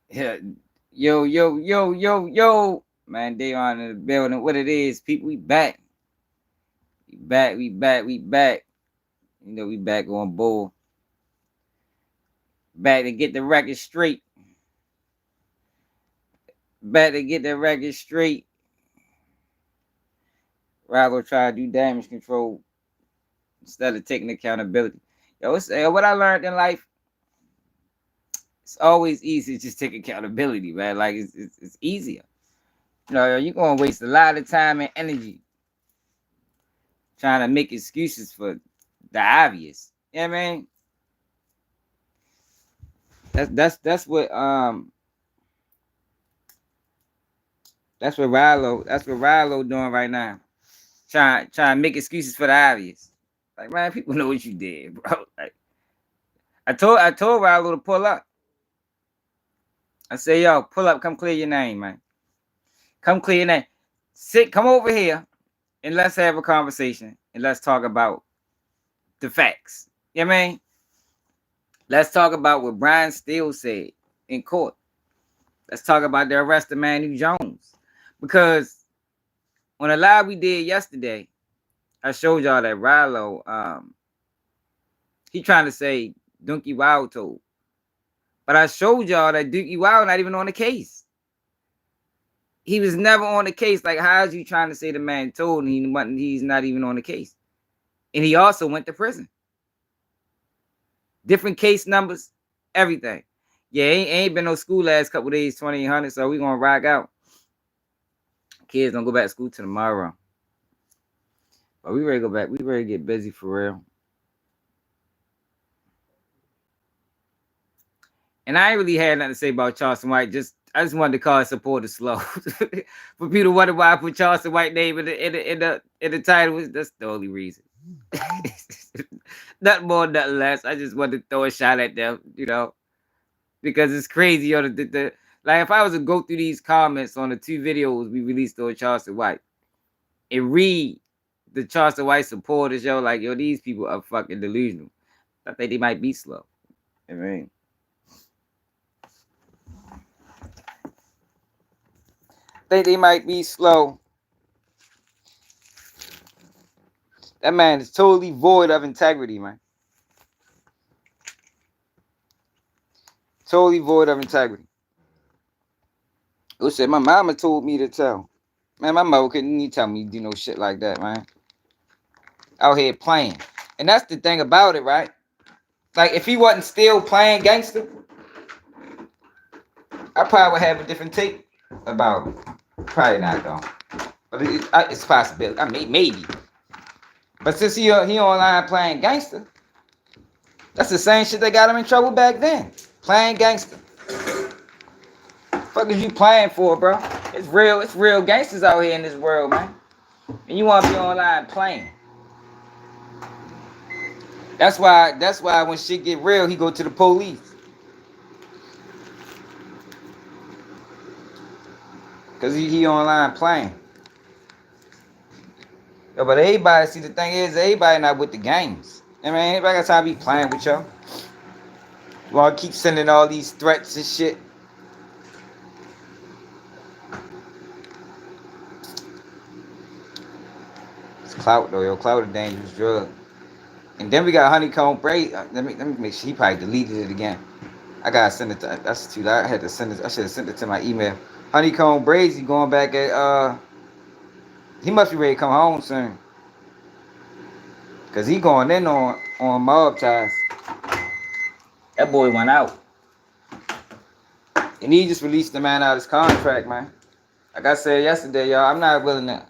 Yeah. Yo, yo, yo, yo, yo. Man, they on in the building. What it is, people, we back. We back, we back, we back. You know, we back on board. Back to get the record straight. Back to get the record straight. Ralo try to do damage control instead of taking accountability. Yo, what I learned in life, it's always easy to just take accountability, man. Like, it's easier. You know, you're going to waste a lot of time and energy trying to make excuses for the obvious. You know what I mean? That's what Ralo doing right now. Trying to make excuses for the obvious. Like, man, people know what you did, bro. Like, I told Ralo to pull up. I say, yo, pull up, come clear your name, man. Come clear your name. Come over here and let's have a conversation and let's talk about the facts. You know what I mean? Let's talk about what Brian Steele said in court. Let's talk about the arrest of Manu Jones. Because on a live we did yesterday, I showed y'all that Ralo, he trying to say Doonki Wild told. But I showed y'all that Doonki Wild not even on the case. He was never on the case. Like, how is you trying to say the man told and he's not even on the case? And he also went to prison. Different case numbers, everything. Yeah, ain't been no school last couple days, 2800, so we gonna rock out. Kids don't go back to school till tomorrow. But we ready to go back. We ready to get busy for real. And I ain't really had nothing to say about Charleston White. I just wanted to call his supporters slow. For people wonder why I put Charleston White name in the title, that's the only reason. Nothing more, nothing less. I just wanted to throw a shot at them, because it's crazy. Like, if I was to go through these comments on the 2 videos we released on Charleston White and read the Charleston White supporters, like, these people are fucking delusional. I think they might be slow. I mean, they might be slow. That man is totally void of integrity, man. Totally void of integrity. Who said my mama told me to tell? Man, my mother couldn't even tell me to do no shit like that, man. Out here playing. And that's the thing about it, right? Like, if he wasn't still playing gangster, I probably would have a different take about it. Probably not, though. But it's a possibility. I mean, maybe. But since he online playing gangster, that's the same shit that got him in trouble back then. Playing gangster. Fuck is you playing for, bro? It's real gangsters out here in this world, man. And you want to be online playing. That's why when shit get real, he go to the police. Cause he online playing. Yo, but everybody, see, the thing is, everybody not with the games. I mean, everybody got time to be playing with y'all. You want to keep sending all these threats and shit. It's clout, though, yo. Clout a dangerous drug. And then we got Honeykomb Brazy. Let me make sure he probably deleted it again. I gotta send it to. That's too loud. I had to send it. I should have sent it to my email. Honeykomb Brazy going back at. He must be ready to come home soon. Cause he going in on mob ties. That boy went out. And he just released the man out of his contract, man. Like I said yesterday, y'all, I'm not willing to.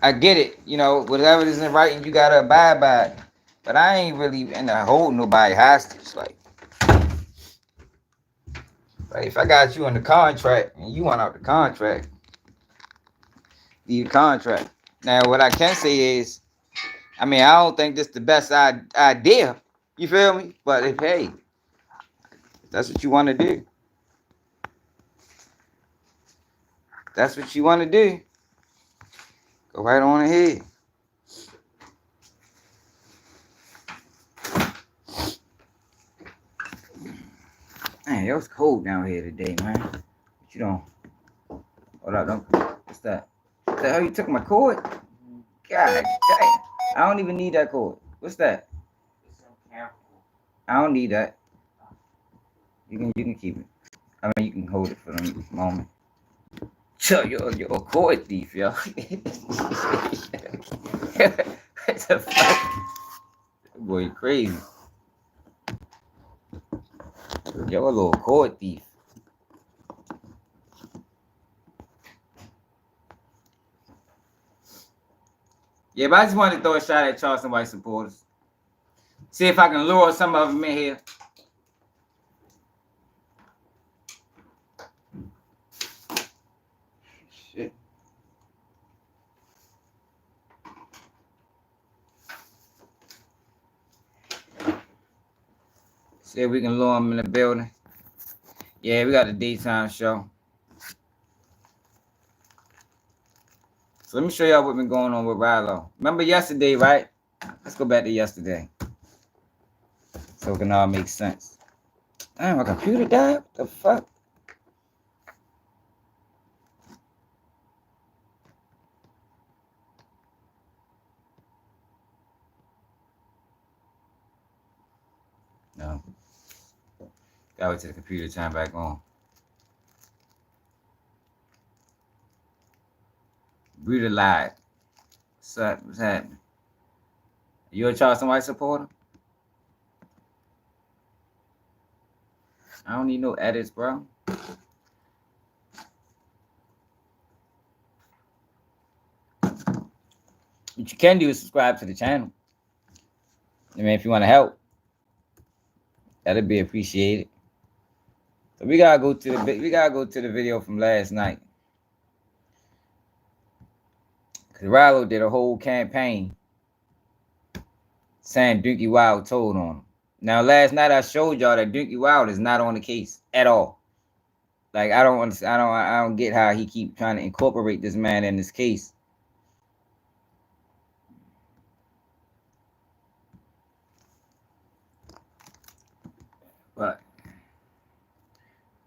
I get it, whatever is in writing, you gotta abide by it. But I ain't really in the hold nobody hostage. Like if I got you in the contract and you want out the contract, leave the contract. Now, what I can say is, I don't think this the best idea. You feel me? But if that's what you want to do. That's what you want to do. Go right on ahead. Man, it was cold down here today, man. But you don't. Hold up, don't. What's that? What the hell you took my cord? God damn. I don't even need that cord. What's that? I don't need that. You can keep it. I mean, you can hold it for the moment. Yo, you're a cord thief, yo. What the fuck? Boy, you crazy. Yo, a little cord thief. Yeah, but I just wanted to throw a shot at Charleston White supporters. See if I can lure some of them in here. Shit. See if we can lure them in the building. Yeah, we got the daytime show. So let me show y'all what's been going on with Ralo. Remember yesterday, right? Let's go back to yesterday. So it can all make sense. Damn, my computer died? What the fuck? No. Gotta wait till the computer turn back on. Breeder live. What's up? What's happening? You a Charleston White supporter? I don't need no edits, bro. What you can do is subscribe to the channel. I mean, if you want to help, that'd be appreciated. So we gotta go to the video from last night. Cause Ralo did a whole campaign saying Doonki Wild told on him. Now last night I showed y'all that Doonki Wild is not on the case at all. Like I don't understand. I don't get how he keep trying to incorporate this man in this case. But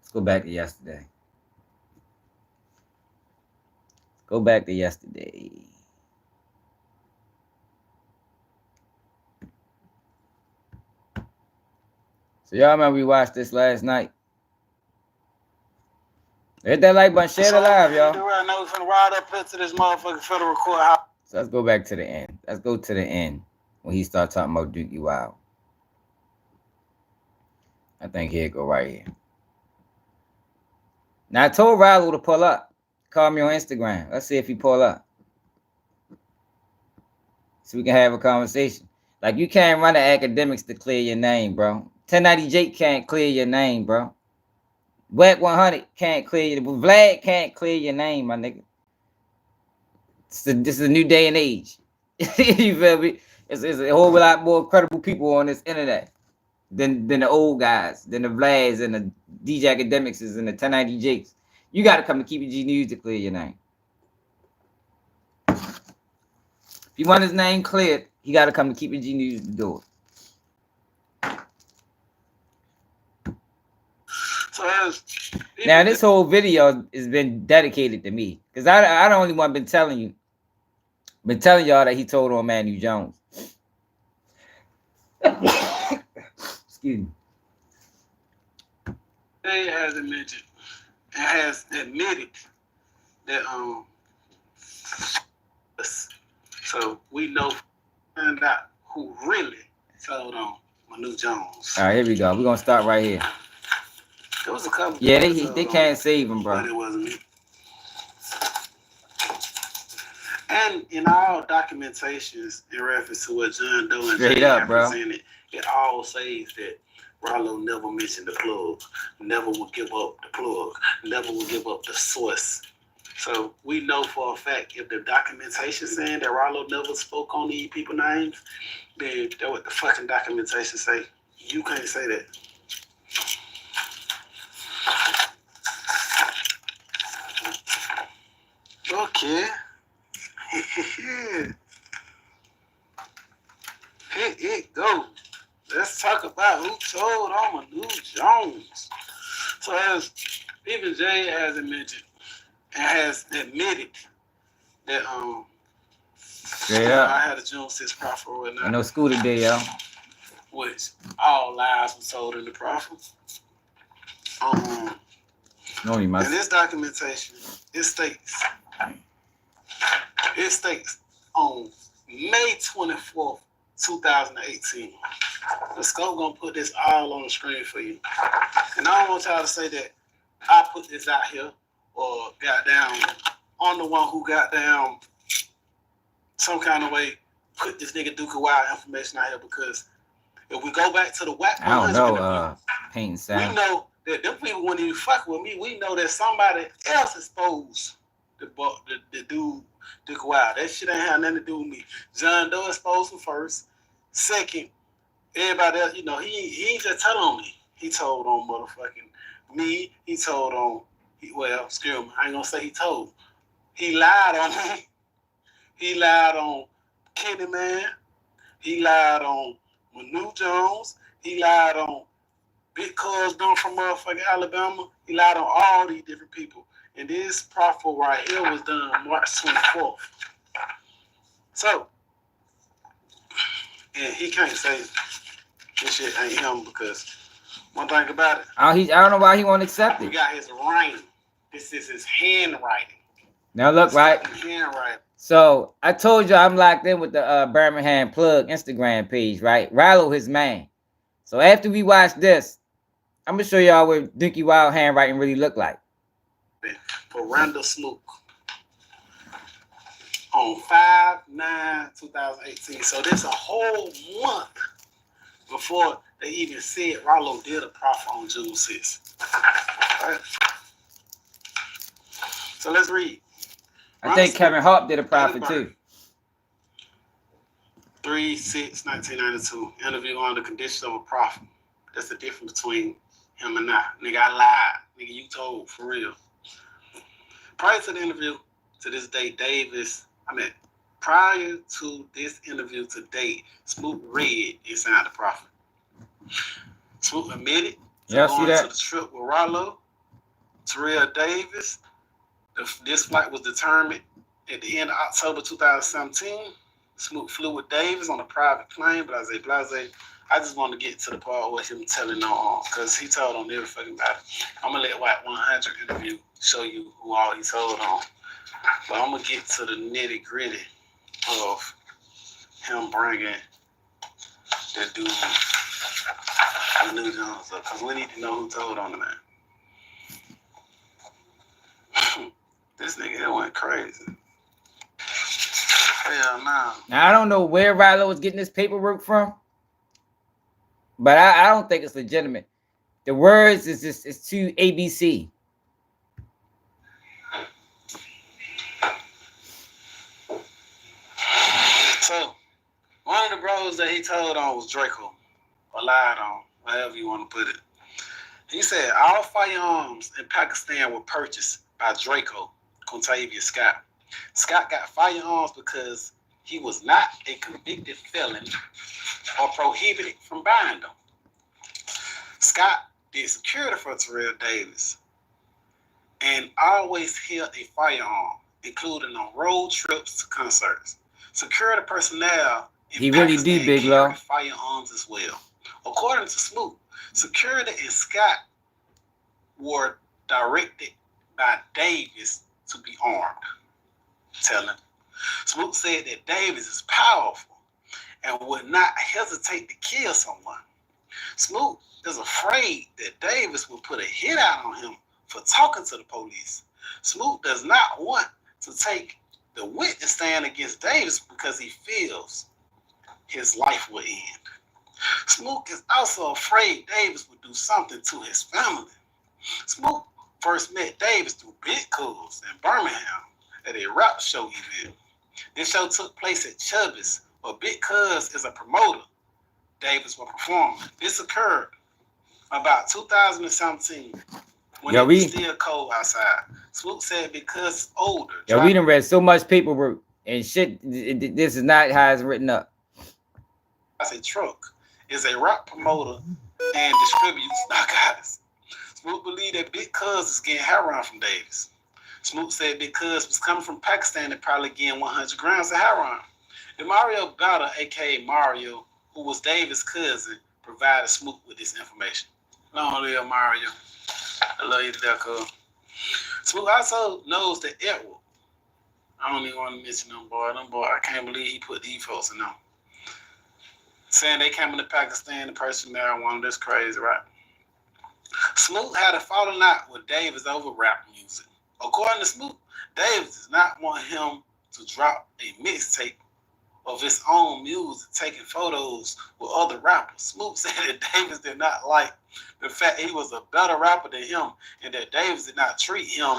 let's go back to yesterday. Go back to yesterday. So y'all remember we watched this last night? Hit that like button, share the live, y'all. Right now we're finna ride up into this motherfucking federal courthouse. So let's go back to the end. Let's go to the end when he started talking about Doonki Wild. I think he'll go right here. Now I told Ralo to pull up. Call me on Instagram. Let's see if he pull up. So we can have a conversation. Like you can't run the academics to clear your name, bro. 1090 Jake can't clear your name, bro. Wet 100 can't clear your Vlad can't clear your name, my nigga. This is a new day and age. You feel me? It's a whole lot more credible people on this internet than the old guys, than the Vlads and the DJ Academics and the 1090 Jakes. You got to come to Keep It G News to clear your name. If you want his name cleared, he got to come to Keep It G News to do it. So now this whole video has been dedicated to me because I the only one been telling y'all that he told on Manu Jones. Excuse me. They has admitted that so we know find out who really told on Manu Jones. All right, here we go. We're gonna start right here. There was a couple. Yeah, they can't save him, bro. But it wasn't me. And in all documentations in reference to what John Doe and Jay have presented, it all says that Ralo never mentioned the plug, never would give up the plug, never would give up the source. So we know for a fact if the documentation saying that Ralo never spoke on these people's names, then that's what the fucking documentation say. You can't say that. Okay. Here it go. Let's talk about who told on Manu Jones. So as even Jay has admitted and has admitted that I had a June 6th proffer or whatnot. I know Scooter did, yo. Which all lies were told in the proffer. No, you must. In this documentation, it states on May 24th, 2018. The scope gonna put this all on the screen for you. And I don't want y'all to say that I put this out here or goddamn I'm the one who goddamn some kind of way put this nigga Doonki Wild information out here, because if we go back to the WAC 100 I don't know, Paint Sound. we know that them people wouldn't even fuck with me. We know that somebody else exposed the dude Doonki Wild. That shit ain't have nothing to do with me. John Doe exposed him first. Second, everybody else, you know, he ain't just told on me. He told on motherfucking me. He told on, excuse me, I ain't gonna say he told. He lied on me. He lied on Kenny Man. He lied on Manu Jones. He lied on Big Cuz Done from motherfucking Alabama. He lied on all these different people. And this proffer right here was done March 24th. So, and he can't say this shit ain't him, because one thing about it, I don't know why he won't accept it. We got his writing. This is his handwriting. Now look, right? Handwriting. So I told you I'm locked in with the Birmingham Plug Instagram page, right? Ralo his man. So after we watch this, I'm gonna show y'all what Doonki Wild handwriting really look like. For Randall Smook on 5/9/2018. So this a whole month before they even said Ralo did a proffer on June 6th. Right? So let's read. I think Kevin Hart did a proffer too. 3/6/1992. Interview on the condition of a proffer. That's the difference between him and I. Nigga, I lied. Nigga, you told for real. Prior to the interview to this day, prior to this interview to date, Smoot read and signed the proffer. Smoot admitted to going to the trip with Ralo, Terrell Davis. This flight was determined at the end of October 2017. Smoot flew with Davis on a private plane, blase. I just want to get to the part where him telling on, because he told on every fucking body. I'm going to let White 100 interview show you who all he told on. But I'm going to get to the nitty gritty of him bringing that dude, Manu Jones, up, because we need to know who told on the man. This nigga here went crazy. Hell no. Now, I don't know where Ralo was getting this paperwork from, but I don't think it's legitimate. The words is just, it's too ABC. So, one of the bros that he told on was Draco, or lied on, however you want to put it. He said all firearms in Pakistan were purchased by Draco, Contavia Scott. Scott got firearms because he was not a convicted felon or prohibited from buying them. Scott did security for Terrell Davis and always held a firearm, including on road trips to concerts. Security personnel in Pakistan carried firearms as well. According to Smoot, security and Scott were directed by Davis to be armed. Telling. Smoot said that Davis is powerful and would not hesitate to kill someone. Smoot is afraid that Davis will put a hit out on him for talking to the police. Smoot does not want to take the witness stand against Davis because he feels his life will end. Smoot is also afraid Davis would do something to his family. Smoot first met Davis through Big Cuz in Birmingham at a rap show event. This show took place at Chubby's, where Big Cuz is a promoter. Davis was performing. This occurred about 2017 when it was still cold outside. Smoot said because it's older. Yeah, we done read so much paperwork and shit. This is not how it's written up. A truck is a rap promoter and distributes narcotics. Smoot believed that Big Cuz was getting heroin from Davis. Smoot said Big Cuz was coming from Pakistan and probably getting 100 grams of heroin. Mario Gata, a.k.a. Mario, who was Davis' cousin, provided Smoot with this information. Long live Mario. I love you to death, cuz. Smoot also knows that Edward. I don't even want to mention them boy. I can't believe he put these folks in them. Saying they came into Pakistan to purchase marijuana. That's crazy, right? Smoot had a falling out with Davis over rap music. According to Smoot, Davis does not want him to drop a mixtape of his own music, taking photos with other rappers. Smoot said that Davis did not like the fact he was a better rapper than him and that Davis did not treat him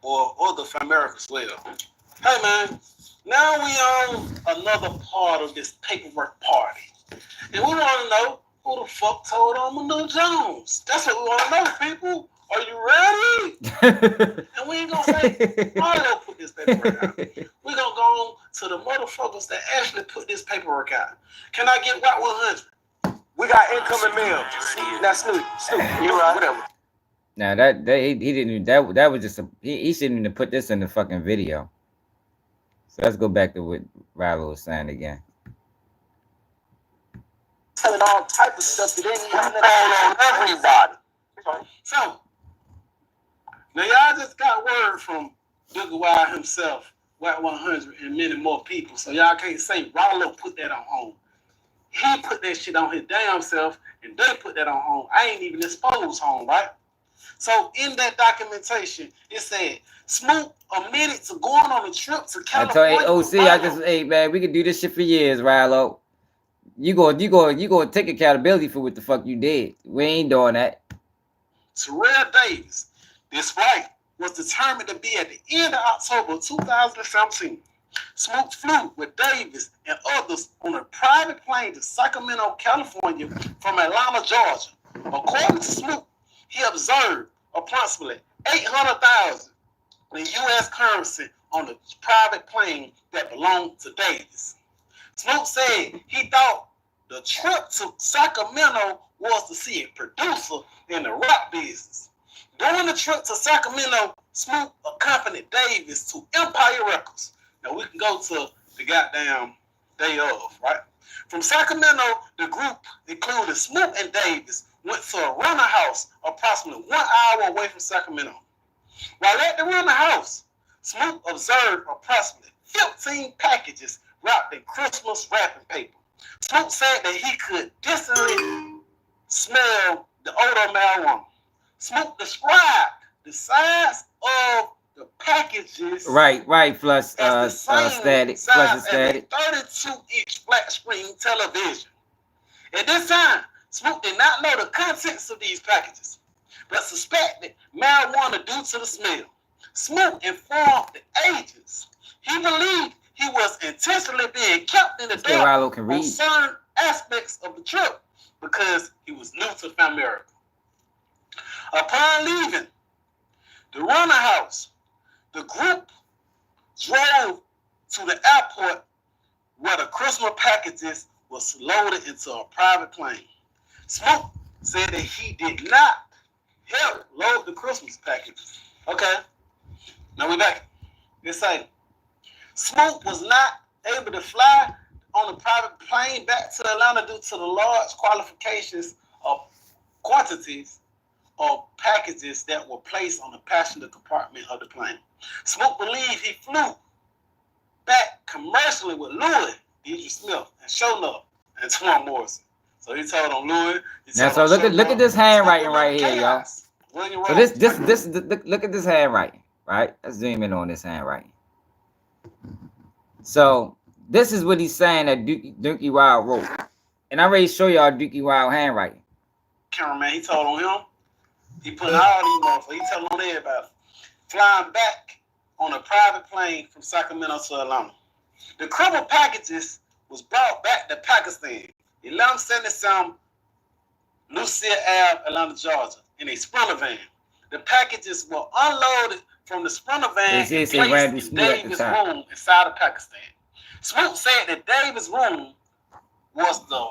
or other Americans well. Hey man, now we on another part of this paperwork party. And we want to know who the fuck told on Lil Jones. That's what we want to know, people. Are you ready? And we ain't gonna say Mario put this paperwork out. We're gonna go on to the motherfuckers that actually put this paperwork out. Can I get White 100? We got incoming mail. Now Snoop, you right? Whatever. Now that he didn't that was just he shouldn't even put this in the fucking video. So let's go back to what Ralo was saying again. Telling all type of stuff that ain't on everybody. So now y'all just got word from Doonki Wild himself, White 100, and many more people. So y'all can't say Ralo put that on home. He put that shit on his damn self, and they put that on home. I ain't even exposed home, right? So in that documentation, it said Smoot admitted to going on a trip to California. I told OC, hey man, we could do this shit for years, Ralo. You gonna take accountability for what the fuck you did. We ain't doing that. Terrell Davis, this flight was determined to be at the end of October 2017. Smoot flew with Davis and others on a private plane to Sacramento, California from Atlanta, Georgia. According to Smoot, he observed approximately 800,000 in U.S. currency on the private plane that belonged to Davis. Smoot said he thought the trip to Sacramento was to see a producer in the rap business. During the trip to Sacramento, Smoot accompanied Davis to Empire Records. Now we can go to the goddamn day of, right? From Sacramento, the group, including Smoot and Davis, went to a runner house approximately 1 hour away from Sacramento. While at the runner house, Smoot observed approximately 15 packages wrapped in Christmas wrapping paper. Smoot said that he could distantly smell the odor of marijuana. Smoot described the size of the packages. Right, flush static, flush static. 32-inch flat screen television. At this time, Smoot did not know the contents of these packages, but suspected marijuana due to the smell. Smoot informed the agents he believed he was intentionally being kept in the dark on certain aspects of the trip because he was new to America. Upon leaving the runner house, the group drove to the airport where the Christmas packages was loaded into a private plane. Smoot said that he did not help load the Christmas packages. Okay, now we back. Let's say Smoot was not able to fly on a private plane back to Atlanta due to the large qualifications of quantities of packages that were placed on the passenger compartment of the plane. Smoot believed he flew back commercially with Louis, D.J. Smith, and Shownuff, and Twan Morrison. So he told on Louis. Now, so look at this handwriting right here, y'all. So this look at this handwriting, right? Let's zoom in on this handwriting. So this is what he's saying that Doonki Wild wrote, and I already show y'all Doonki Wild handwriting. Cameraman, he told on him. He put all these motherfuckers. He told on everybody. Flying back on a private plane from Sacramento to Atlanta. The crumpled packages was brought back to Pakistan. 1177 Lucille Ave, Atlanta, Georgia, in a Sprinter van. The packages were unloaded from the Sprinter van and placed in Davis' room inside of Pakistan. Smoot said that Davis' room was the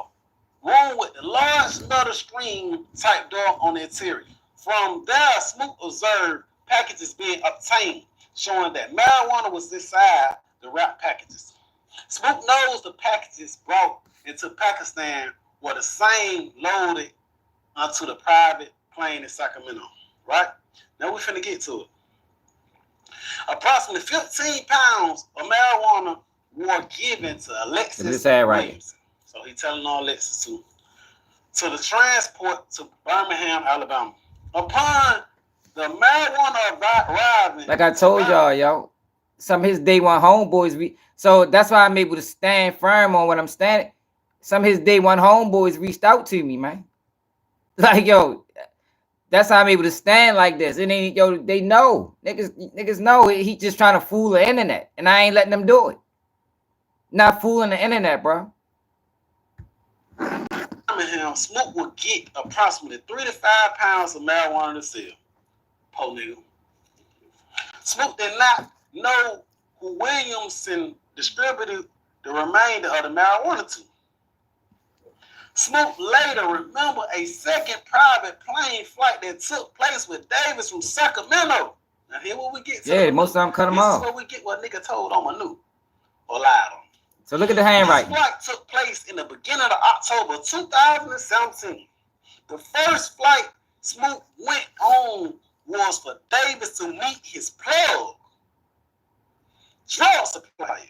room with the large metal screen type door on the interior. From there, Smoot observed packages being obtained, showing that marijuana was inside the wrapped packages. Smoot knows the packages brought into Pakistan were the same loaded onto the private plane in Sacramento. Right? Now we're finna get to it. Approximately 15 pounds of marijuana were given to Alexis Williamson. So he's telling all Alexis to the transport to Birmingham, Alabama. Upon the marijuana arriving, like I told y'all, yo, some of his day one homeboys. So that's why I'm able to stand firm on what I'm standing. Some of his day one homeboys reached out to me, man. Like, yo, that's how I'm able to stand like this. And then, yo, they know. Niggas know he just trying to fool the internet. And I ain't letting them do it. Not fooling the internet, bro. Smoot would get approximately 3 to 5 pounds of marijuana to sell. Po nigga. Smoot did not know who Williamson distributed the remainder of the marijuana to. Smoot later remembered a second private plane flight that took place with Davis from Sacramento. Now here what we get to. Yeah, most of them cut them off. This is where we get what nigga told on Manu or lied on. So look at the handwriting. This flight took place in the beginning of October 2017. The first flight Smoot went on was for Davis to meet his plug, drug supplier.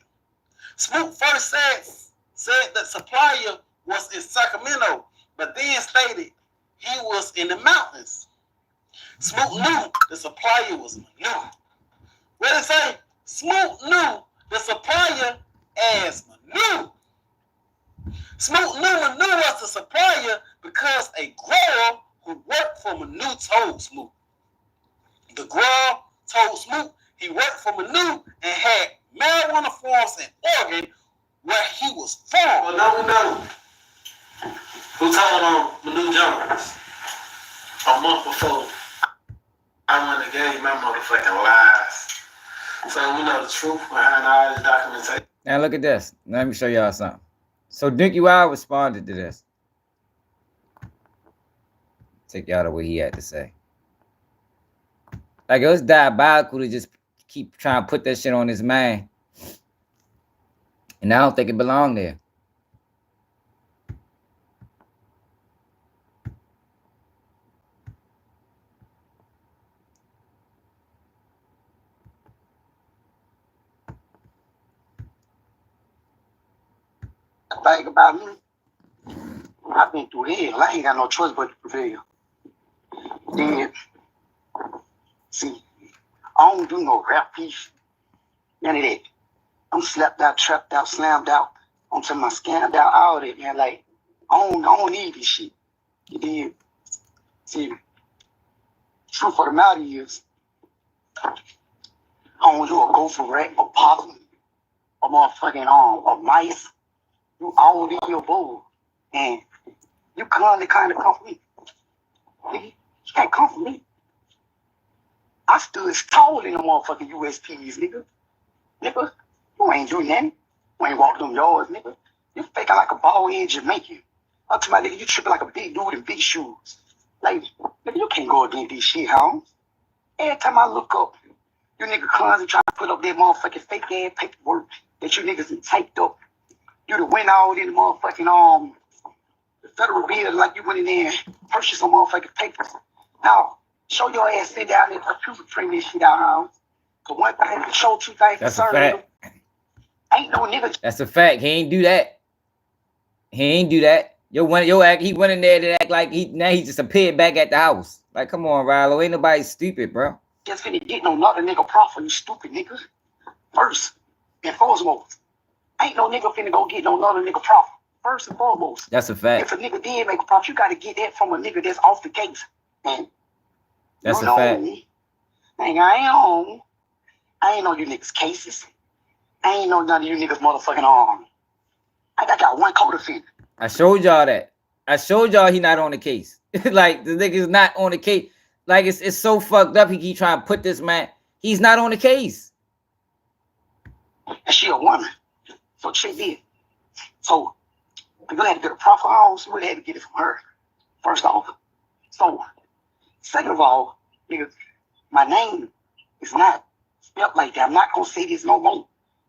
Smoot first said that supplier was in Sacramento, but then stated he was in the mountains. Smoot knew the supplier was Manu. What did it say? Smoot knew the supplier as Manu. Smoot knew Manu was the supplier because a grower who worked for Manu told Smoot. The grower told Smoot he worked for Manu and had marijuana farms in Oregon where he was from. Well, now we know who told on Manu Jones a month before I went and gave my motherfucking lies. So we know the truth behind all this documentation. Now look at this. Let me show y'all something. So Doonki Wild responded to this. Take y'all to what he had to say. Like, it was diabolical to just keep trying to put that shit on his man. And I don't think it belonged there. Think about me. I've been through hell. I ain't got no choice but to prevail. Then, see, I don't do no rap piece. None of that. I'm slapped out, trapped out, slammed out. I'm telling my scammed out, all that, man. Like, I don't need this shit. You did. See, truth of the matter is, I don't do a gopher rat, a possum, a motherfucking a mice. You all in your bowl. And you kind of come for me. Nigga, you can't come for me. I stood tall in the motherfucking USPs, nigga. Nigga, you ain't doing nothing. You ain't walking them yards, nigga. You faking like a ball-head Jamaican. I'm talking about, nigga, you tripping like a big dude in big shoes. Like, nigga, you can't go against these shit hounds. Every time I look up, you nigga constantly trying to put up that motherfucking fake-ass paperwork that you niggas have typed up. You done went out in the motherfucking the federal bill like you went in there and purchased some motherfucking papers. Now, show your ass sit down there and computer print this shit out. Cause one thing, show two things. That's a fact. Ain't no nigga. That's a fact. He ain't do that. He ain't do that. He went in there to act like now he just appeared back at the house. Like, come on, Ralo. Ain't nobody stupid, bro. Just finna get no another nigga proffer, you stupid nigga. First and foremost. Ain't no nigga finna go get no another nigga profit. First and foremost. That's a fact. If a nigga did make a profit, you gotta get that from a nigga that's off the case. And that's a fact. I ain't know you niggas cases. I ain't know none of you niggas motherfucking I got one co-defendant. I showed y'all that. I showed y'all he not on the case. Like, the nigga's not on the case. Like, it's so fucked up. He keep trying to put this man. He's not on the case. And she a woman. So she did. So you had to get a profit on, so we had to get it from her. First off. So Second of all, nigga, my name is not spelled like that. I'm not gonna say this no more.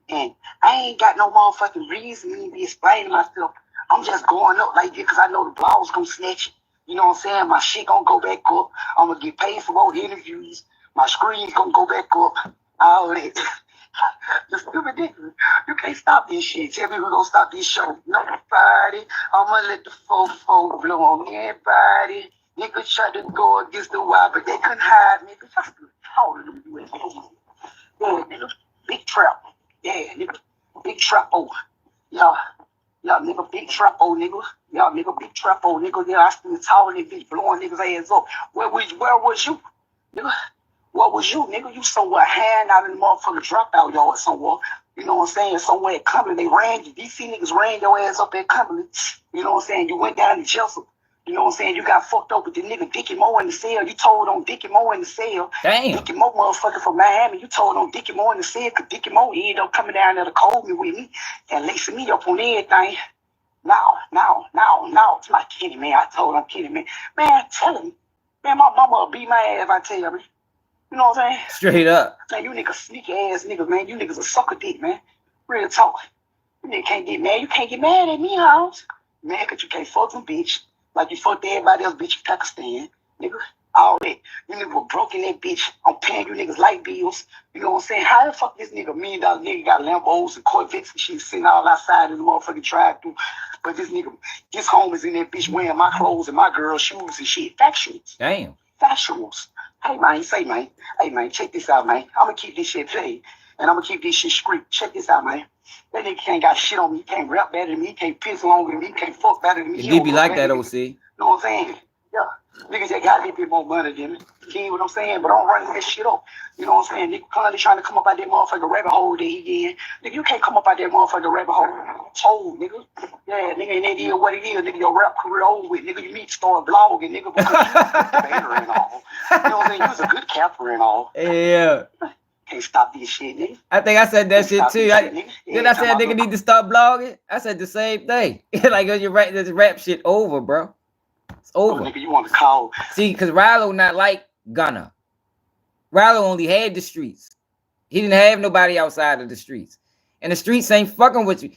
And I ain't got no motherfucking reason to be explaining myself. I'm just going up like this because I know the blog's gonna snatch it. You know what I'm saying? My shit gonna go back up. I'm gonna get paid for more interviews. My screen's gonna go back up. All that. The stupid nigga. You can't stop this shit. Tell me who gonna stop this show. Nobody. I'ma let the fofo blow on everybody. Niggas tried to go against the wild, but they couldn't hide me. Just taller than you. Yeah, nigga. Big trap. Yeah, nigga. Big trap. Oh, y'all nigga, big trap. Oh, nigga. Y'all nigga, big trap. Oh, nigga. Yeah, I still taller than bitch, blowing niggas' ass up. Where was you, nigga? What was you, nigga? You somewhere hand out in the motherfucking dropout yard somewhere. You know what I'm saying? Somewhere at Cumberland, they ran you. DC niggas ran your ass up at Cumberland. You know what I'm saying? You went down to Chelsea. You know what I'm saying? You got fucked up with the nigga Dickie Moe in the cell. You told on Dickie Moe in the cell. Damn. Dickie Moe motherfucker from Miami. You told on Dickie Moe in the cell because Dickie Moe ended up coming down there to cold me with me and lacing me up on everything. Now, it's my Kenny, man. I told him Kenny, man. Man, tell him. Man, my mama will beat my ass if I tell me. You know what I'm saying? Straight up. Man, you niggas sneaky ass niggas, man. You niggas a sucker dick, man. Real talk. You niggas can't get mad. You can't get mad at me, house. Man, because you can't fuck them bitch. Like you fucked everybody else, bitch, in Pakistan. Nigga, all that. You niggas were broke in that bitch. I'm paying you niggas light bills. You know what I'm saying? How the fuck this nigga, $1 million nigga, got Lambos and Corvettes and shit sitting all outside in the motherfucking drive-thru. But this nigga, his home is in that bitch wearing my clothes and my girl's shoes and shit. Factuals. Damn. Factuals. Hey, man, Hey, man, check this out, man. I'm going to keep this shit played. And I'm going to keep this shit straight. Check this out, man. That nigga can't got shit on me. He can't rap better than me. He can't piss longer than me. He can't fuck better than me. It be like that, OC. You know what I'm saying? Yeah. Niggas that got a little bit more money than me. You hear what I'm saying? But I'm running that shit up. You know what I'm saying? Nigga constantly trying to come up out that motherfucking rabbit hole that he in. Nigga, you can't come up out that motherfucking rabbit hole. Told, nigga. Yeah, nigga, and that is what it is. Nigga, your rap career over with. Nigga, you need to start blogging, nigga, because you was a debater and all. You know what I'm saying? You was a good capper and all. Yeah. Can't stop this shit, nigga. I think I said that shit too. Then I said nigga need to stop blogging. I said the same thing. Like you right, this rap shit over, bro. It's over. Oh, nigga, you want to call? See, because Ralo not like Gunna. Ralo only had the streets. He didn't have nobody outside of the streets. And the streets ain't fucking with you.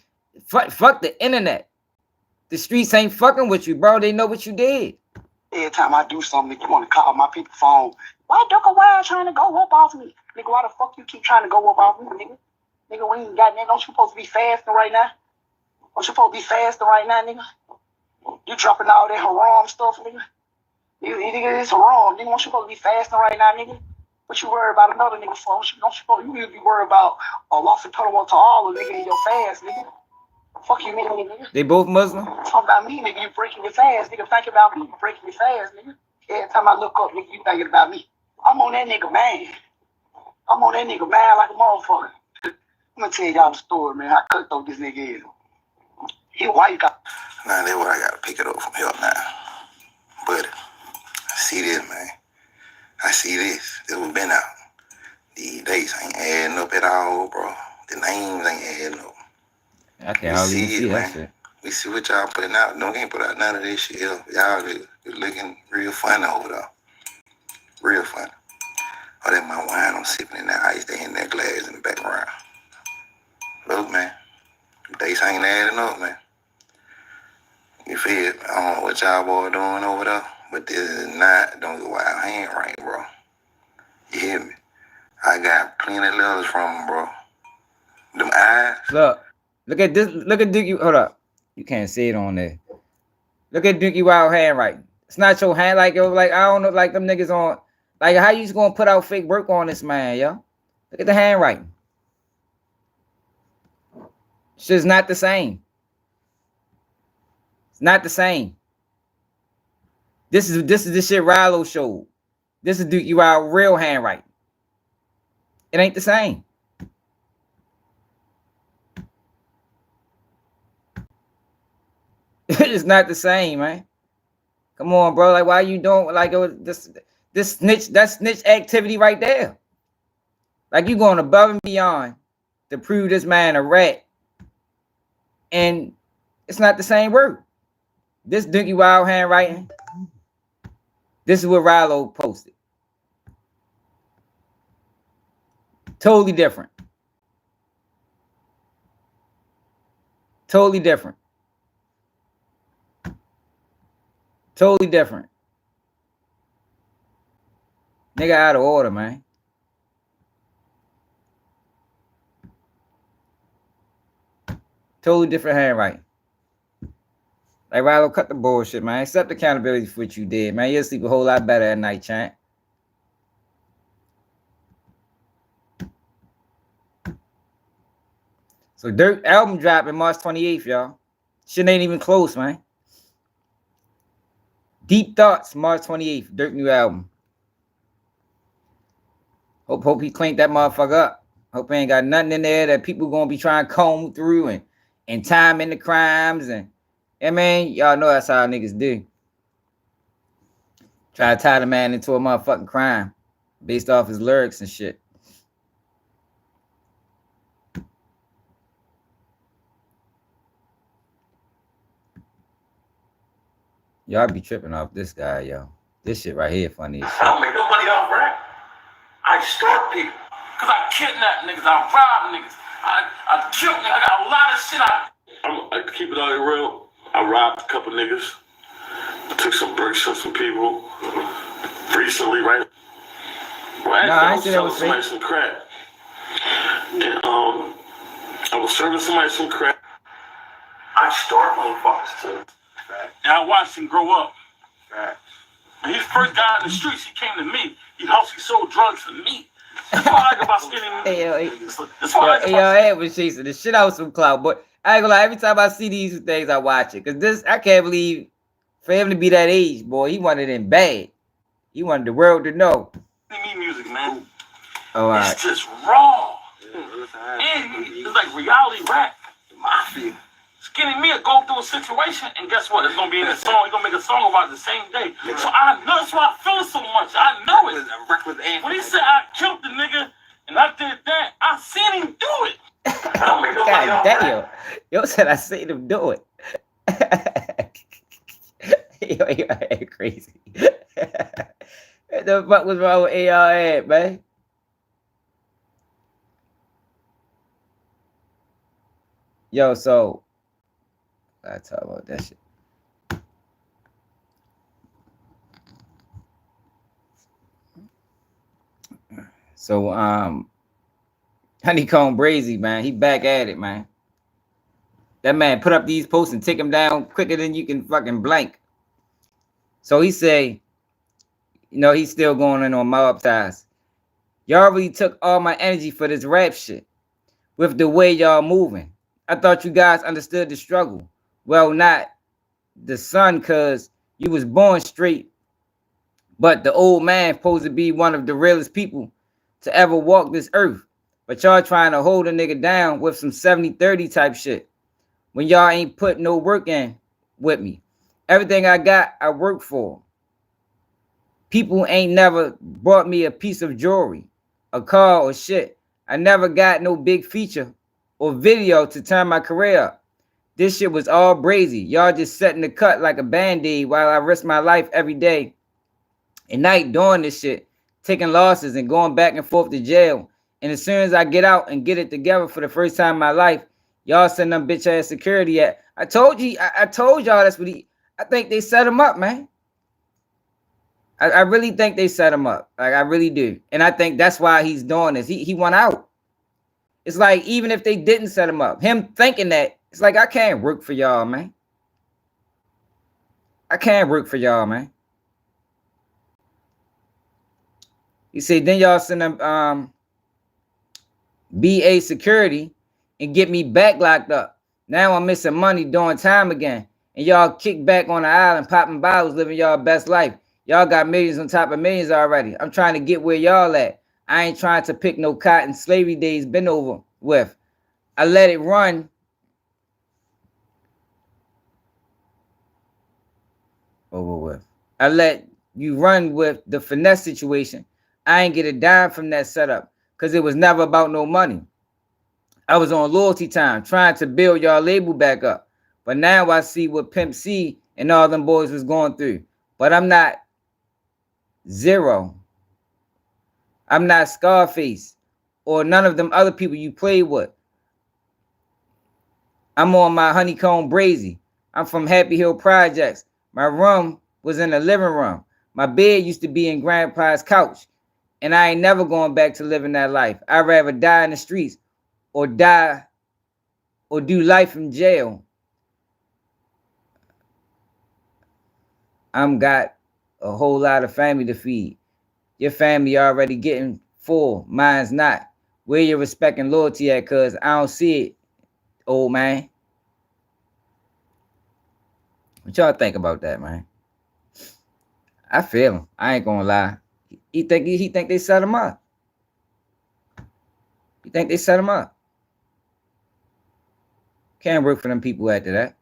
Fuck the internet. The streets ain't fucking with you, bro. They know what you did. Every time I do something, you want to call my people's phone. Why Duka Wild trying to go up off me? Nigga, why the fuck you keep trying to go up off me, nigga? Nigga, we ain't got nothing. Don't you supposed to be fasting right now? Don't you supposed to be fasting right now, nigga? You dropping all that haram stuff, nigga? Nigga, it's haram. Nigga, don't you supposed to be fasting right now, nigga? What you worry about another nigga for? You need to be worried about a loss of total to all the nigga in your fast, nigga. Fuck you, nigga. They both Muslim? Talk about me, nigga. You breaking your fast, nigga. Think about me. You breaking your fast, nigga. Every time I look up, nigga, you thinking about me. I'm on that nigga, man. I'm on that nigga, man, like a motherfucker. I'm gonna tell y'all the story, man. I cut throw this nigga in. He white guy. Nah, that's what I gotta pick it up from here now. But I see this, man. I see this. This was been out. These dates ain't adding up at all, bro. The names ain't adding up. I can't hardly see that shit. We see what y'all putting out. Don't can't put out none of this shit. Y'all just looking real funny over there. Real funny. Oh, that my wine. I'm sipping in that ice. They in that glass in the background. Look, man. Dates ain't adding up, man. You feel it? I don't know what y'all boy doing over there, but this is not Doonki Wild handwriting, bro. You hear me? I got plenty of letters from him, bro. Them eyes. Look at this. Look at Doonki. Hold up. You can't see it on there. Look at Doonki Wild handwriting. It's not your hand like yo. Like I don't know. Like them niggas on. Like how you just gonna put out fake work on this man, yo? Look at the handwriting. It's just not the same. It's not the same. This is the shit Ralo showed. This is Doonki Wild real handwriting. It ain't the same. It's not the same, man. Come on, bro. Like, why you doing like this snitch? That snitch activity right there. Like you going above and beyond to prove this man a rat, and it's not the same word. This Doonki Wild handwriting. This is what Ralo posted. Totally different. Totally different. Totally different. Nigga out of order, man. Totally different handwriting. Like, Ralo, cut the bullshit, man. Accept accountability for what you did, man. You'll sleep a whole lot better at night, champ. So Durk album dropping March 28th, y'all. Shit ain't even close, man. Deep Thoughts, March 28th. Durk new album. Hope he cleaned that motherfucker up. Hope he ain't got nothing in there that people gonna be trying to comb through and time in the crimes and I mean, y'all know that's how niggas do. Try to tie the man into a motherfucking crime based off his lyrics and shit. Y'all be tripping off this guy, yo. This shit right here funny as shit. I don't make no money off rap. I extort people. Cause I kidnap niggas, I rob niggas, I kill niggas, I got a lot of shit. I keep it all real. I robbed a couple niggas. I took some bricks from some people. Recently, right? Well, I was selling somebody some crack. And I was serving somebody some crack. I extort motherfuckers too. And I watched him grow up. When he first got in the streets, he came to me. He sold drugs for me. That's why I like about skinny. That's why I like about Hey, was chasing the shit out some clout, but I ain't gonna lie, every time I see these things, I watch it. Cause this, I can't believe for him to be that age, boy, he wanted it bad. He wanted the world to know. me music, man. Oh, right. It's just raw. And it's like reality rap. Mafia. Skinny me go through a situation, and guess what? It's gonna be in a song. He's gonna make a song about it the same day. So I know that's why I feel it so much. I know it. When he said I killed the nigga and I did that, I seen him do it. God damn. Yo said I seen him do it. Yo, you're crazy. What the fuck was wrong with AR, man? Yo, so I talk about that shit. So Honeykomb Brazy, man, he back at it, man. That man put up these posts and take them down quicker than you can fucking blank. So he say, you know, he's still going in on mob ties. Y'all really took all my energy for this rap shit with the way y'all moving. I thought you guys understood the struggle. Well, not the son, cause you was born straight, but the old man supposed to be one of the realest people to ever walk this earth. But y'all trying to hold a nigga down with some 70-30 type shit when y'all ain't put no work in with me. Everything I got, I work for. People ain't never bought me a piece of jewelry, a car or shit. I never got no big feature or video to turn my career up. This shit was all Brazy. Y'all just setting the cut like a band-aid while I risk my life every day and night doing this shit, taking losses and going back and forth to jail. And as soon as I get out and get it together for the first time in my life, y'all send them bitch ass security at. I told you, I told y'all that's what I think they set him up, man. I really think they set him up. Like, I really do. And I think that's why he's doing this. He went out. It's like, even if they didn't set him up, him thinking that, it's like, I can't work for y'all, man. I can't work for y'all, man. He said, then y'all send them BA security and get me back locked up. Now I'm missing money doing time again. And y'all kick back on the island, popping bottles, living y'all best life. Y'all got millions on top of millions already. I'm trying to get where y'all at. I ain't trying to pick no cotton. Slavery days been over with. I let it run. Over with. I let you run with the finesse situation. I ain't get a dime from that setup because it was never about no money. I was on loyalty time trying to build y'all label back up. But now I see what Pimp C and all them boys was going through. But I'm not Zero. I'm not Scarface or none of them other people you played with. I'm on my Honeykomb Brazy. I'm from Happy Hill Projects. My room was in the living room. My bed used to be in Grandpa's couch. And I ain't never going back to living that life. I'd rather die in the streets or die or do life in jail. I'm got a whole lot of family to feed. Your family already getting full. Mine's not. Where your respect and loyalty at? Cause I don't see it, old man. What y'all think about that, man? I feel him. I ain't gonna lie. He think they set him up. You think they set him up? Can't work for them people after that.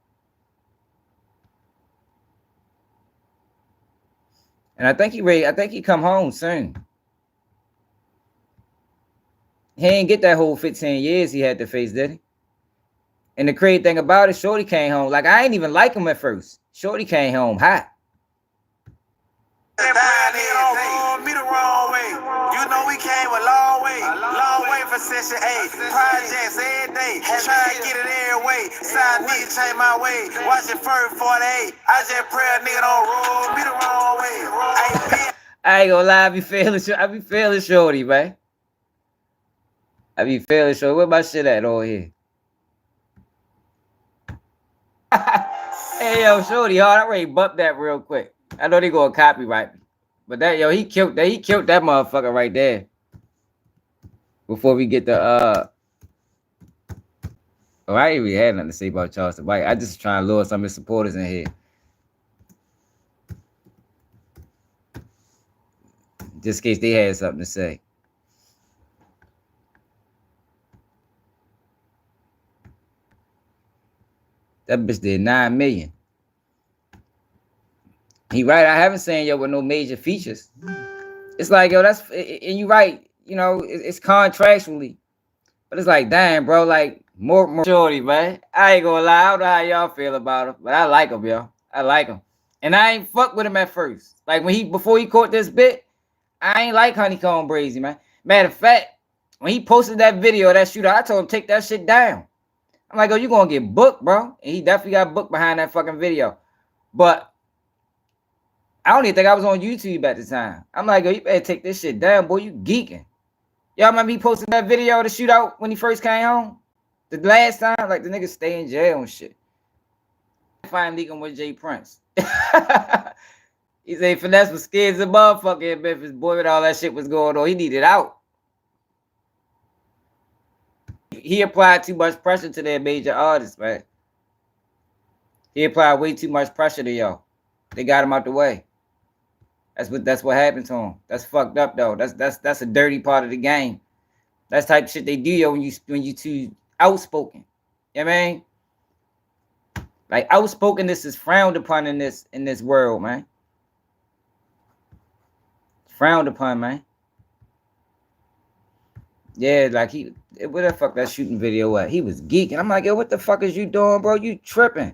And I think he ready. I think he come home soon. He ain't get that whole 15 years he had to face, did he? And the crazy thing about it, Shorty came home. Like, I ain't even like him at first. Shorty came home hot. Me the wrong way. You know we came a long way for session 8. Projects every day, try to get it every way. Side need to change my way. Watch it first 48. I just pray a nigga don't roll me the wrong way. I ain't gonna lie, I be feeling Shorty, man. I be feeling Shorty. Where my shit at over here? Hey yo, Shorty, hard. I already bumped that real quick. I know they gonna copyright me. But that, yo, he killed that motherfucker right there. Before we get the oh, I ain't really had nothing to say about Charleston White. I just trying to lure some of his supporters in here. Just in case they had something to say. That bitch did 9 million. He right. I haven't seen yo with no major features. It's like, yo, that's, and you right. You know, it's contractually. But it's like, damn, bro, like, more Shorty, man. I ain't gonna lie. I don't know how y'all feel about him, but I like him, yo. I like him. And I ain't fuck with him at first. Like, before he caught this bit, I ain't like Honeykomb Brazy, man. Matter of fact, when he posted that video of that shooter, I told him take that shit down. I'm like, oh, you gonna get booked, bro. And he definitely got booked behind that fucking video. But I don't even think I was on YouTube at the time. I'm like, oh, you better take this shit down, boy. You geeking. Y'all remember he posted that video of the shootout when he first came home? The last time, like, the nigga stay in jail and shit. Finally leaking with Jay Prince. He said Finesse was scared as a motherfucker in Memphis, boy, with all that shit was going on. He needed out. He applied too much pressure to their major artists, man. He applied way too much pressure to y'all. They got him out the way. That's what happened to him. That's fucked up though. That's a dirty part of the game. That's type of shit they do, yo, when you too outspoken. You know what I mean? Like, outspokenness is frowned upon in this world, man. Frowned upon, man. Yeah, like where the fuck that shooting video at? He was geeking. I'm like, yo, what the fuck is you doing, bro? You tripping.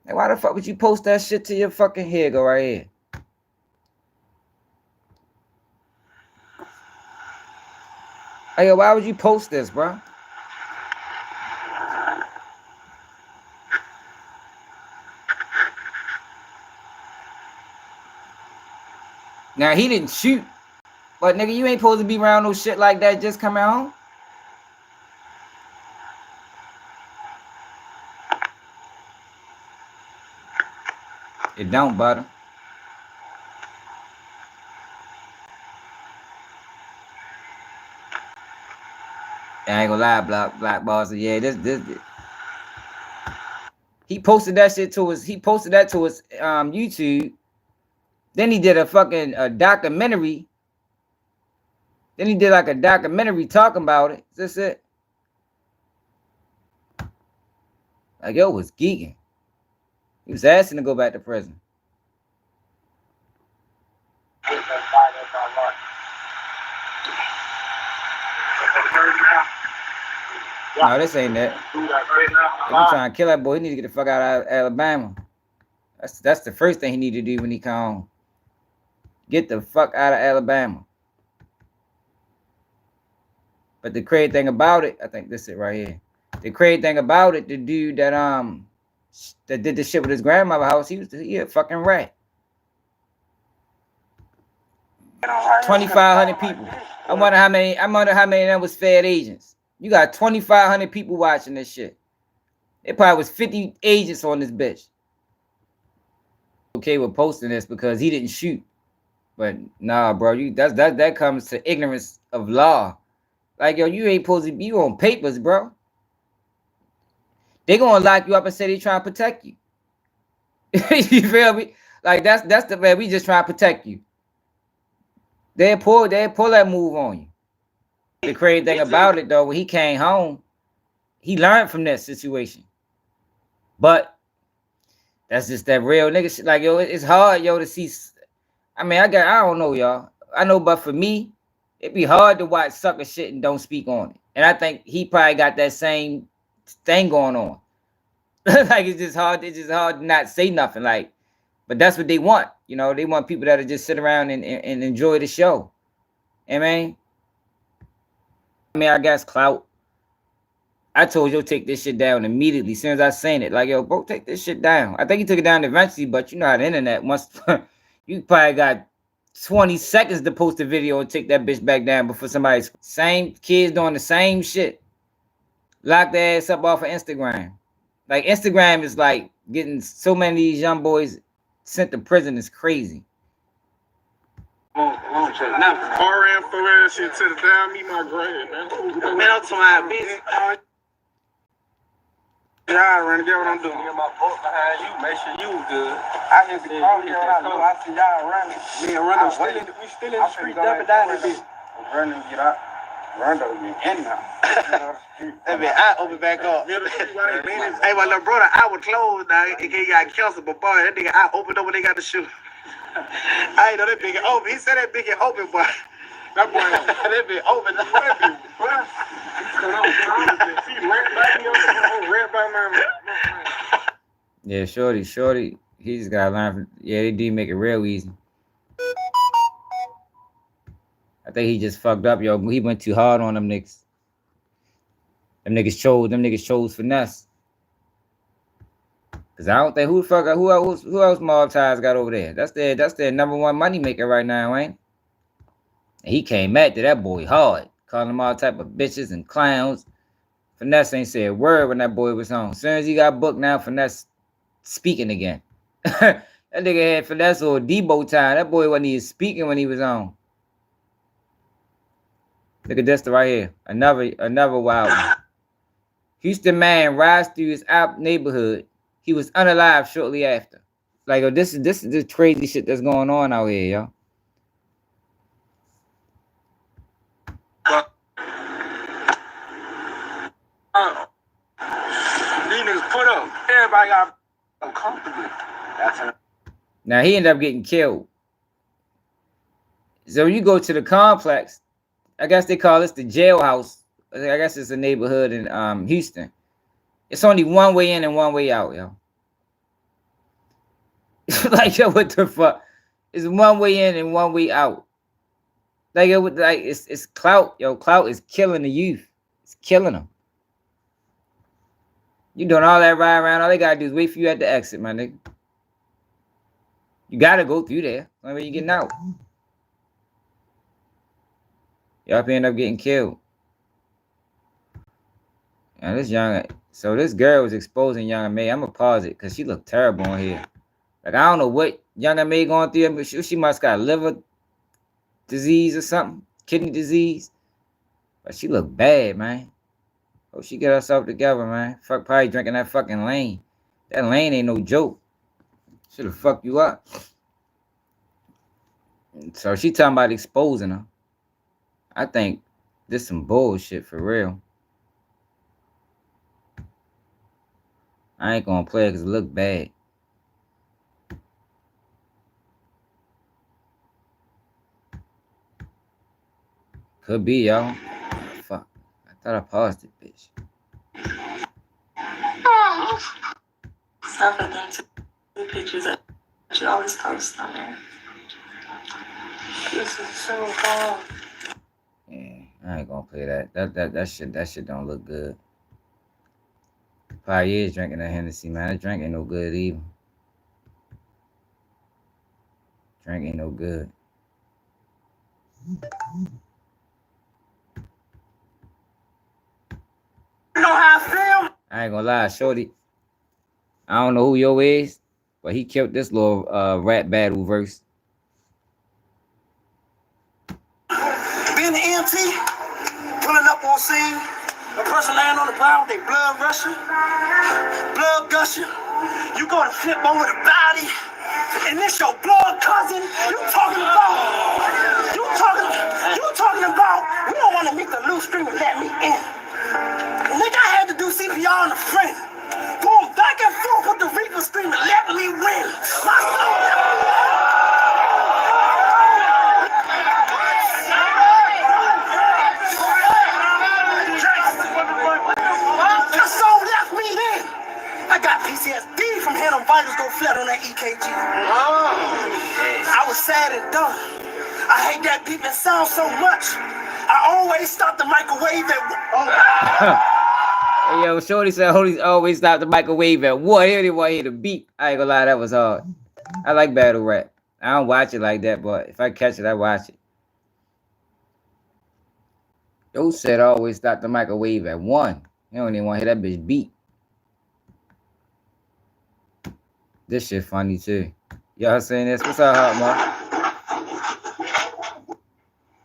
Like, why the fuck would you post that shit to your fucking head? Go right here. Hey, yo, why would you post this, bro? Now, he didn't shoot. But, nigga, you ain't supposed to be around no shit like that just coming home. It don't, butter. I ain't gonna lie, Black Boss. Yeah, this. He posted that shit to his. He posted that to his YouTube. Then he did a documentary. Then he did like a documentary talking about it. Is this it? Like, yo was geeking. He was asking to go back to prison. No, this ain't that. If you trying to kill that boy, he need to get the fuck out of Alabama. That's the first thing he need to do when he come home. Get the fuck out of Alabama. But the crazy thing about it, I think this is it right here. The crazy thing about it, the dude that did the shit with his grandmother house, he a fucking rat. 2,500 people. I wonder how many of them was Fed agents. You got 2,500 people watching this shit. It probably was 50 agents on this bitch. Okay with posting this because he didn't shoot. But nah, bro, that comes to ignorance of law. Like, yo, you ain't supposed to be on papers, bro. They gonna lock you up and say they trying to protect you. You feel me? Like that's the man. We just trying to protect you. They pull that move on you. The crazy thing about it though, when he came home, he learned from that situation. But that's just that real nigga shit. Like, yo, it's hard, yo, to see. I mean, I don't know, y'all. I know, but for me, it'd be hard to watch sucker shit and don't speak on it. And I think he probably got that same thing going on. Like, it's just hard to not say nothing. Like, but that's what they want. You know, they want people that'll just sit around and enjoy the show. I mean, I guess clout. I told you take this shit down immediately as soon as I seen it. Like, yo, bro, take this shit down. I think he took it down eventually, but you know how the internet once you probably got 20 seconds to post a video and take that bitch back down before somebody's same kids doing the same shit. Lock their ass up off of Instagram. Like, Instagram is like getting so many of these young boys sent to prison is crazy. Now, ran for that shit to the down, me my grade, man. Man, up to my bitch. Y'all run to get what I'm doing. Get my boat behind you, make sure you good. I just be calling here when I know. I see y'all running. Me and Rondo we still in the street, dumping down this bitch. Running, get out. Rondo be in now. That bitch, I open back up. Hey, my little brother, I was closed now. He got canceled, but boy, that nigga, I opened up when they got the shoe. I ain't know that big open. He said that big open, boy. That boy, that big open. Yeah, shorty. He just gotta learn from, yeah, they do make it real easy. I think he just fucked up, yo. He went too hard on them niggas. Them niggas chose finesse. Cause I don't think who else mob ties got over there. That's their number one money maker right now, ain't? And he came at that boy hard, calling him all type of bitches and clowns. Finesse ain't said a word when that boy was on. As soon as he got booked, now Finesse speaking again. That nigga had Finesse or Debo time. That boy wasn't even speaking when he was on. Look at this right here. Another wild one. Houston man rides through his out neighborhood. He was unalive shortly after. Like, oh, this is the crazy shit that's going on out here, yo. These niggas put up. Everybody got uncomfortable. Now he ended up getting killed. So you go to the complex. I guess they call this the jailhouse. I guess it's a neighborhood in Houston. It's only one way in and one way out, yo. Like, yo, what the fuck? It's one way in and one way out. Like, it's clout, yo. Clout is killing the youth. It's killing them. You doing all that ride around? All they gotta do is wait for you at the exit, my nigga. You gotta go through there. When you getting out, y'all end up getting killed. And this girl was exposing Young May. I'm gonna pause it because she looked terrible on here. Like, I don't know what Young May going through, but she must got liver disease or something, kidney disease. But she looked bad, man. Oh, she get herself together, man. Fuck, probably drinking that fucking lane. That lane ain't no joke. Should have fucked you up. So she talking about exposing her. I think this some bullshit for real. I ain't gonna play it because it look bad. Could be, y'all. Fuck. I thought I paused it, bitch. Stuff and then two pictures that you always post on there. This is so hard. Yeah, I ain't gonna play that. That shit don't look good. 5 years drinking that Hennessy, man. That drink ain't no good either. Drink ain't no good. You know how I feel? I ain't gonna lie, Shorty. I don't know who yo is, but he killed this little rap battle verse. Being the EMT, pulling up on scene, a person laying on the ground with their blood rushing, blood gushing. You go to flip over the body, and this your blood cousin. You talking about, we don't want to make the loose string and let me in. Nigga, I had to do CPR on a friend. Going back and forth with the Reaper screaming, let me win. My soul left me then. I got PTSD from hearing them vitals go flat on that EKG. I was sad and dumb. I hate that beeping sound so much. I always stop the microwave at... Hey, yo, Shorty said always stop the microwave at what? He didn't want to hear the beat. I ain't gonna lie, that was hard. I like battle rap. I don't watch it like that, but if I catch it, I watch it. Yo said always stop the microwave at 1. You don't even want to hear that bitch beat. This shit funny too. Y'all saying this? What's up, Hot Mark?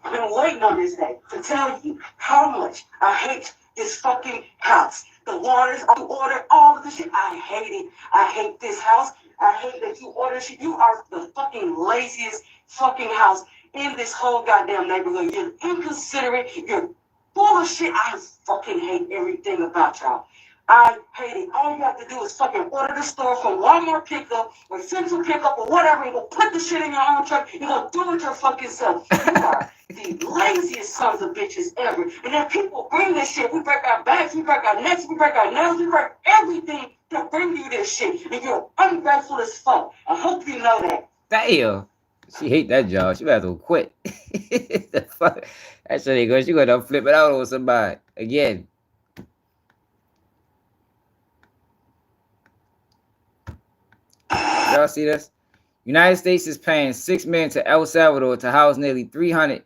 I've been waiting on this day to tell you how much I hate this fucking house. The waters, you order all of the shit. I hate it. I hate this house. I hate that you order shit. You are the fucking laziest fucking house in this whole goddamn neighborhood. You're inconsiderate. You're full of shit. I fucking hate everything about y'all. I hate it. All you have to do is fucking order the store from Walmart pickup or Central pickup or whatever. You go put the shit in your own truck. You go do it your fucking self. You are the laziest sons of bitches ever. And then people bring this shit. We break our backs, we break our necks, we break our nails, we break everything to bring you this shit. And you're ungrateful as fuck. I hope you know that. Damn. She hate that job. She better quit. The fuck? That shit ain't good. She gonna flip it out on somebody again. Y'all see this? United States is paying $6 million to El Salvador to house nearly 300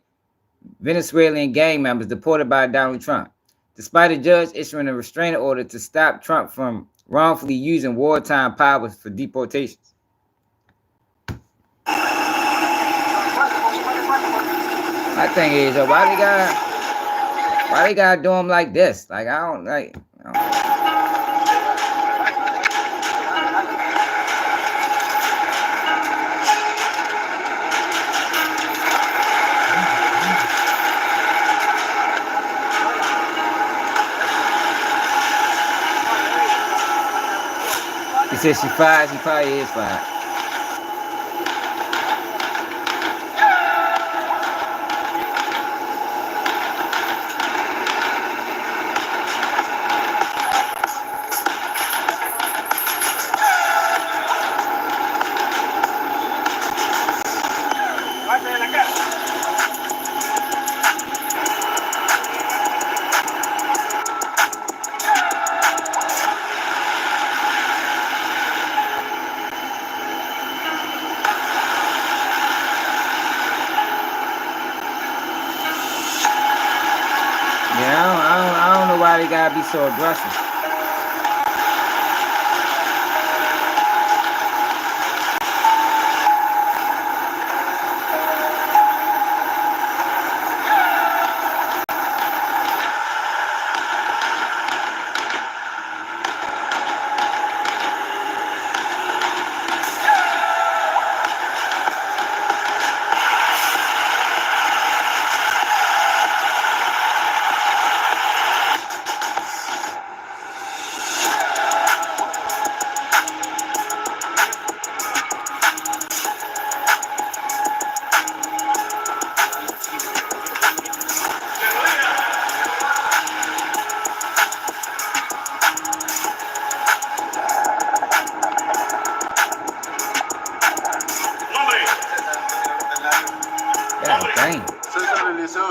Venezuelan gang members deported by Donald Trump, despite a judge issuing a restraining order to stop Trump from wrongfully using wartime powers for deportations. My thing is, why they gotta do them like this? Like I don't like. He said she fired. She probably is fired. I don't know why they gotta be so aggressive.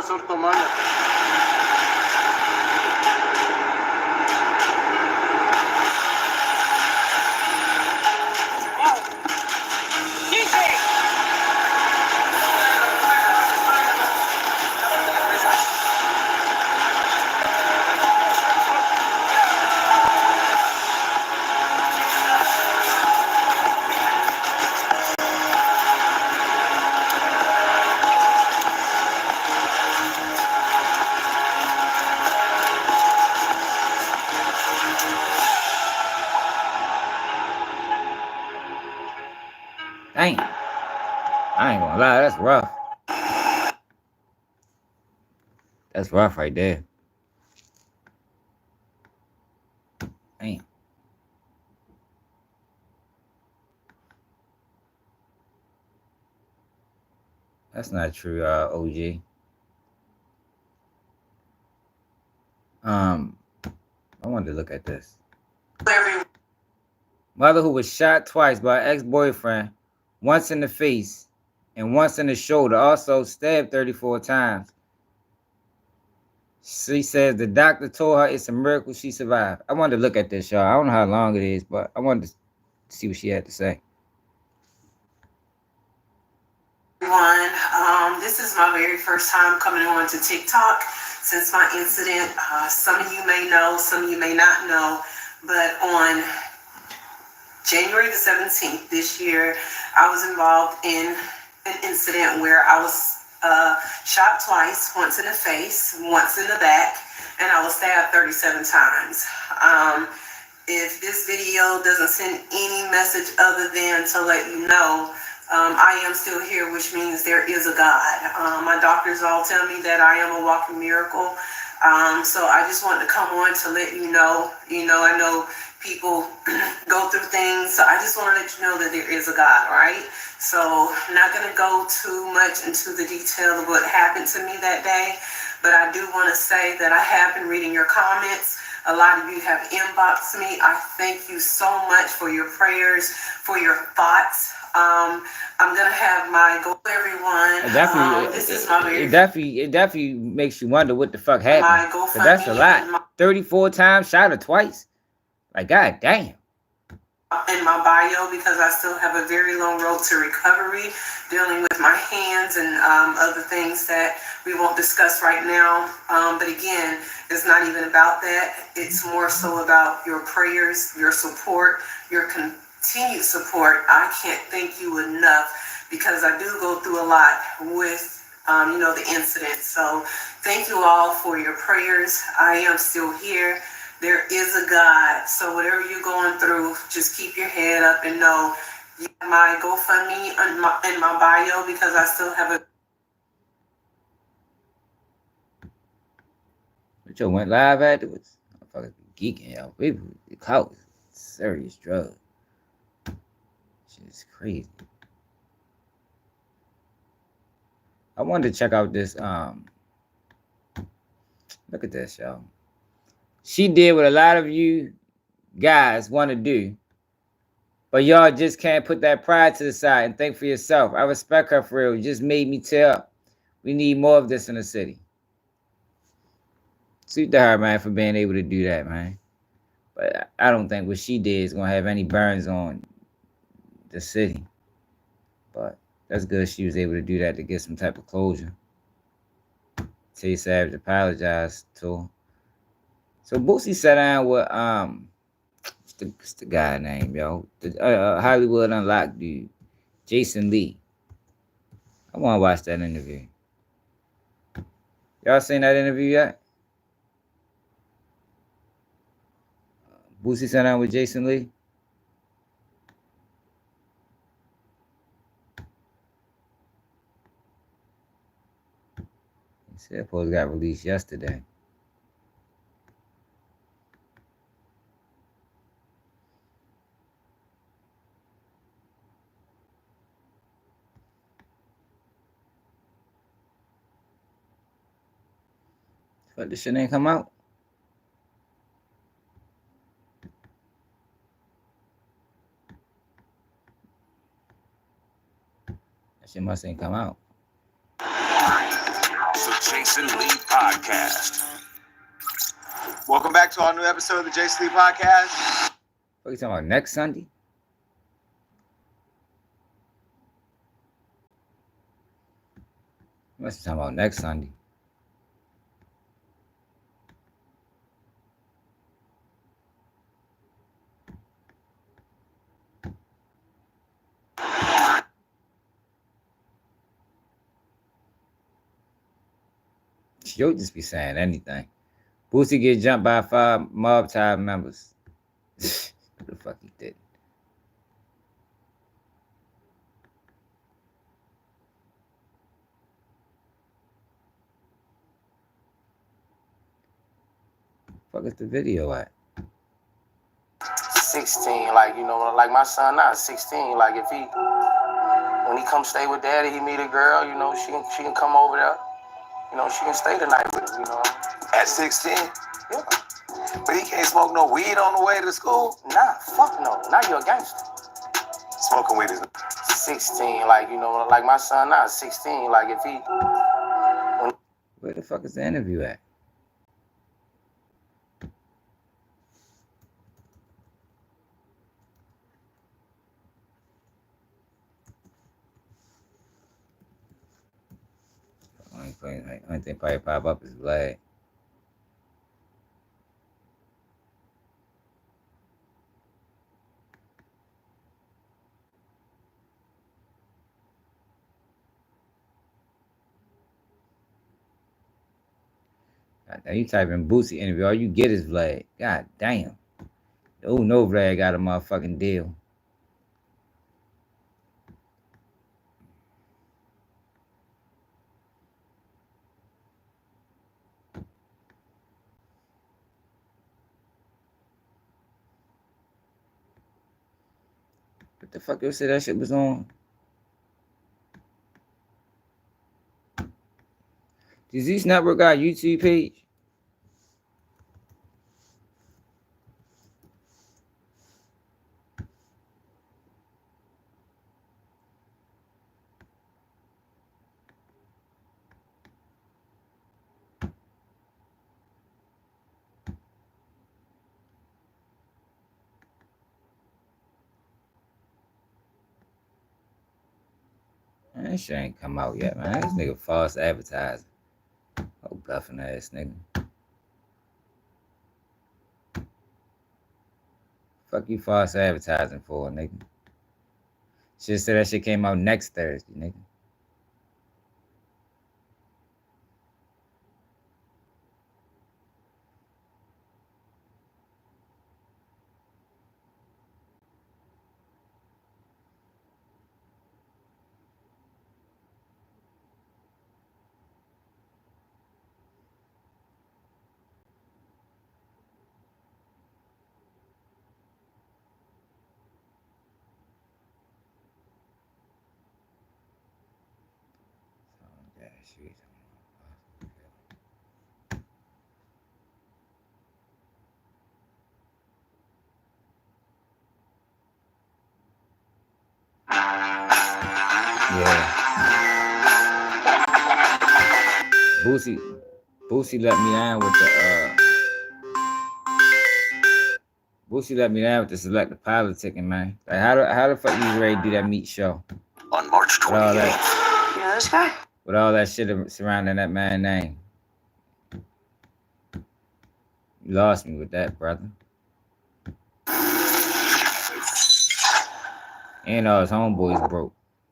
surto mana. Dang. I ain't gonna lie, that's rough. That's rough right there. Damn. That's not true, OG. I wanted to look at this. Mother who was shot twice by ex-boyfriend, once in the face and once in the shoulder, also stabbed 34 times. She says the doctor told her it's a miracle she survived. I wanted to look at this, y'all. I don't know how long it is, but I wanted to see what she had to say. This is my very first time coming on to TikTok since my incident. Some of you may know, some of you may not know, but on January the 17th this year, I was involved in an incident where I was shot twice, once in the face, once in the back, and I was stabbed 37 times. If this video doesn't send any message other than to let you know, I am still here, which means there is a God. My doctors all tell me that I am a walking miracle. So I just wanted to come on to let you know. I know people go through things, so I just want to let you know that there is a God, right? So I'm not going to go too much into the detail of what happened to me that day, but I do want to say that I have been reading your comments. A lot of you have inboxed me. I thank you so much for your prayers, for your thoughts. I'm gonna have my go, everyone. It definitely makes you wonder what the fuck happened. Cause that's a lot. 34 times, shot her twice. Like, god damn. In my bio, because I still have a very long road to recovery, dealing with my hands and other things that we won't discuss right now. But again, it's not even about that. It's more so about your prayers, your support, your continued support. I can't thank you enough, because I do go through a lot with the incident. So thank you all for your prayers. I am still here. There is a God. So whatever you're going through, just keep your head up and know you have my GoFundMe in my bio, because I still have a. But yo, went live afterwards. I'm fucking geeking, yo. People, the clout is serious drug. Shit's crazy. I wanted to check out this. Look at this, y'all. She did what a lot of you guys want to do, but y'all just can't put that pride to the side and think for yourself. I respect her for real. It just made me tell we need more of this in the city. Suit to her, man, for being able to do that, man. But I don't think what she did is going to have any burns on the city. But that's good she was able to do that to get some type of closure. Tay Savage apologized to her. So Boosie sat down with what's the guy name, yo? The Hollywood Unlocked dude, Jason Lee. I want to watch that interview. Y'all seen that interview yet? Boosie sat down with Jason Lee. He said post got released yesterday. But this shit ain't come out. That shit must ain't come out. The Jason Lee Podcast. Welcome back to our new episode of the Jason Lee Podcast. What are you talking about, next Sunday? What's you talking about next Sunday? You'll just be saying anything. Boosie get jumped by 5 mob tribe members. What the fuck he did? Fuck is the video at? 16, like, you know, like my son now, 16. Like, if he, when he come stay with daddy, he meet a girl, you know, she can come over there. You know, she can stay the night with him, you know. At 16? Yeah. But he can't smoke no weed on the way to school? Nah, fuck no. Now you're a gangster. Smoking weed is... 16, like, you know, like my son now, 16. Like, if he... Where the fuck is the interview at? Only thing probably pop up is Vlad. Now you type in Boosie interview, all you get is Vlad. God damn. Oh no, Vlad got a motherfucking deal. What the fuck you said that shit was on? Does this network got a YouTube page? Man, that shit ain't come out yet, man. This nigga false advertising. Oh, bluffing ass nigga. Fuck you false advertising for, nigga. Shit said that shit came out next Thursday, nigga. Yeah. Boosie let me down with the Boosie let me down with the selective politicking, man. Like how the fuck you ready to do that meat show? On March 28th. You know this guy? With all that shit surrounding that man's name. You lost me with that, brother. And all his homeboys broke.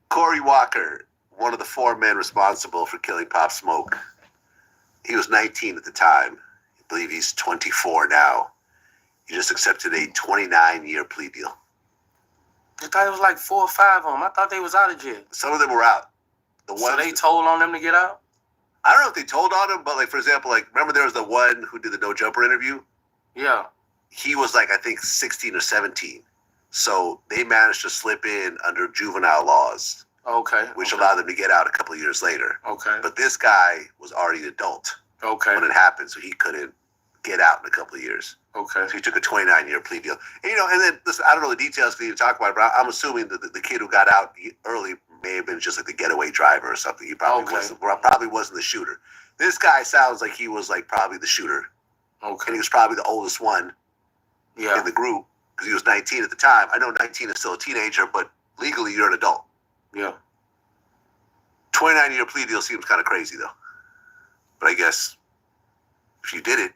Corey Walker, one of the 4 men responsible for killing Pop Smoke. He was 19 at the time. I believe he's 24 now. He just accepted a 29-year plea deal. I thought it was like 4 or 5 of them. I thought they was out of jail. Some of them were out. So they told on them to get out? I don't know if they told on him, but like, for example, like, remember there was the one who did the No Jumper interview? Yeah. He was like, I think 16 or 17. So they managed to slip in under juvenile laws. Okay. Which allowed them to get out a couple of years later. Okay. But this guy was already an adult. Okay. When it happened, so he couldn't get out in a couple of years. Okay. So he took a 29-year plea deal. And, you know, and then, listen, I don't know the details for you to talk about it, but I'm assuming that the kid who got out early may have been just like the getaway driver or something. He probably wasn't the shooter. This guy sounds like he was like probably the shooter. Okay. And he was probably the oldest one in the group because he was 19 at the time. I know 19 is still a teenager, but legally you're an adult. Yeah. 29-year plea deal seems kind of crazy though. But I guess if you did it.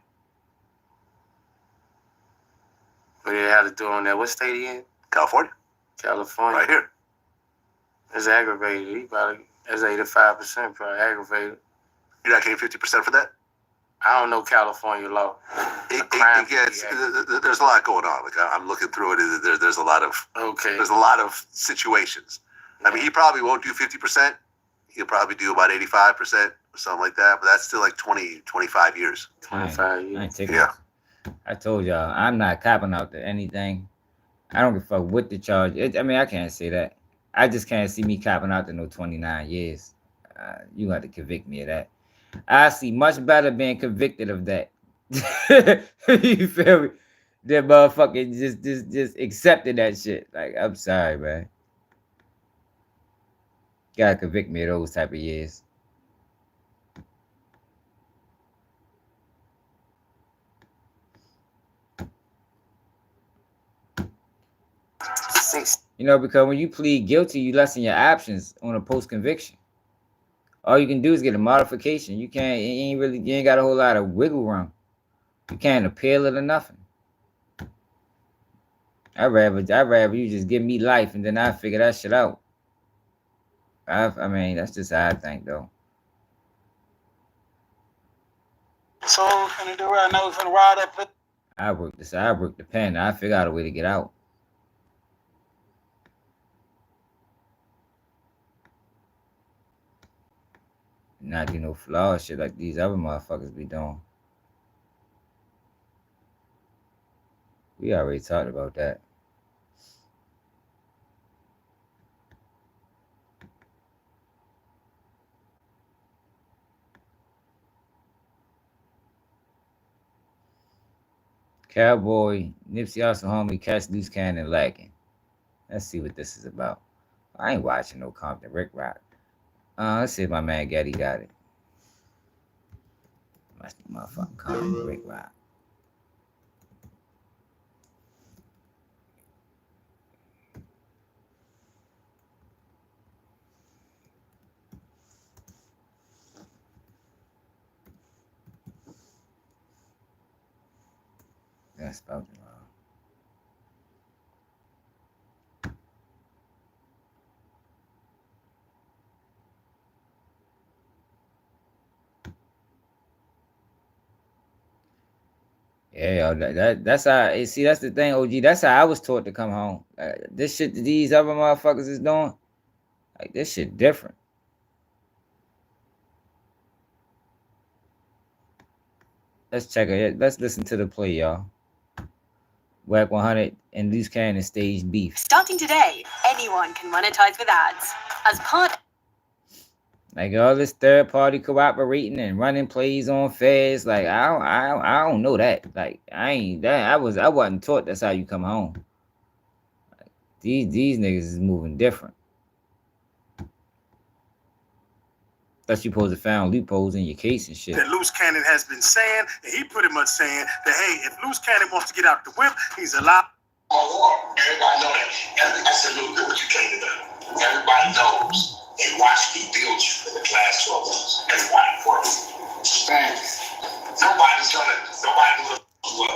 But they had to do on that. What state he in? California. California. Right here. It's aggravated. He probably, that's 85% probably aggravated. You're not getting 50% for that? I don't know California law. It gets, there's a lot going on. Like I'm looking through it. There's a lot of There's a lot of situations. I mean, he probably won't do 50%. He'll probably do about 85% or something like that. But that's still like 25 years. 25 years. I told y'all, I'm not copping out to anything. I don't give a fuck what the charge. I mean, I can't say that. I just can't see me copping out to no 29 years. You got to convict me of that. I see much better being convicted of that. You feel me? That motherfucking just accepted that shit. Like, I'm sorry, man. Gotta convict me of those type of years. You know, because when you plead guilty, you lessen your options on a post-conviction. All you can do is get a modification. You ain't got a whole lot of wiggle room. You can't appeal it or nothing. I'd rather you just give me life and then I figure that shit out. I mean, that's just how I think, though. So we're finna do right now. We're finna ride up. I work the pen. I figure out a way to get out. Not do no flaw shit like these other motherfuckers be doing. We already talked about that. Cowboy, Nipsey also homie, catch loose cannon lacking. Let's see what this is about. I ain't watching no Compton Rick Rock. Let's see if my man Getty got it. Must be motherfucking Compton Rick Rock. That's about it. Yeah, that's how. See, that's the thing, OG. That's how I was taught to come home. This shit that these other motherfuckers is doing, like this shit different. Let's check it. Let's listen to the play, y'all. Whack 100 and Loose Cannon stage beef. Starting today, anyone can monetize with ads. As part like all this third party cooperating and running plays on feds, like I don't know that. Like I wasn't taught that's how you come home. Like, these niggas is moving different. That's you supposed to find loopholes in your case and shit. That Loose Cannon has been saying, and he pretty much saying that hey, if Loose Cannon wants to get out the whip, he's allowed. Everybody know that. That's a little bit what you came to do. Everybody knows. They watched me build you in the class 12 months. Everybody works. Thanks. Nobody's gonna do it.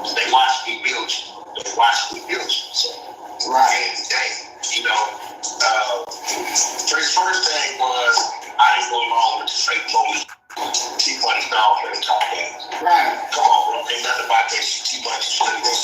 They watched me build you. They watched me build you. So, right. You know, Drake's first thing was I didn't go along with the fake police. T-Money's dog here and talk games. Right. Come on, bro. Ain't nothing about that shit. T-Money's funny. I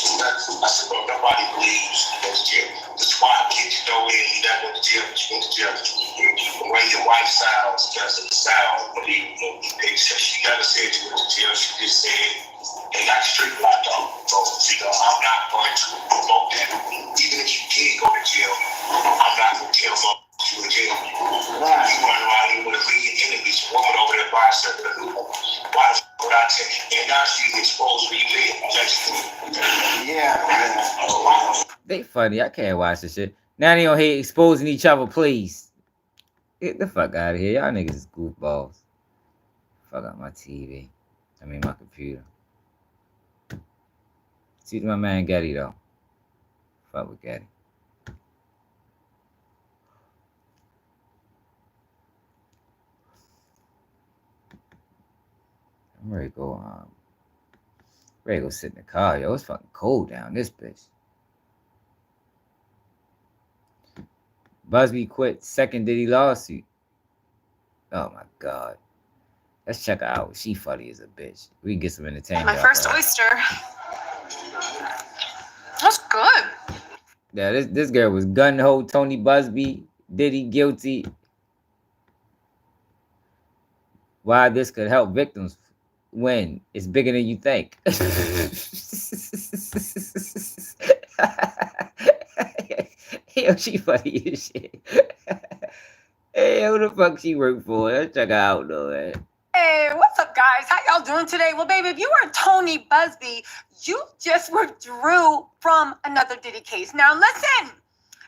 said, bro, nobody believes you go to jail. The SWAT kids you go in, you never went to jail, but you went to jail. The way your wife sounds, because of the sound, believe me. She never said you went to jail. She just said they got street locked off. So, you know, I'm not going to promote that. Even if you did go to jail, I'm not going to tell them you in jail. Right. You run around here with a million enemies, woman over there by herself with a new one. Why the f*** would I tell you? And now she's exposed where you live. Yeah. They funny. I can't watch this shit. Now they on here exposing each other, please. Get the fuck out of here. Y'all niggas is goofballs. Fuck out my TV. I mean my computer. See my man Getty though. Fuck with Getty. I'm ready to go sit in the car, yo. It's fucking cold down this bitch. Busby quit second Diddy lawsuit. Oh my god. Let's check her out. She funny as a bitch. We can get some entertainment. My first oyster. That's good. Yeah, this girl was gun-ho Tony Busby. Diddy guilty. Why this could help victims win. It's bigger than you think. Yo, she funny as shit. Hey, who the fuck she work for? Let's check her out though, man. Hey, what's up, guys? How y'all doing today? Well, baby, if you were Tony Busby, you just withdrew from another Diddy case. Now, listen.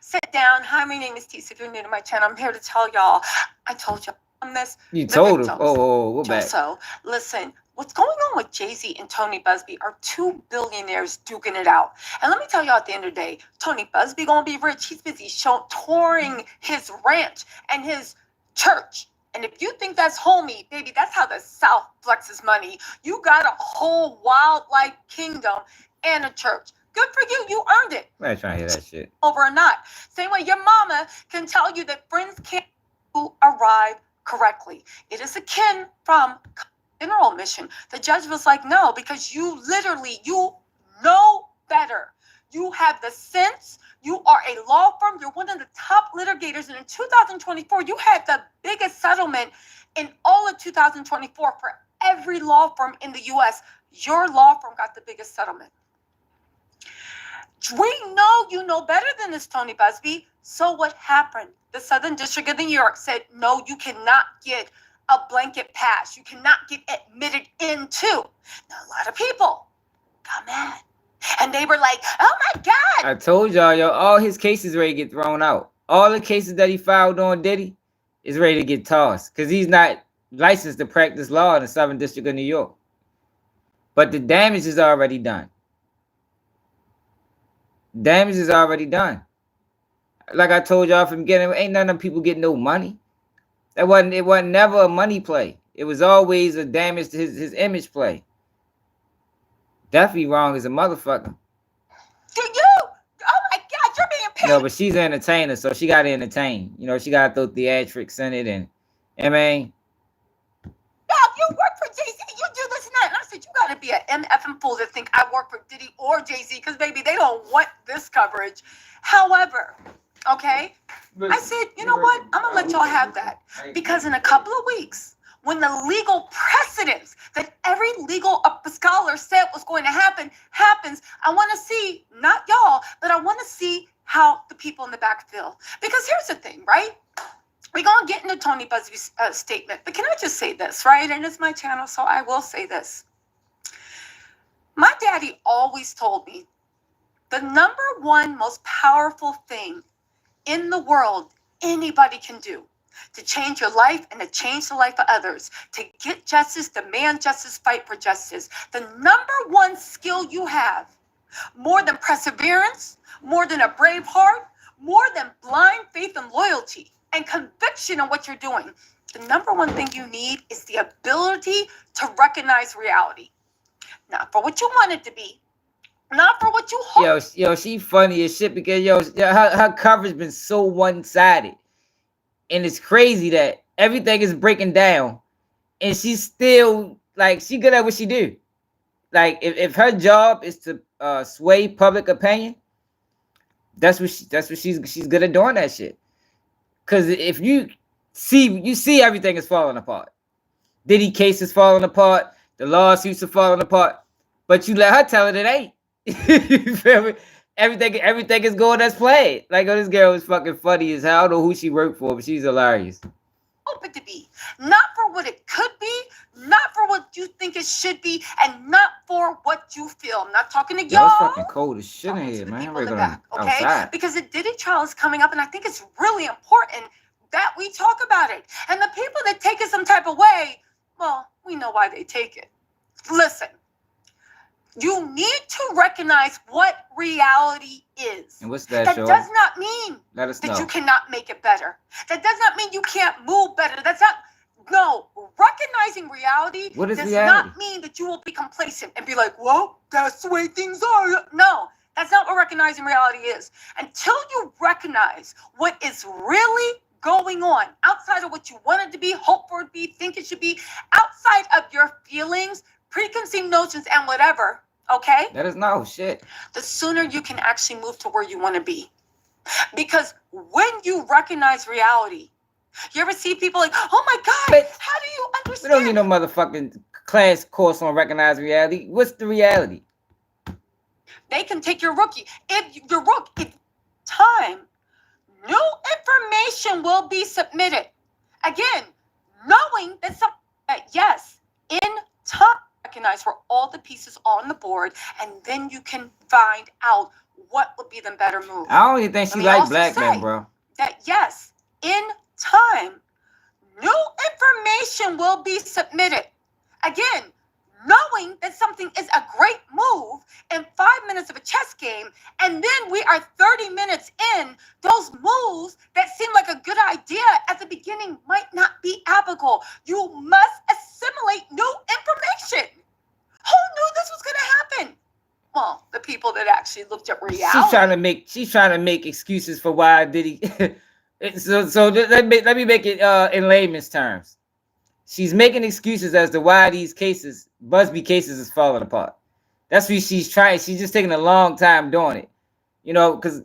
Sit down. Hi, my name is Tisa. If you're new to my channel, I'm here to tell y'all. I told you on this. You told him. We're back. So, listen. What's going on with Jay-Z and Tony Busby are two billionaires duking it out. And let me tell y'all, at the end of the day, Tony Busby gonna be rich. He's busy touring his ranch and his church. And if you think that's homey, baby, that's how the South flexes money. You got a whole wildlife kingdom and a church. Good for you. You earned it. I'm not trying to hear that shit. Over or not. Same way your mama can tell you that friends can't arrive correctly. It is akin from general mission. The judge was like, no, because you know better. You have the sense. You are a law firm. You're one of the top litigators. And in 2024, you had the biggest settlement in all of 2024 for every law firm in the U.S. Your law firm got the biggest settlement. We know you know better than this, Tony Busby. So what happened? The Southern District of New York said, no, you cannot get a blanket pass. You cannot get admitted into. Now, a lot of people got mad. And they were like, oh my God. I told y'all, yo, all his cases ready to get thrown out. All the cases that he filed on Diddy is ready to get tossed. Because he's not licensed to practice law in the Southern District of New York. But the damage is already done. Damage is already done. Like I told y'all from the beginning, ain't none of them people getting no money. It wasn't never a money play. It was always a damage to his image play. Definitely wrong as a motherfucker. Do you? Oh my God, you're being paid. No, but she's an entertainer, so she got to entertain. You know, she got to throw theatrics in it, and I mean. No, you work for Jay-Z. You do this and that. And I said, you got to be an MFing fool to think I work for Diddy or Jay-Z, because baby, they don't want this coverage. However, okay, I said, you know what? I'm gonna let y'all have that, because in a couple of weeks, when the legal precedence that every legal scholar said was going to happen happens, I want to see, not y'all, but I want to see how the people in the back feel. Because here's the thing, right? We're going to get into Tony Busby's statement, but can I just say this, right? And it's my channel, so I will say this. My daddy always told me the number one most powerful thing in the world anybody can do to change your life and to change the life of others, to get justice, demand justice, fight for justice. The number one skill you have, more than perseverance, more than a brave heart, more than blind faith and loyalty and conviction on what you're doing, the number one thing you need is the ability to recognize reality. Not for what you want it to be, not for what you hope. Yo, she funny as shit because her coverage been so one-sided. And it's crazy that everything is breaking down, and she's still like, she good at what she do. Like if her job is to sway public opinion, that's what she's good at doing that shit. Cause if you see everything is falling apart. Diddy case is falling apart, the lawsuits are falling apart, but you let her tell it ain't. You feel me? Everything is going as played. Like, oh, this girl is fucking funny as hell. I don't know who she worked for, but she's hilarious. Hope it to be. Not for what it could be, not for what you think it should be, and not for what you feel. I'm not talking to Yo, y'all. it's fucking cold as shit in here, man. I'm ready to go Okay? outside. Because the Diddy trial is coming up, and I think it's really important that we talk about it. And the people that take it some type of way, well, we know why they take it. Listen, you need to recognize what reality is. And what's that, That Joe? does not mean Let us that know. you cannot make it better. That does not mean you can't move better. That's not, no. Recognizing reality What is does reality? not mean that you will be complacent and be like, well, that's the way things are. No, that's not what recognizing reality is. Until you recognize what is really going on outside of what you want it to be, hope for it to be, think it should be, outside of your feelings, preconceived notions, and whatever, okay? Let us know, shit. The sooner you can actually move to where you want to be. Because when you recognize reality, you ever see people like, oh my God, how do you We understand? don't need no motherfucking class course on recognizing reality. What's the reality? They can take your rookie. If time, new information will be submitted. Again, knowing that yes, in time, recognize where all the pieces are on the board, and then you can find out what would be the better move. I don't even think she like black men, bro. That yes, in time, new information will be submitted. Again, knowing that something is a great move in 5 minutes of a chess game, and then we are 30 minutes in, those moves that seem like a good idea at the beginning might not be applicable. You must assimilate new information. Who knew this was going to happen? Well, the people that actually looked at reality. She's trying to make excuses for why Diddy. so let me make it in layman's terms. She's making excuses as to why these cases, Busby cases, is falling apart. That's what she's trying. She's just taking a long time doing it. You know, because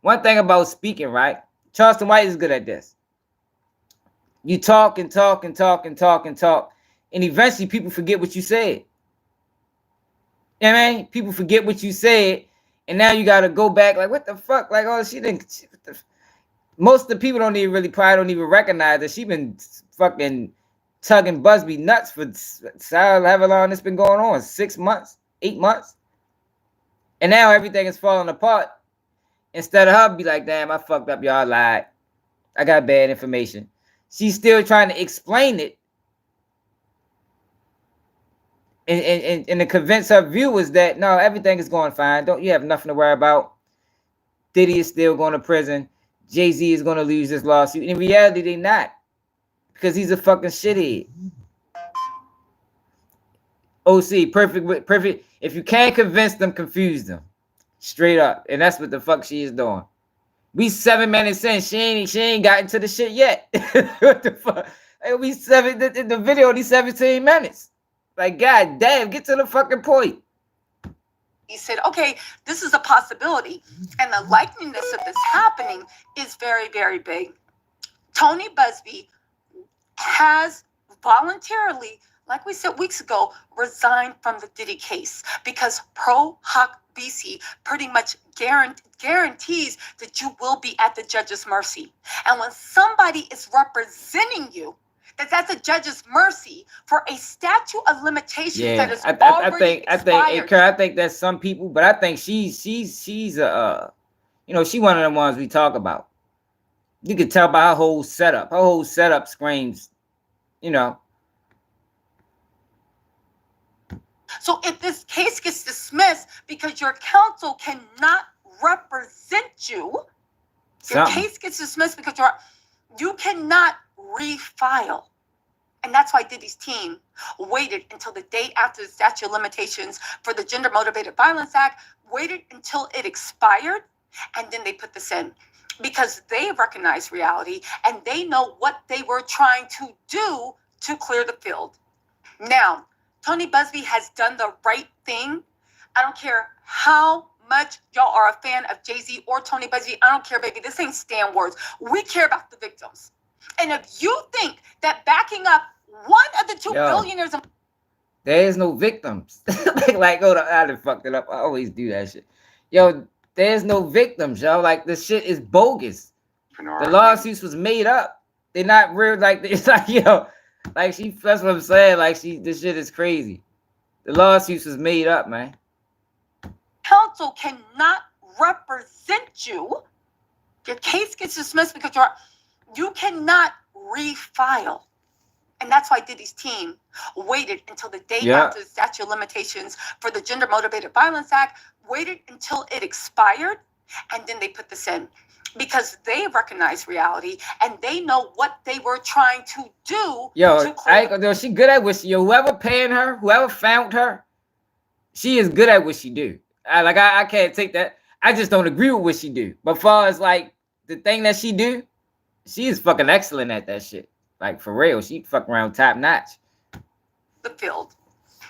one thing about speaking, right? Charleston White is good at this. You talk and talk and talk and talk and talk, and eventually people forget what you said. You know what I mean? People forget what you said, and now you got to go back like, what the fuck? Like, oh, she didn't. Most of the people probably don't even recognize that she been fucking tugging Busby nuts for however long it's been going on, 6 months, 8 months. And now everything is falling apart. Instead of her be like, damn, I fucked up, y'all lied. I got bad information. She's still trying to explain it. And to convince her viewers that, no, everything is going fine. You have nothing to worry about. Diddy is still going to prison. Jay-Z is going to lose this lawsuit. In reality, they not. Because he's a fucking shithead. OC, perfect. If you can't convince them, confuse them. Straight up. And that's what the fuck she is doing. We 7 minutes in. She ain't got into the shit yet. What the fuck? Like, the video only 17 minutes. Like, god damn, get to the fucking point. He said, okay, this is a possibility. And the likeliness of this happening is very, very big. Tony Busby has voluntarily, like we said weeks ago, resigned from the Diddy case because Pro Hoc BC pretty much guarantees that you will be at the judge's mercy. And when somebody is representing you, that's a judge's mercy for a statute of limitations that is already expired. I think that's some people, but I think she's a she one of the ones we talk about. You can tell by her whole setup. Her whole setup screams, So if this case gets dismissed because your counsel cannot represent you, your case gets dismissed because you cannot refile. And that's why Diddy's team waited until the day after the statute of limitations for the Gender Motivated Violence Act, waited until it expired, and then they put this in. Because they recognize reality and they know what they were trying to do to clear the field. Now, Tony Busby has done the right thing. I don't care how much y'all are a fan of Jay-Z or Tony Busby. I don't care, baby. This ain't Stan Wars. We care about the victims. And if you think that backing up one of the two billionaires... There is no victims. I done fucked it up. I always do that shit. Yo, there's no victims, yo. Like, the shit is bogus. The lawsuits was made up. They're not real. Like, it's like, that's what I'm saying. Like, this shit is crazy. The lawsuits was made up, man. Counsel cannot represent you. Your case gets dismissed because you cannot refile. And that's why Diddy's team waited until the day after the statute of limitations for the Gender Motivated Violence Act, waited until it expired, and then they put this in. Because they recognize reality and they know what they were trying to do. She good at what she, whoever paying her, whoever found her, she is good at what she do. I can't take that. I just don't agree with what she do. But far as like the thing that she do, she is fucking excellent at that shit. Like for real, she fuck around top notch. The field.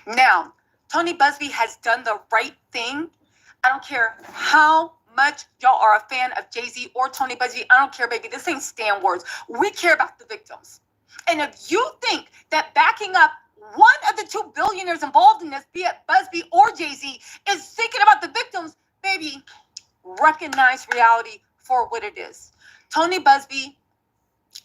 Now, Tony Busby has done the right thing. I don't care how much y'all are a fan of Jay-Z or Tony Busby. I don't care, baby. This ain't Stan Wars. We care about the victims. And if you think that backing up one of the two billionaires involved in this, be it Busby or Jay-Z, is thinking about the victims, baby, recognize reality for what it is. Tony Busby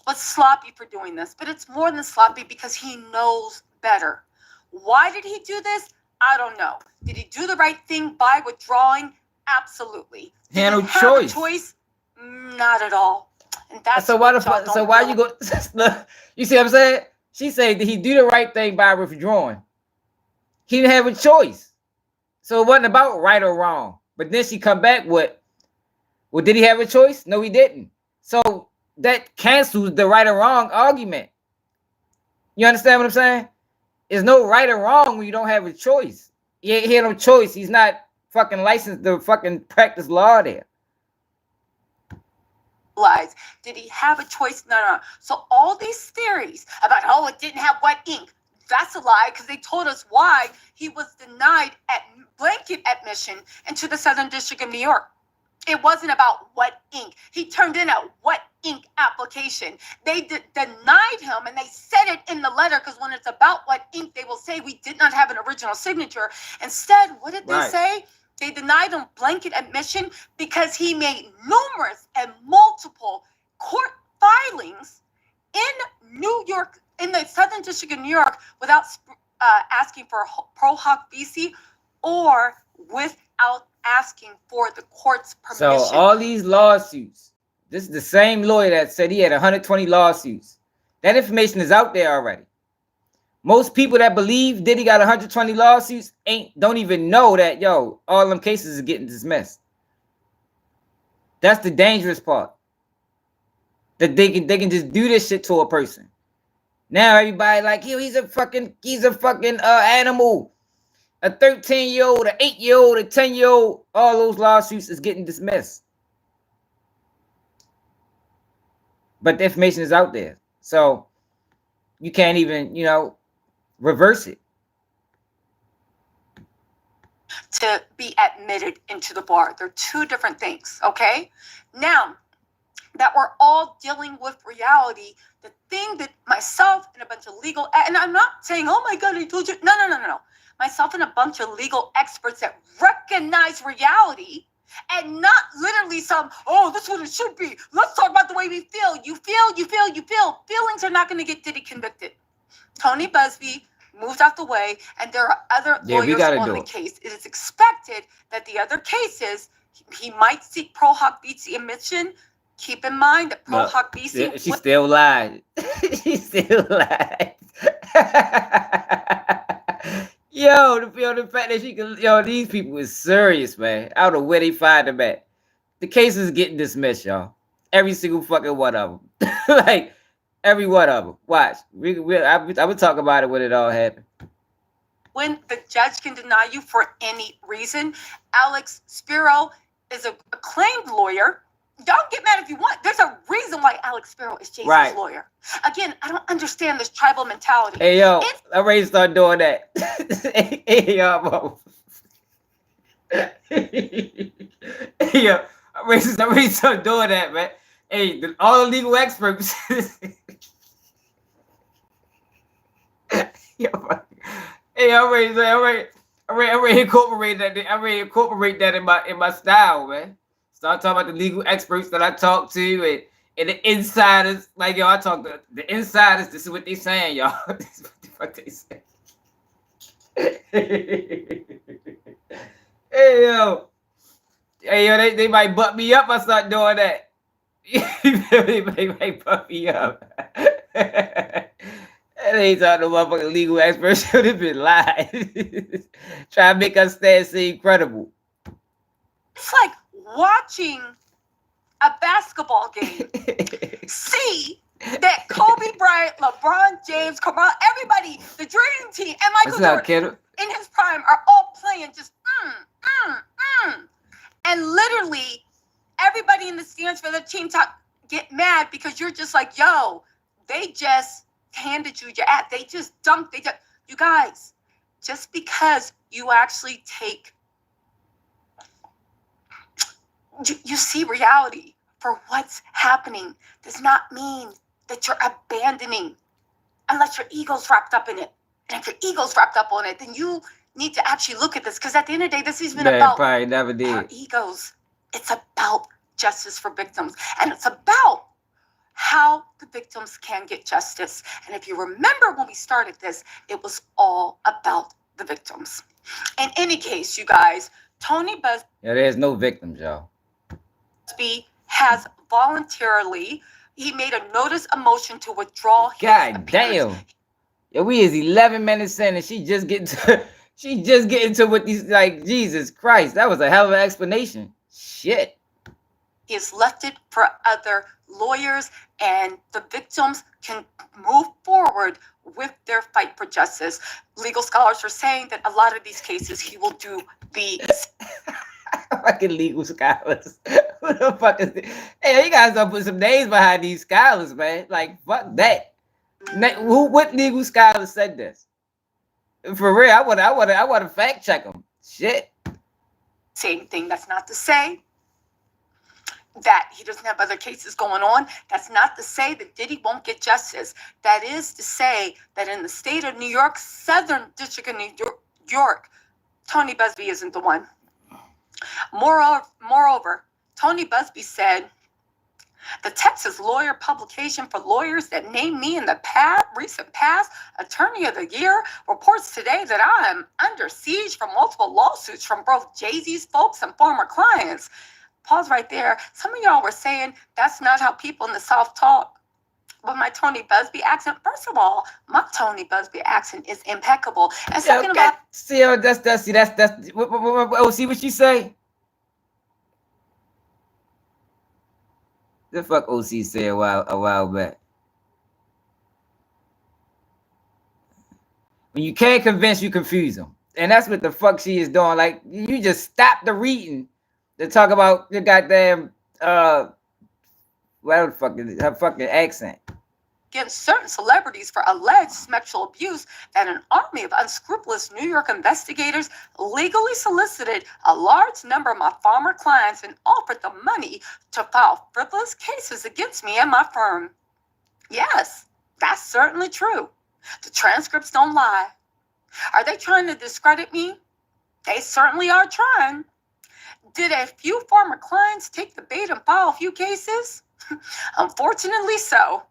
was sloppy for doing this, but it's more than sloppy because he knows better. Why did he do this? I don't know. Did he do the right thing by withdrawing? Absolutely. He had no choice. Not at all. And that's so why you go? You see what I'm saying? She said, did he do the right thing by withdrawing? He didn't have a choice. So it wasn't about right or wrong. But then she come back with, well, did he have a choice? No, he didn't. So that cancels the right or wrong argument. You understand what I'm saying? There's no right or wrong when you don't have a choice. He had no choice. He's not fucking licensed to fucking practice law there. Lies. Did he have a choice? No. So all these theories about, it didn't have wet ink, that's a lie, because they told us why he was denied at blanket admission into the Southern District of New York. It wasn't about wet ink. He turned in a wet ink application. They denied him, and they said it in the letter, because when it's about wet ink, they will say we did not have an original signature. Instead, what did they say? They denied him blanket admission because he made numerous and multiple court filings in New York, in the Southern District of New York, without asking for a pro hoc visa or without asking for the court's permission. So all these lawsuits, this is the same lawyer that said he had 120 lawsuits. That information is out there already. Most people that believe Diddy got 120 lawsuits don't even know that, all them cases are getting dismissed. That's the dangerous part. That they can just do this shit to a person. Now everybody like, he's a fucking animal. A 13-year-old, an 8-year-old, a 10-year-old, all those lawsuits is getting dismissed. But the information is out there. So you can't even, reverse it. To be admitted into the bar. They're two different things, okay? Now that we're all dealing with reality, the thing that myself and a bunch of legal, and I'm not saying, oh my God, I told you. No. Myself and a bunch of legal experts that recognize reality and not literally some, this is what it should be. Let's talk about the way we feel. You feel. Feelings are not going to get Diddy convicted. Tony Busby moved out the way, and there are other lawyers on the case. It is expected that the other cases, he might seek pro hoc visa admission. Keep in mind that pro hoc visa... She still lied. She still lied. The fact that she can... these people is serious, man. I don't know where they find them at. The case is getting dismissed, y'all. Every single fucking one of them. Like... Every one of them. Watch. I would talk about it when it all happened. When the judge can deny you for any reason, Alex Spiro is an acclaimed lawyer. Don't get mad if you want. There's a reason why Alex Spiro is Jay-Z's lawyer. Again, I don't understand this tribal mentality. Hey, I'm ready to start doing that. Hey, yo, I'm ready to start doing that, man. Hey, all the legal experts. I'm ready to incorporate that. I'm ready to incorporate that in my style, man. Start talking about the legal experts that I talk to and the insiders. Like, I talk to the insiders. This is what they saying, y'all. This is what they say. yo, they might butt me up. I start doing that. they might butt me up. And ain't talking to motherfucking legal experts. Should have been lying. Try to make us stand seem credible. It's like watching a basketball game. See that Kobe Bryant, LeBron James, everybody, the dream team, and Michael Jordan in his prime are all playing just And literally, everybody in the stands for the team talk get mad because you're just like, yo, they just handed you your ass. They just dumped. You guys, just because you actually take, you see reality for what's happening does not mean that you're abandoning unless your ego's wrapped up in it. And if your ego's wrapped up on it, then you need to actually look at this, because at the end of the day, this has been about probably never did. Our egos. It's about justice for victims, and it's about how the victims can get justice. And if you remember when we started this, it was all about the victims. In any case, you guys, Tony Busby. Yeah, there's no victims, y'all. Has voluntarily, he made a notice of motion to withdraw his God damn. Yo, we is 11 minutes in and she just getting to what these, like, Jesus Christ. That was a hell of an explanation. Shit. He has left it for other lawyers, and the victims can move forward with their fight for justice. Legal scholars are saying that a lot of these cases he will do the fucking legal scholars. Who the fuck is this? Hey, you guys don't put some names behind these scholars, man. Like, fuck that. What legal scholar said this? For real, I want to fact check them. Shit. Same thing. That's not to say that he doesn't have other cases going on. That's not to say that Diddy won't get justice. That is to say that in the state of New York, Southern District of New York, Tony Busby isn't the one. Moreover, Tony Busby said, the Texas Lawyer publication for lawyers that named me in the recent past Attorney of the Year reports today that I am under siege from multiple lawsuits from both Jay-Z's folks and former clients. Pause right there. Some of y'all were saying that's not how people in the South talk. But my Tony Busby accent, first of all, my Tony Busby accent is impeccable. And second of all, see what you say? The fuck OC said a while back. When you can't convince, you confuse them. And that's what the fuck she is doing. Like, you just stop the reading to talk about your goddamn what the fuck is it? Her fucking accent. Against certain celebrities for alleged sexual abuse, that an army of unscrupulous New York investigators legally solicited a large number of my former clients and offered them money to file frivolous cases against me and my firm. Yes, that's certainly true. The transcripts don't lie. Are they trying to discredit me? They certainly are trying. Did a few former clients take the bait and file a few cases? Unfortunately so.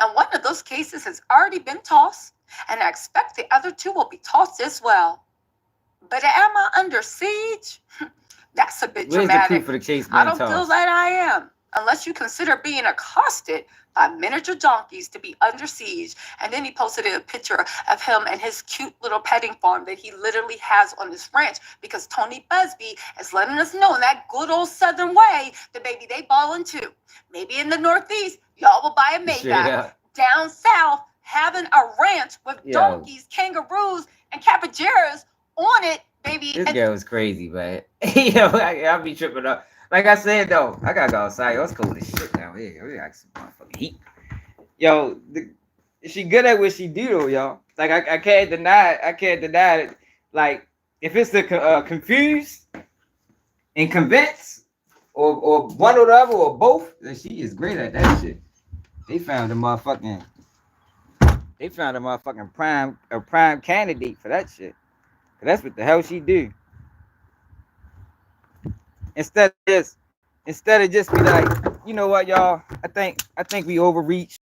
And one of those cases has already been tossed, and I expect the other two will be tossed as well. But am I under siege? That's a bit dramatic. The proof for the case being I don't tossed? feel that I am, unless you consider being accosted by miniature donkeys to be under siege. And then he posted a picture of him and his cute little petting farm that he literally has on his ranch, because Tony Busby is letting us know in that good old Southern way that baby, they ballin' too. Maybe in the Northeast, y'all will buy a Maybach. Down South, having a ranch with donkeys, kangaroos, and caballeros on it, baby. This girl is crazy, man. Yo, I'll be tripping up. Like I said, though, I gotta go outside. It's cold as shit down here. We got some motherfucking heat. Yo, she good at what she do, though, y'all. Like, I can't deny it. I can't deny it. Like, if it's the confused and convince, or one or the other, or both, then she is great at that shit. They found a motherfucking prime candidate for that shit. That's what the hell she do. Instead of just be like, you know what, y'all? I think we overreached.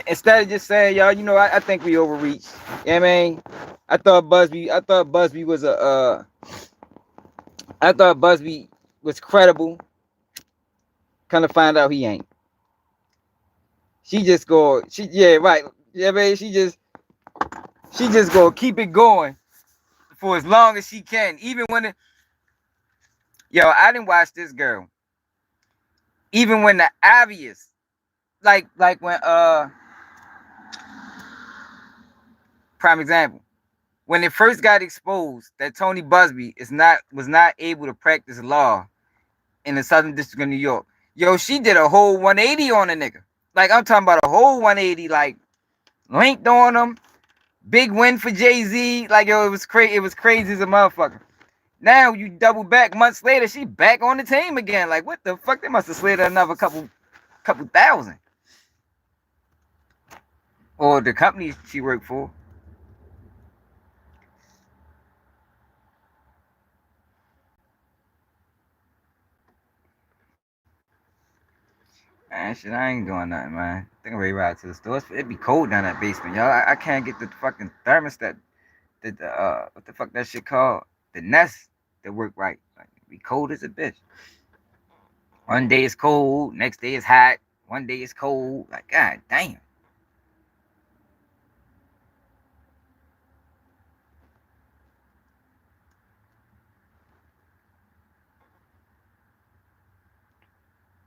Instead of just saying, y'all, you know, I think we overreached. You know what I mean? I thought Busby was credible. Kind of find out he ain't. She just go, yeah, right. Yeah, man, she just go keep it going for as long as she can. Even when yo, I didn't watch this girl. Even when the obvious, like when prime example, when it first got exposed that Tony Busby was not able to practice law in the Southern District of New York. Yo, she did a whole 180 on a nigga. Like I'm talking about a whole 180, like linked on him. Big win for Jay-Z. Like yo, it was crazy. It was crazy as a motherfucker. Now you double back months later, she back on the team again. Like what the fuck? They must have slid another couple thousand. Or the company she worked for. Man, shit, I ain't doing nothing, man. I think I'm ready to ride to the store. It be cold down that basement, y'all. I can't get the fucking thermostat. What the fuck that shit called? The Nest that work right. Like, it be cold as a bitch. One day it's cold, next day it's hot. One day it's cold. Like, god damn.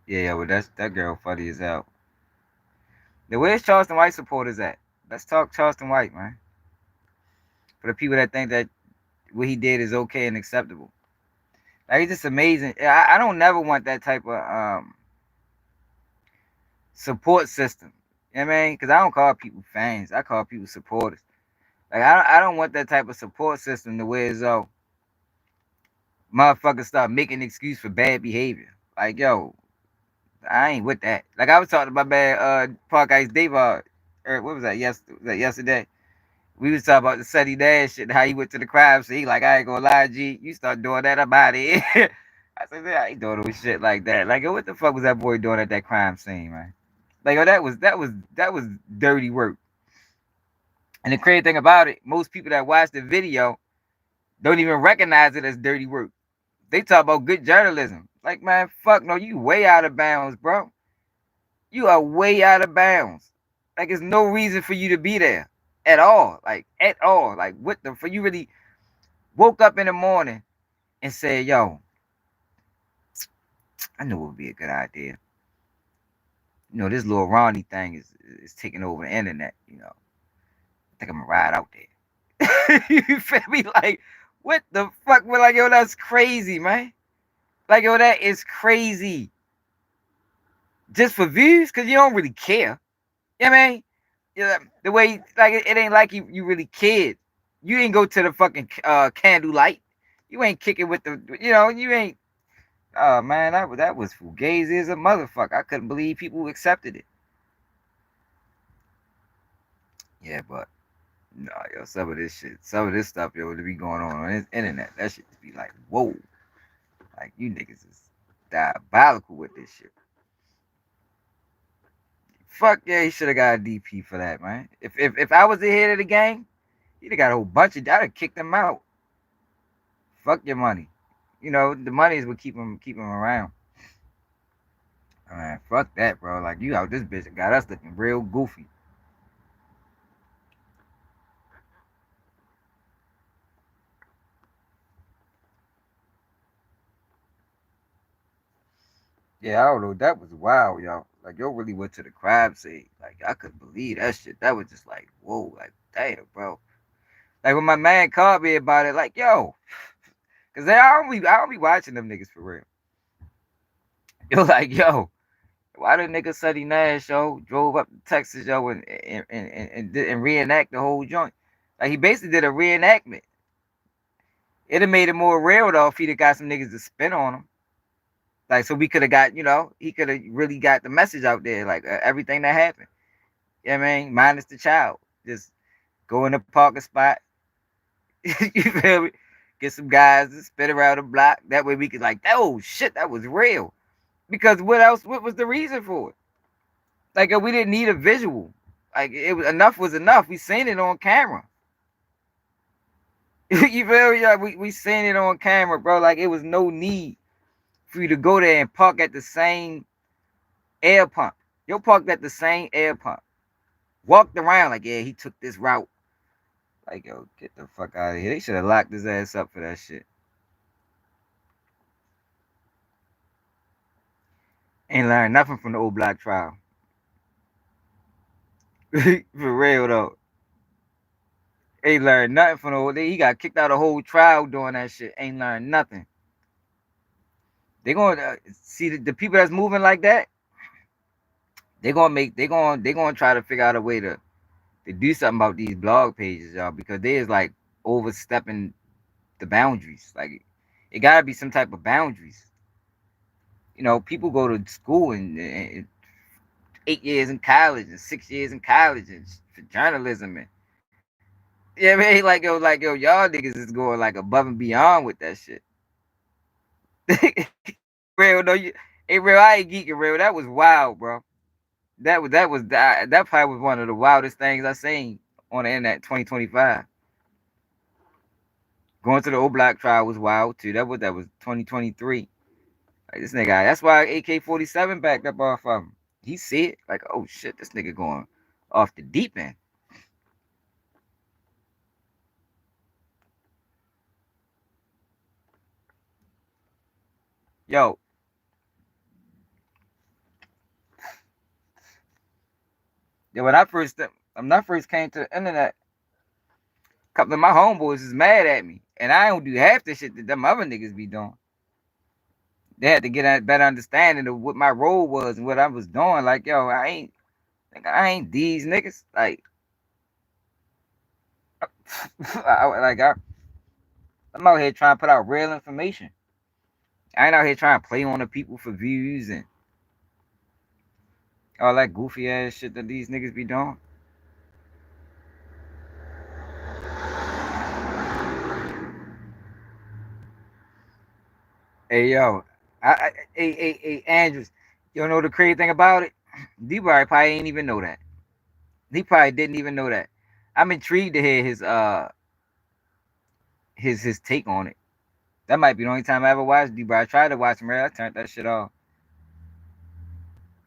Yeah, well, that girl funny as hell. Now, where's Charleston White supporters at? Let's talk Charleston White, man. For the people that think that what he did is okay and acceptable. Like, it's just amazing. I don't never want that type of support system. You know what I mean? Because I don't call people fans. I call people supporters. Like, I don't want that type of support system to where it's motherfuckers start making an excuse for bad behavior. Like, yo, I ain't with that. Like, I was talking about bad Park Ice Dave, what was that? Yesterday? We was talking about the Sunny Dash shit, how he went to the crime scene. Like, I ain't gonna lie, G, you start doing that, I'm out of here. I said, man, I ain't doing no shit like that. Like, what the fuck was that boy doing at that crime scene, man? Like, oh, that was dirty work. And the crazy thing about it, most people that watch the video don't even recognize it as dirty work. They talk about good journalism. Like, man, fuck no, you way out of bounds, bro. You are way out of bounds. Like, there's no reason for you to be there at all. Like, at all. Like, what the fuck? You really woke up in the morning and said, yo, I knew it would be a good idea. You know, this little Ronnie thing is taking over the internet, you know. I think I'm gonna ride out there. You feel me? Like, what the fuck? We're like, yo, that's crazy, man. Like, yo, that is crazy. Just for views? Because you don't really care. You know what I mean? Yeah, the way, like, it ain't like you really cared. You ain't go to the fucking candlelight. You ain't kicking with the, you know, you ain't. Oh, man, that was fugazi as a motherfucker. I couldn't believe people accepted it. Yeah, but, no, yo, some of this stuff, yo, to be going on this internet, that shit just be like, whoa. Like, you niggas is diabolical with this shit. Fuck yeah, he should have got a DP for that, man. If I was the head of the gang, he'd have got a whole bunch of, I'd have kicked him out. Fuck your money. You know, the money is what keep him around. Man, fuck that, bro. Like, you out this bitch got us looking real goofy. Yeah, I don't know. That was wild, y'all. Like, yo really went to the crime scene. Like, I couldn't believe that shit. That was just like, whoa, like, damn, bro. Like, when my man called me about it, like, yo. Because I don't be watching them niggas for real. Yo, like, yo. Why the nigga Sunny Nash, yo, drove up to Texas, yo, and reenact the whole joint? Like, he basically did a reenactment. It'd have made it more real, though, if he'd have got some niggas to spin on him. Like, so we could have got, you know, he could have really got the message out there, like, everything that happened. You know what I mean? Minus the child. Just go in the parking spot. You feel me? Get some guys to spin around the block. That way we could, like, oh, shit, that was real. Because what else? What was the reason for it? Like, we didn't need a visual. Like it was enough was enough. We seen it on camera. You feel me? Like, we seen it on camera, bro. Like it was no need for you to go there and park at the same air pump. You parked at the same air pump. Walked around like, yeah, he took this route. Like, yo, get the fuck out of here. They should have locked his ass up for that shit. Ain't learned nothing from the old black trial. For real though. Ain't learned nothing from the old. He got kicked out of the whole trial doing that shit. Ain't learned nothing. They gonna see the people that's moving like that. They gonna try to figure out a way to do something about these blog pages, y'all, because they is like overstepping the boundaries. Like it gotta be some type of boundaries. You know, people go to school and 8 years in college and 6 years in college and for journalism and yeah, man, like yo, y'all niggas is going like above and beyond with that shit. Real, no, hey, real, I ain't geeking, real. That was wild, bro. That probably was one of the wildest things I seen on the internet. 2025. Going to the old black trial was wild too. That was 2023. Like this nigga, that's why AK-47 backed up off of him. He see it like, oh shit, this nigga going off the deep end. Yo, when I first came to the internet, a couple of my homeboys is mad at me, and I don't do half the shit that them other niggas be doing. They had to get a better understanding of what my role was and what I was doing. Like, yo, I ain't these niggas. Like, I'm out here trying to put out real information. I ain't out here trying to play on the people for views and all that goofy ass shit that these niggas be doing. Hey, yo, hey, Andrews, you know the crazy thing about it? D-Boy probably ain't even know that. He probably didn't even know that. I'm intrigued to hear his take on it. That might be the only time I ever watched D-Boy. I tried to watch him, I turned that shit off.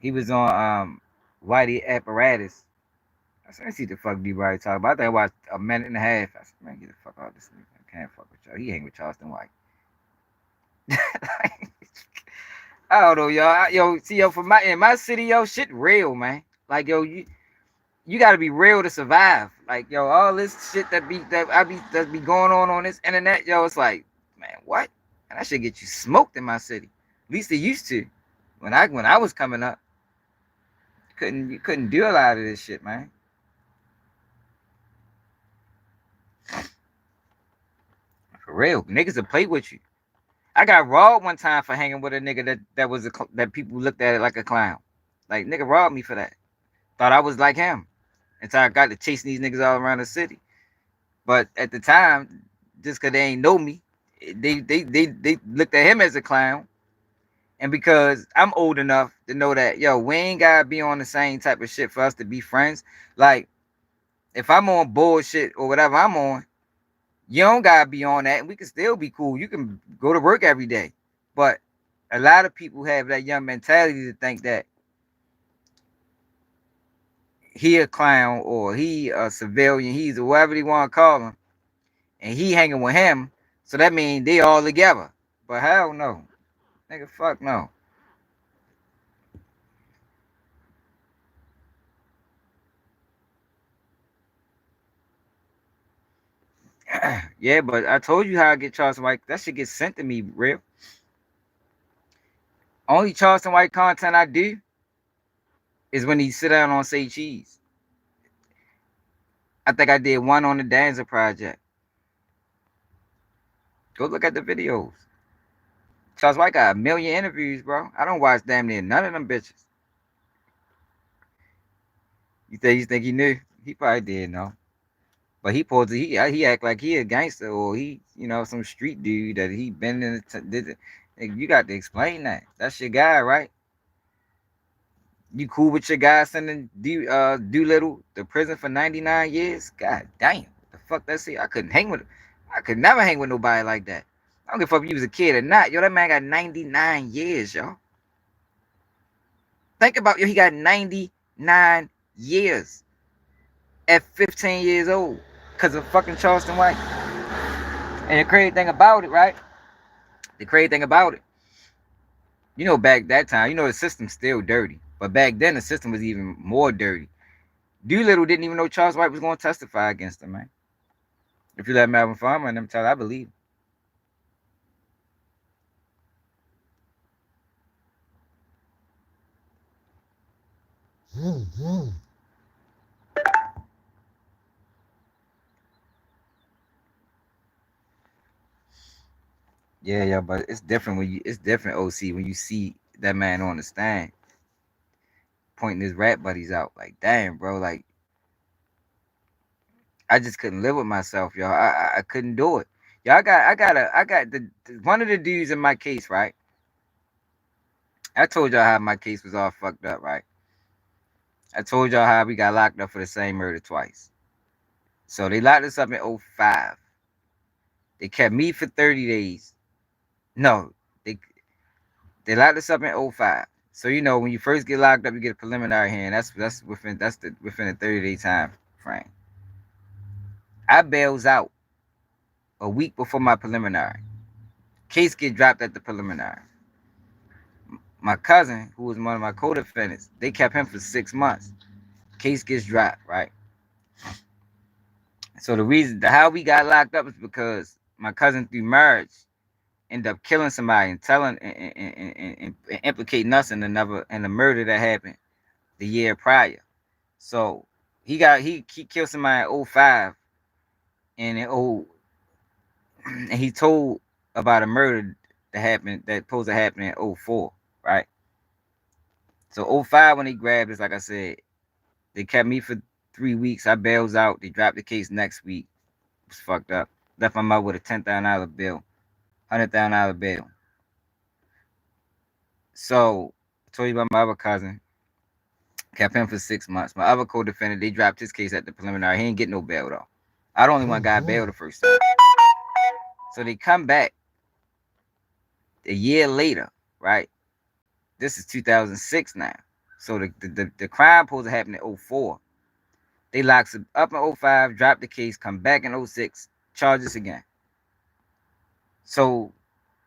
He was on Whitey Apparatus. I said, let's see the fuck D-Boy talk about. I think I watched a minute and a half. I said, man, get the fuck out of this nigga. I can't fuck with y'all. He hang with Charleston White. I don't know, y'all. Yo, see, yo, in my city, yo, shit real, man. Like, yo, you gotta be real to survive. Like, yo, all this shit that be going on this internet, yo, it's like, man, what? And that shit get you smoked in my city. At least it used to. When I was coming up, you couldn't do a lot of this shit, man. For real, niggas will play with you. I got robbed one time for hanging with a nigga that people looked at it like a clown. Like, nigga robbed me for that. Thought I was like him. Until I got to chasing these niggas all around the city. But at the time, just because they ain't know me, they looked at him as a clown. And because I'm old enough to know that, yo, we ain't gotta be on the same type of shit for us to be friends. Like, if I'm on bullshit or whatever I'm on, you don't gotta be on that, and we can still be cool. You can go to work every day. But a lot of people have that young mentality to think that he a clown or he a civilian, he's whatever they want to call him, and he hanging with him, so that means they all together. But hell no. Nigga, fuck no. Yeah, but I told you how I get Charleston White. That shit gets sent to me, real. Only Charleston White content I do is when he sit down on Say Cheese. I think I did one on the Danza Project. Go look at the videos. Charles White got 1 million interviews, bro. I don't watch damn near none of them bitches. You think he knew? He probably did know. But he act like he a gangster or he, some street dude that he been in. You got to explain that. That's your guy, right? You cool with your guy sending Doolittle to prison for 99 years? God damn. The fuck that shit? I could never hang with nobody like that. I don't give a fuck if you was a kid or not. Yo, that man got 99 years, y'all. Think about he got 99 years at 15 years old because of fucking Charleston White. And the crazy thing about it, right? The crazy thing about it, back that time, the system's still dirty. But back then, the system was even more dirty. Doolittle didn't even know Charles White was going to testify against him, man. If you let Melvin Farmer and them tell, I believe. Yeah, but it's different it's different, OC, when you see that man on the stand pointing his rap buddies out. Like, damn, bro, like, I just couldn't live with myself, y'all. I couldn't do it. Y'all, I got the one of the dudes in my case, right? I told y'all how my case was all fucked up, right? I told y'all how we got locked up for the same murder twice. So they locked us up in 05. They kept me for 30 days. No, they locked us up in 05. So when you first get locked up, you get a preliminary hearing. That's within the 30-day time frame. I bails out a week before my preliminary. Case get dropped at the preliminary. My cousin, who was one of my co-defendants, they kept him for 6 months. Case gets dropped, right? So the reason how we got locked up is because my cousin, through marriage, ended up killing somebody and telling and implicating us in a murder that happened the year prior. So he killed somebody in 05 and and he told about a murder that supposed to happen in 04, right? So 05 when they grabbed us, like I said, they kept me for 3 weeks. I bails out. They dropped the case next week. It was fucked up. Left my mother with a $10,000 bill, $100,000 bill. So I told you about my other cousin. Kept him for 6 months. My other co-defendant, they dropped his case at the preliminary. He ain't get no bail though. I the only one got bail the first time. So they come back a year later, right? This is 2006 now. So the crime supposed to happen in 04. They locked up in 05, dropped the case, come back in 06, charge us again. So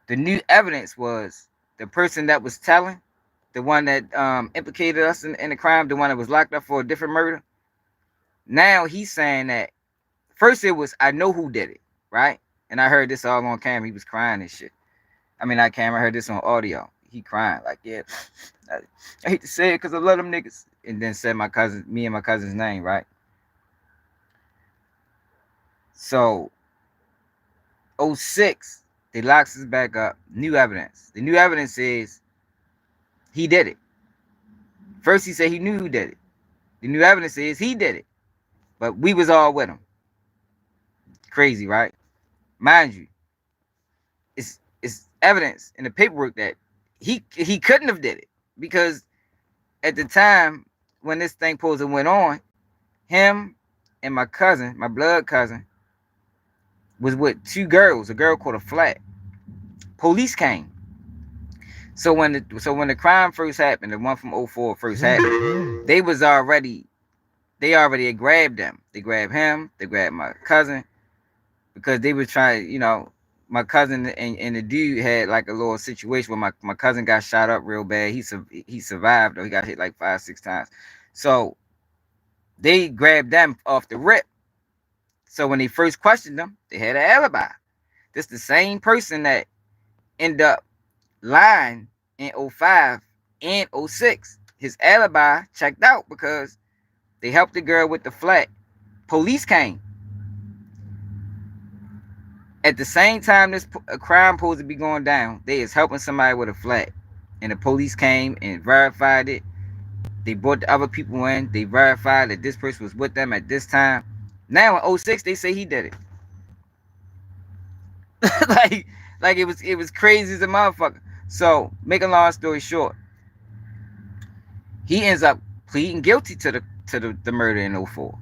the new evidence was the person that was telling, the one that implicated us in the crime, the one that was locked up for a different murder. Now he's saying that first it was, I know who did it, right? And I heard this all on camera. He was crying and shit. I mean, not camera. I heard this on audio. He crying like, yeah, I hate to say it because I love them niggas. And then said me and my cousin's name, right? So 06, they locks us back up. New evidence. The new evidence is he did it. First he said he knew who did it. The new evidence is he did it. But we was all with him. Crazy, right? Mind you, it's evidence in the paperwork that he couldn't have did it. Because at the time when this thing supposed to went on, him and my cousin, my blood cousin, was with 2 girls, a girl called a Flat. Police came. So when the crime first happened, the one from 04 first happened, they already had grabbed them. They grabbed him, they grabbed my cousin, because they were trying, my cousin and the dude had like a little situation where my cousin got shot up real bad. He survived, though. He got hit like 5-6 times. So they grabbed them off the rip. So when they first questioned them, they had an alibi. This the same person that ended up lying in 05 and 06. His alibi checked out because they helped the girl with the Flat. Police came. At the same time this crime supposed to be going down, they is helping somebody with a Flat. And the police came and verified it. They brought the other people in. They verified that this person was with them at this time. Now in 06, they say he did it. like it was crazy as a motherfucker. So, make a long story short, He ends up pleading guilty to the murder in 04.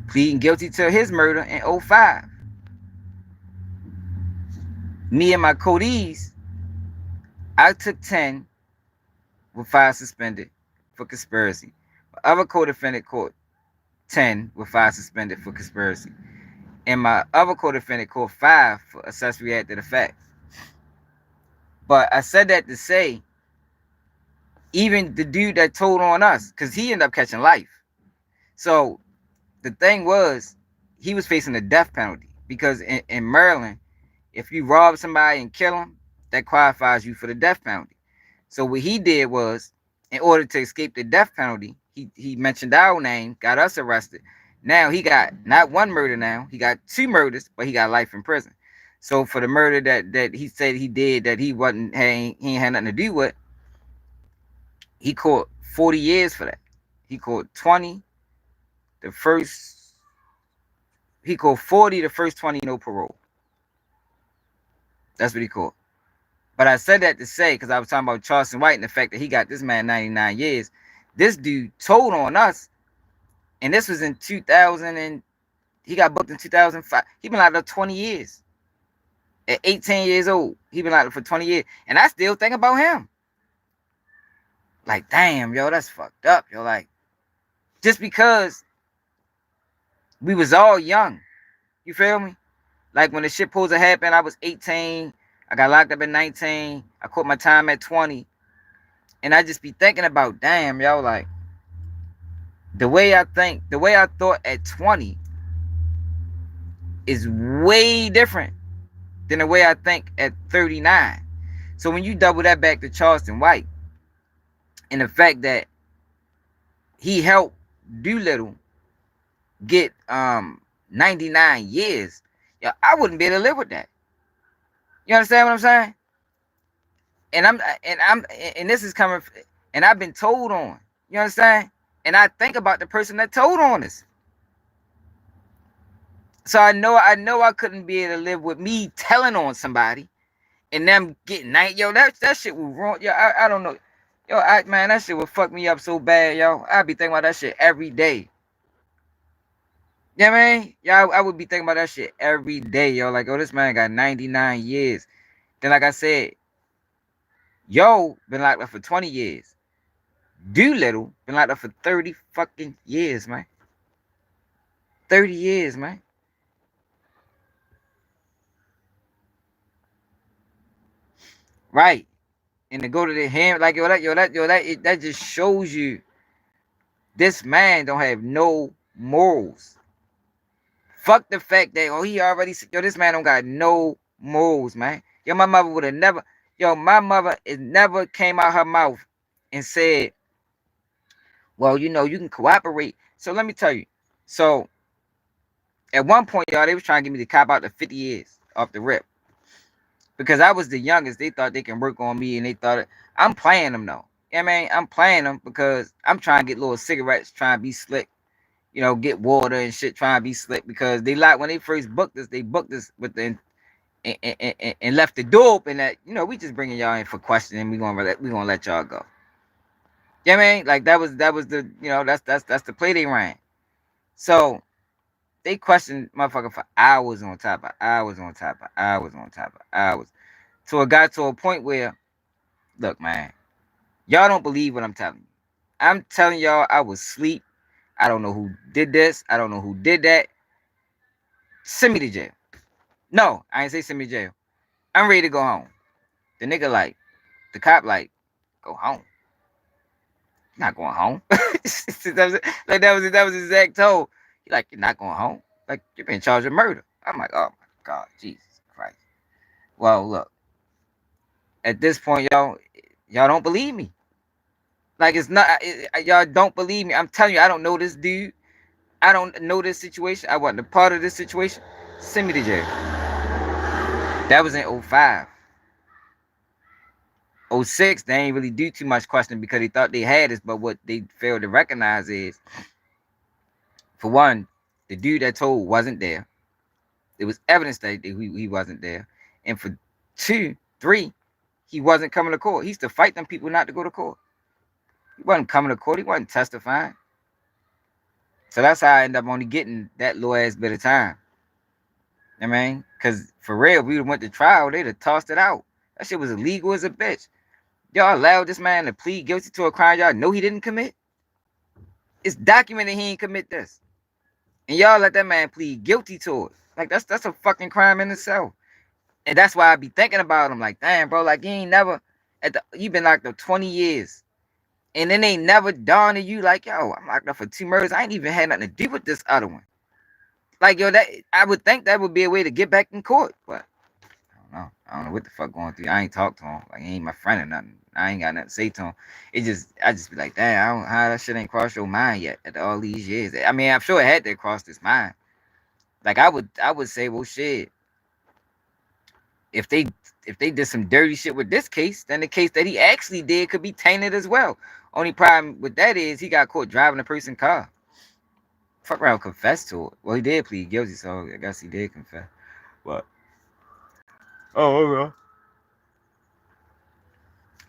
Pleading guilty to his murder in 05. Me and my codees, I took 10 with 5 suspended for conspiracy. My other co-defendant caught 10 with 5 suspended for conspiracy. And my other co-defendant caught 5 for accessory after the fact. But I said that to say, even the dude that told on us, because he ended up catching life. So the thing was, he was facing the death penalty. Because in Maryland, if you rob somebody and kill them, that qualifies you for the death penalty. So what he did was, in order to escape the death penalty, he mentioned our name, got us arrested. Now he got not one murder now, he got 2 murders, but he got life in prison. So for the murder that he said he did that he ain't had nothing to do with, he caught 40 years for that. He caught 20, he caught 40, the first 20, no parole. That's what he caught. But I said that to say, because I was talking about Charleston White and the fact that he got this man 99 years. This dude told on us, and this was in 2000, and he got booked in 2005. He been out there 20 years. At 18 years old, he been out there for 20 years. And I still think about him. Like, damn, yo, that's fucked up. Yo, like, just because we was all young. You feel me? Like, when the shit supposed to happen, I was 18. I got locked up at 19. I quit my time at 20. And I just be thinking about, damn, yo, like, the way I thought at 20 is way different than the way I think at 39. So when you double that back to Charleston White, and the fact that he helped Doolittle get 99 years, yo, I wouldn't be able to live with that. You understand what I'm saying? And this is coming, and I've been told on. You understand? And I think about the person that told on us. So I know I couldn't be able to live with me telling on somebody and them getting night. Yo, that shit was wrong. Yo, I don't know. Yo, man, that shit would fuck me up so bad, yo. I'd be thinking about that shit every day. You know what I mean? Yeah, I would be thinking about that shit every day, yo. Like, oh, this man got 99 years. Then, like I said, yo, been locked up for 20 years. Doolittle been locked up for 30 fucking years, man. 30 years, man. Right. And to go to the hand, like, that just shows you this man don't have no morals. Fuck the fact that, he already, this man don't got no morals, man. Yo, my mother would have never, my mother never came out her mouth and said, well, you can cooperate. So let me tell you. So at one point, y'all, they was trying to get me to cop out to 50 years off the rip. Because I was the youngest, they thought they can work on me, and they thought I'm playing them though. You know what I mean? I'm playing them because I'm trying to get little cigarettes, trying to be slick, get water and shit, trying to be slick. Because they when they first booked us, they booked us with the and left the door open that we just bringing y'all in for questioning. We gonna let y'all go. You know what I mean? Like that was the that's the play they ran. So they questioned motherfucker for hours on top of hours on top of hours on top of hours. So it got to a point where, look, man, y'all don't believe what I'm telling you. I'm telling y'all I was asleep. I don't know who did this. I don't know who did that. Send me to jail. No, I ain't say send me to jail. I'm ready to go home. The nigga the cop go home. Not going home. that was his exact tone. He you're not going home. Like, you're being charged with murder. I'm like, oh my God, Jesus Christ. Well, look. At this point, y'all don't believe me. Like, it's not, y'all don't believe me. I'm telling you, I don't know this dude. I don't know this situation. I wasn't a part of this situation. Send me to jail. That was in 05. 06, they ain't really do too much questioning because they thought they had us, but what they failed to recognize is, for one, the dude that told wasn't there. There was evidence that he wasn't there. And for 2, 3, he wasn't coming to court. He used to fight them people not to go to court. He wasn't coming to court. He wasn't testifying. So that's how I ended up only getting that little ass bit of time. I mean, because for real, if we went to trial, they'd have tossed it out. That shit was illegal as a bitch. Y'all allowed this man to plead guilty to a crime y'all know he didn't commit. It's documented he ain't commit this. And y'all let that man plead guilty to it. Like, that's a fucking crime in itself. And that's why I be thinking about him. Like, damn, bro, like, you ain't never, you been locked up 20 years. And then they never dawned on you, like, yo, I'm locked up for 2 murders. I ain't even had nothing to do with this other one. Like, yo, that I would think that would be a way to get back in court. But I don't know what the fuck going through. I ain't talked to him. Like, he ain't my friend or nothing. I ain't got nothing to say to him. I just be like, damn, I don't, how that shit ain't crossed your mind yet after all these years. I mean, I'm sure it had to cross his mind. Like, I would say, well, shit. If they did some dirty shit with this case, then the case that he actually did could be tainted as well. Only problem with that is he got caught driving a person's car. Fuck around, confess to it. Well, he did plead guilty, so I guess he did confess. But okay.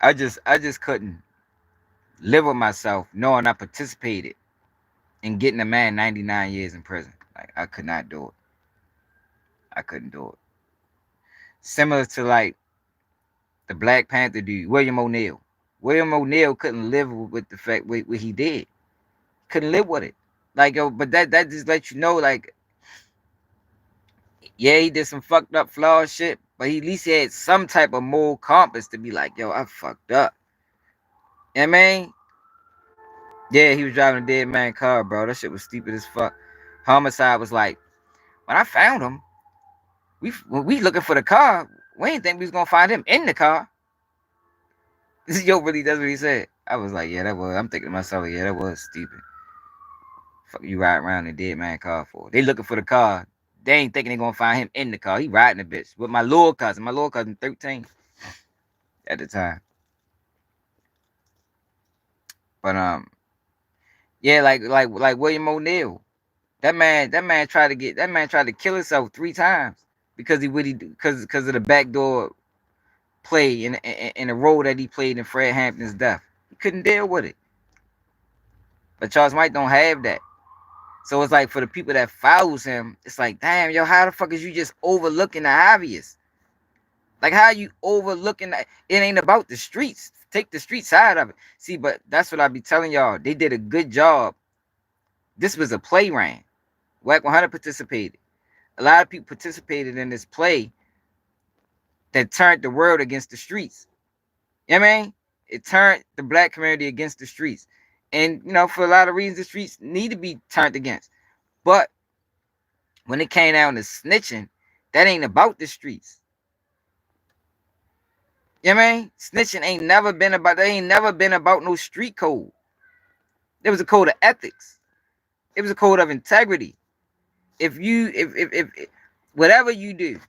I just couldn't live with myself knowing I participated in getting a man 99 years in prison. Like, I could not do it. I couldn't do it. Similar to like the Black Panther dude, William O'Neal. William O'Neal couldn't live with the fact what he did. Couldn't live with it. Like, yo, but that just lets you know, like, yeah, he did some fucked up flawed shit, but he at least had some type of moral compass to be like, yo, I fucked up. You know what I mean? Yeah, he was driving a dead man car, bro. That shit was stupid as fuck. Homicide was like, when I found him, when we looking for the car, we didn't think we was gonna find him in the car. Yo, really, that's what he said. I was like, yeah, that was. I'm thinking to myself, yeah, that was stupid. Fuck you ride around in a dead man car for? They looking for the car. They ain't thinking they gonna find him in the car. He riding the bitch with my little cousin. My little cousin, 13 at the time. But yeah, like William O'Neal. That man tried to kill himself 3 times because because of the backdoor play in the role that he played in Fred Hampton's death. He couldn't deal with it. But Charles White don't have that. So it's like for the people that follows him, it's like, damn, yo, how the fuck is you just overlooking the obvious? Like, how are you overlooking that? It ain't about the streets. Take the street side of it. See, but that's what I be telling y'all. They did a good job. This was a play ran. Wack 100 participated. A lot of people participated in this play that turned the world against the streets. You know what I mean? It turned the black community against the streets. And, you know, for a lot of reasons, the streets need to be turned against. But when it came down to snitching, that ain't about the streets. You know what I mean? Snitching ain't never been about no street code. There was a code of ethics. It was a code of integrity. If whatever you do,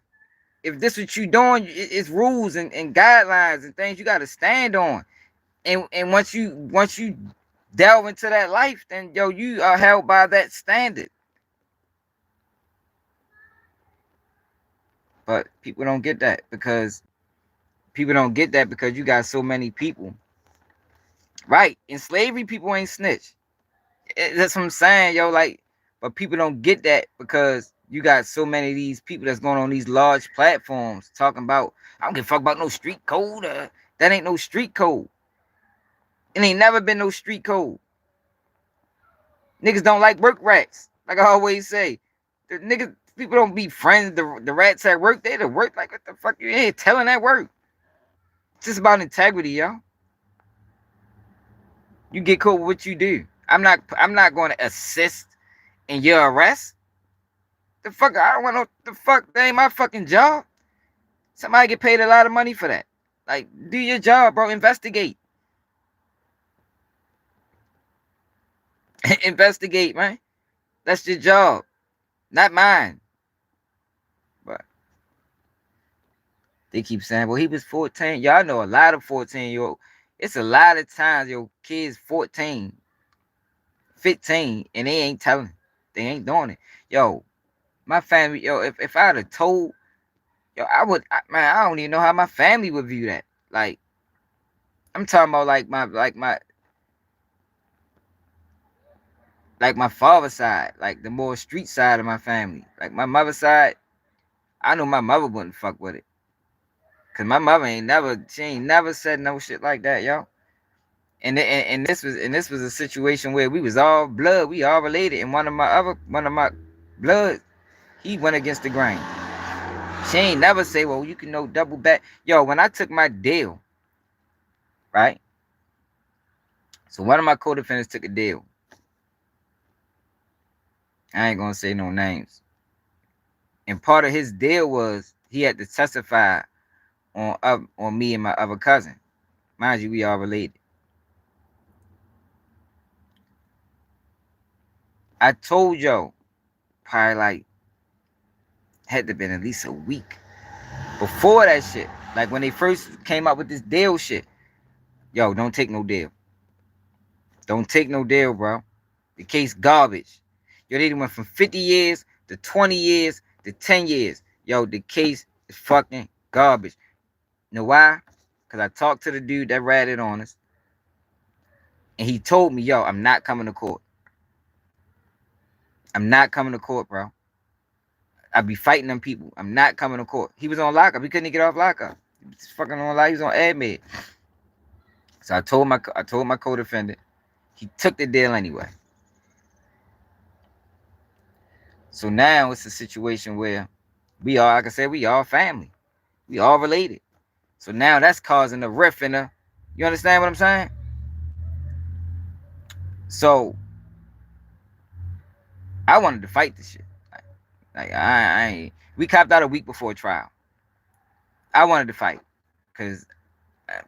if this what you doing, it's rules and guidelines and things you got to stand on. And once you delve into that life, then yo, you are held by that standard. But people don't get that because you got so many people. Right. In slavery, people ain't snitch. That's what I'm saying, yo. Like, but people don't get that because you got so many of these people that's going on these large platforms talking about, I don't give a fuck about no street code. That ain't no street code. It ain't never been no street code. Niggas don't like work rats. Like I always say. The niggas, people don't be friends. The rats at work, they the work. Like, what the fuck you ain't telling that work? It's just about integrity, yo. You get caught with what you do. I'm not going to assist in your arrest. The fuck, I don't want no, the fuck, that ain't my fucking job. Somebody get paid a lot of money for that. Like, do your job, bro. Investigate. Investigate, man. That's your job. Not mine. But they keep saying, well, he was 14. Y'all know a lot of 14-year-old. It's a lot of times your kids 14, 15, and they ain't telling. They ain't doing it. Yo, my family, yo, if I'd have told, yo, I don't even know how my family would view that. Like, I'm talking about like my like my father's side, like the more street side of my family. Like my mother's side, I know my mother wouldn't fuck with it. Cause my mother she ain't never said no shit like that, yo. And this was a situation where we was all blood, we all related, and one of my bloods, he went against the grain. She ain't never say, well, you can no double back. Yo, when I took my deal, right? So one of my co-defendants took a deal. I ain't gonna say no names. And part of his deal was he had to testify on me and my other cousin. Mind you, we all related. I told y'all probably like had to been at least a week before that shit. Like when they first came up with this deal shit. Yo, don't take no deal. Don't take no deal, bro. The case garbage. Yo, they went from 50 years to 20 years to 10 years. Yo, the case is fucking garbage. You know why? Because I talked to the dude that ratted on us. And he told me, yo, I'm not coming to court. I'm not coming to court, bro. I be fighting them people. I'm not coming to court. He was on lockup. He couldn't get off lockup. He was fucking on lockup. He was on admit. So I told my co-defendant. He took the deal anyway. So now it's a situation where we all, like I said, we all family. We all related. So now that's causing a rift in the, you understand what I'm saying? So I wanted to fight this shit. Like I ain't. We copped out a week before trial. I wanted to fight because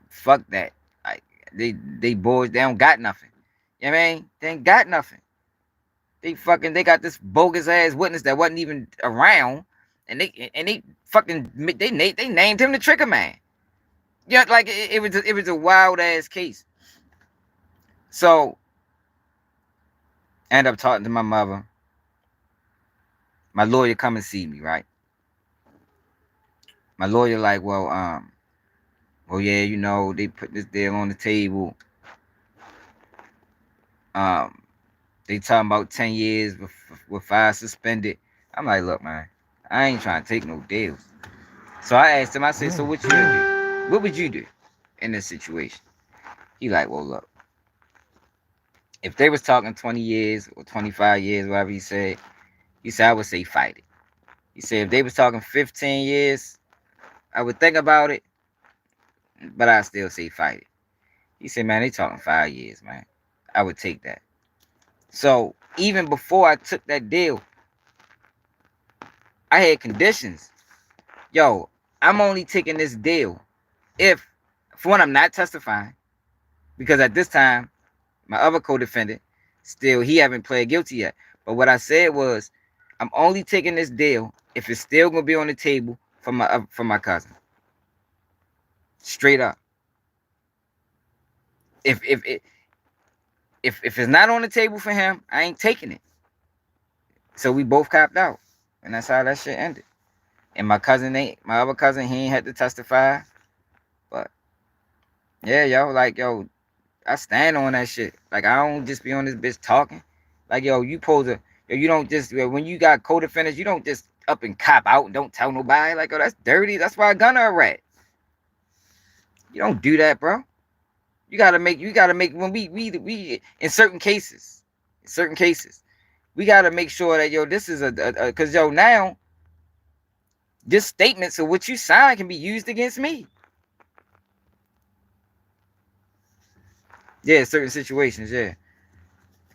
fuck that. Like they boys, they don't got nothing. You know what I mean? They ain't got nothing. They got this bogus ass witness that wasn't even around, and they fucking they named him the trigger man. Yeah, like it was a wild ass case. So I ended up talking to my mother. My lawyer come and see me, right? My lawyer like, well, yeah, you know, they put this deal on the table. They talking about 10 years with 5 suspended. I'm like, look, man, I ain't trying to take no deals. So I asked him, I said, so what you gonna do? What would you do in this situation? He like, well, look, if they was talking 20 years or 25 years, whatever he said, I would say fight it. He said, if they was talking 15 years, I would think about it, but I still say fight it. He said, man, they talking 5 years, man. I would take that. So even before I took that deal, I had conditions. Yo, I'm only taking this deal if, for one, I'm not testifying, because at this time, my other co-defendant, still, he haven't pled guilty yet. But what I said was, I'm only taking this deal if it's still gonna be on the table for my cousin. Straight up. If it's not on the table for him, I ain't taking it. So we both copped out, and that's how that shit ended. And my other cousin, he ain't had to testify. But yeah, yo, like, yo, I stand on that shit. Like, I don't just be on this bitch talking. Like, yo, you don't just, when you got co-defendants, you don't just up and cop out and don't tell nobody. Like, oh, that's dirty. That's why I gun her a rat. You don't do that, bro. You gotta make when we in certain cases, we gotta make sure that, yo, this is cause yo, now this statements of what you sign can be used against me. Yeah, certain situations, yeah.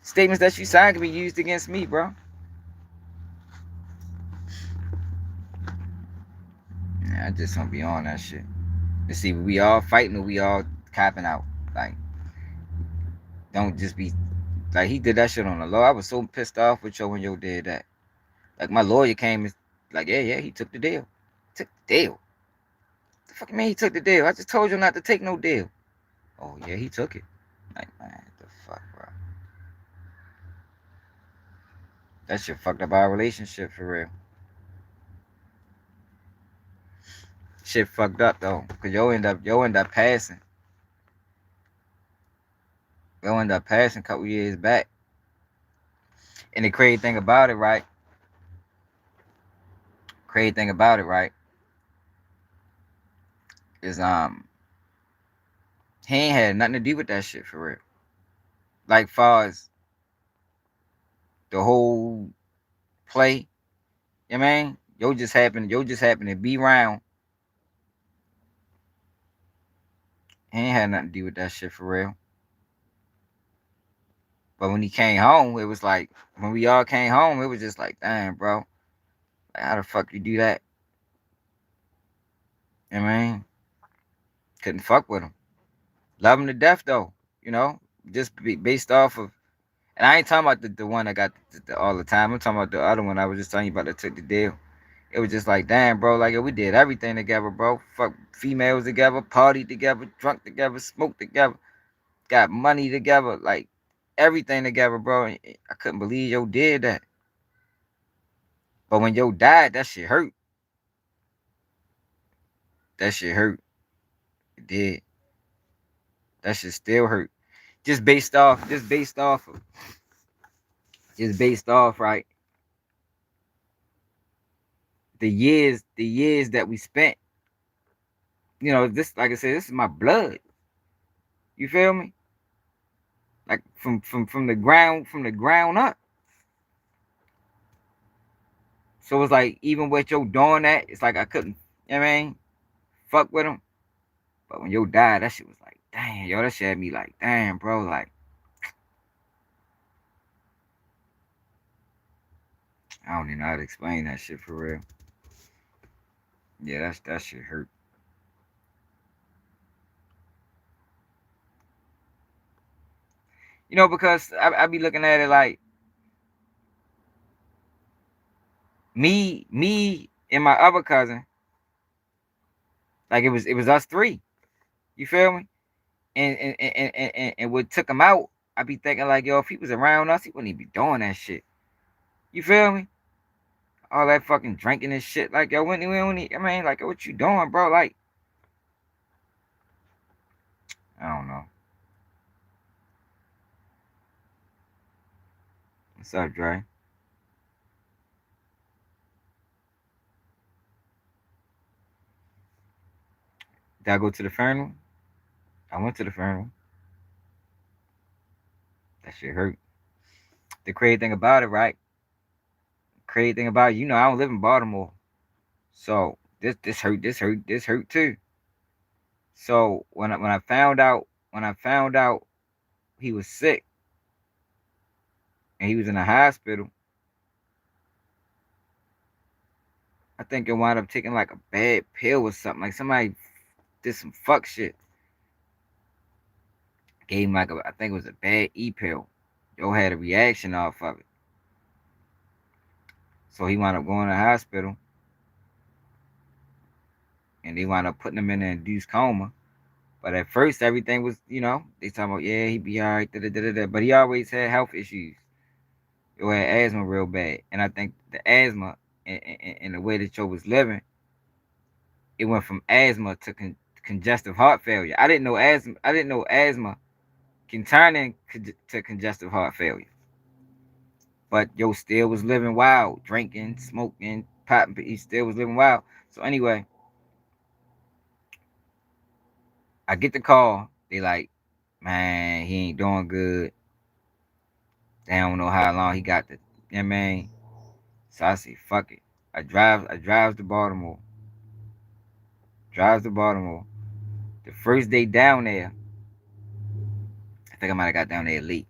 Statements that you sign can be used against me, bro. Yeah, I just don't be on that shit. Let's see, we all fighting or we all copping out. Like, don't just be like, he did that shit on the law. I was so pissed off with yo when yo did that. Like, my lawyer came and like, yeah, he took the deal. Took the deal. What the fuck you mean he took the deal? I just told you not to take no deal. Oh yeah, he took it. Like, man, what the fuck, bro? That shit fucked up our relationship for real. Shit fucked up though, cause yo end up passing. Yo end up passing a couple years back. And the crazy thing about it, right? Is he ain't had nothing to do with that shit for real. Like far as the whole play, you know what I mean? Yo just happened to be around. He ain't had nothing to do with that shit for real. But when he came home, it was like when we all came home, it was just like, damn, bro. Like, how the fuck you do that? You know what I mean? Couldn't fuck with him. Love him to death though, you know? Just based off of, and I ain't talking about the one that got all the time. I'm talking about the other one I was just telling you about that took the deal. It was just like, damn, bro, like, yo, we did everything together, bro. Fuck females together, partied together, drunk together, smoked together, got money together, like, everything together, bro. And I couldn't believe yo did that. But when yo died, that shit hurt. That shit hurt. It did. That shit still hurt. Just based off, right? The years that we spent. You know, this, like I said, this is my blood. You feel me? Like from the ground up. So it's like even with yo doing that, it's like I couldn't, you know what I mean, fuck with him. But when yo died, that shit was like, damn, yo, that shit had me like, damn, bro, like, I don't even know how to explain that shit for real. Yeah, that shit hurt. You know, because I be looking at it like me and my other cousin, like it was us three. You feel me? And what took him out, I be thinking like, yo, if he was around us, he wouldn't even be doing that shit. You feel me? All that fucking drinking and shit. Like, yo, when I mean, like, what you doing, bro? Like, I don't know. What's up, Dre? Did I go to the funeral? I went to the funeral. That shit hurt. The crazy thing about it, right? Crazy thing about it, you know, I don't live in Baltimore. So this hurt too. So when I found out he was sick and he was in the hospital, I think it wound up taking like a bad pill or something. Like somebody did some fuck shit. Gave him like I think it was a bad E pill. Yo had a reaction off of it. So he wound up going to the hospital. And they wound up putting him in an induced coma. But at first everything was, you know, they talking about, yeah, he be alright, but he always had health issues. Yo had asthma real bad. And I think the asthma and the way that Joe was living, it went from asthma to congestive heart failure. I didn't know asthma can turn into congestive heart failure. But yo still was living wild, drinking, smoking, popping. He still was living wild. So anyway, I get the call. They like, man, he ain't doing good. They don't know how long he got the, you know what I mean? So I say, fuck it. I drives to Baltimore. The first day down there, I think I might have got down there late.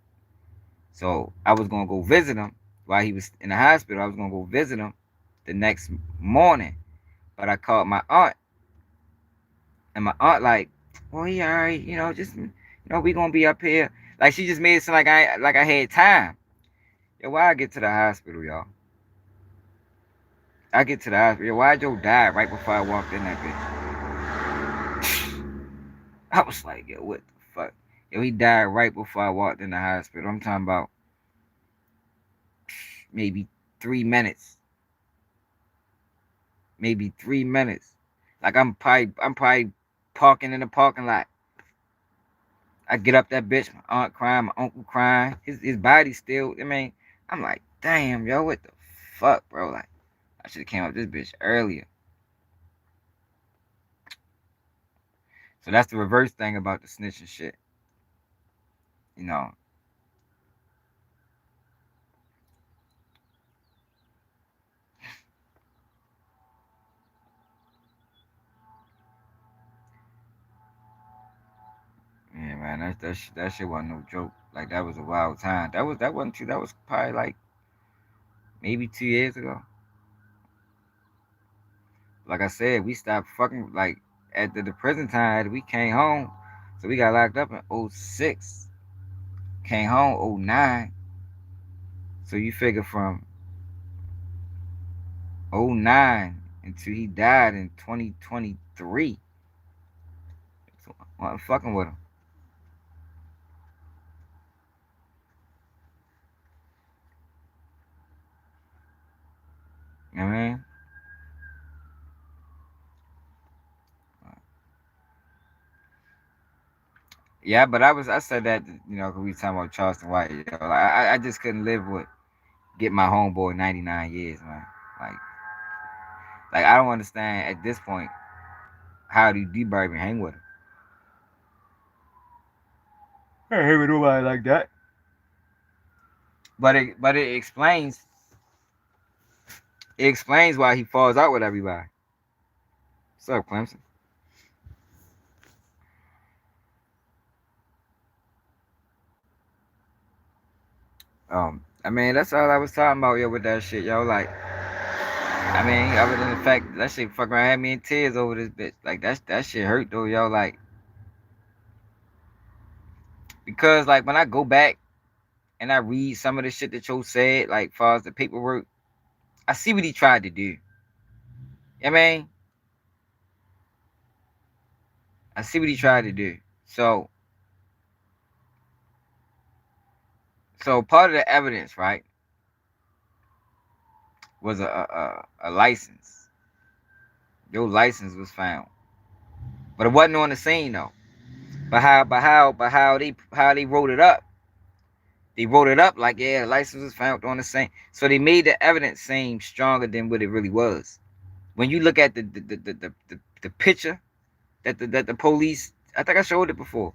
So I was gonna go visit him while he was in the hospital. I was gonna go visit him the next morning. But I called my aunt. And my aunt like, well, he alright, you know, just we gonna be up here. Like she just made it sound like I had time. Yo, why I get to the hospital, y'all? I get to the hospital. Yo, why Joe died right before I walked in that bitch? I was like, yo, what the fuck? Yo, he died right before I walked in the hospital. I'm talking about maybe 3 minutes. Maybe 3 minutes. Like I'm probably parking in the parking lot. I get up that bitch, my aunt crying, my uncle crying. His body still, I mean, I'm like, damn, yo, what the fuck, bro? Like, I should have came up with this bitch earlier. So that's the reverse thing about the snitching shit. You know. Yeah, man, that shit wasn't no joke. Like, that was a wild time. That wasn't too. That was probably like maybe 2 years ago. Like I said, we stopped fucking like at the prison time. We came home, so we got locked up in 06. Came home 09. So you figure from 09 until he died in 2023. So I'm fucking with him. You know what I mean? Yeah, but I said that, you know, 'cause we talking about Charleston White. You know, like, I just couldn't live with get my homeboy 99 years, man. Like I don't understand at this point how do D-Bird even hang with him. I ain't hang with nobody like that. But it explains why he falls out with everybody. What's up, Clemson? I mean, that's all I was talking about, yo, with that shit, yo. Like, I mean, other than the fact that shit fucking around had me in tears over this bitch. Like, that shit hurt, though, yo. Like, because, like, when I go back and I read some of the shit that Joe said, like, as far as the paperwork, I see what he tried to do. You know what I mean? I see what he tried to do. So part of the evidence, right, was a license. Your license was found, but it wasn't on the scene though. But how they wrote it up? They wrote it up like, yeah, the license was found on the scene. So they made the evidence seem stronger than what it really was. When you look at the picture that the police, I think I showed it before.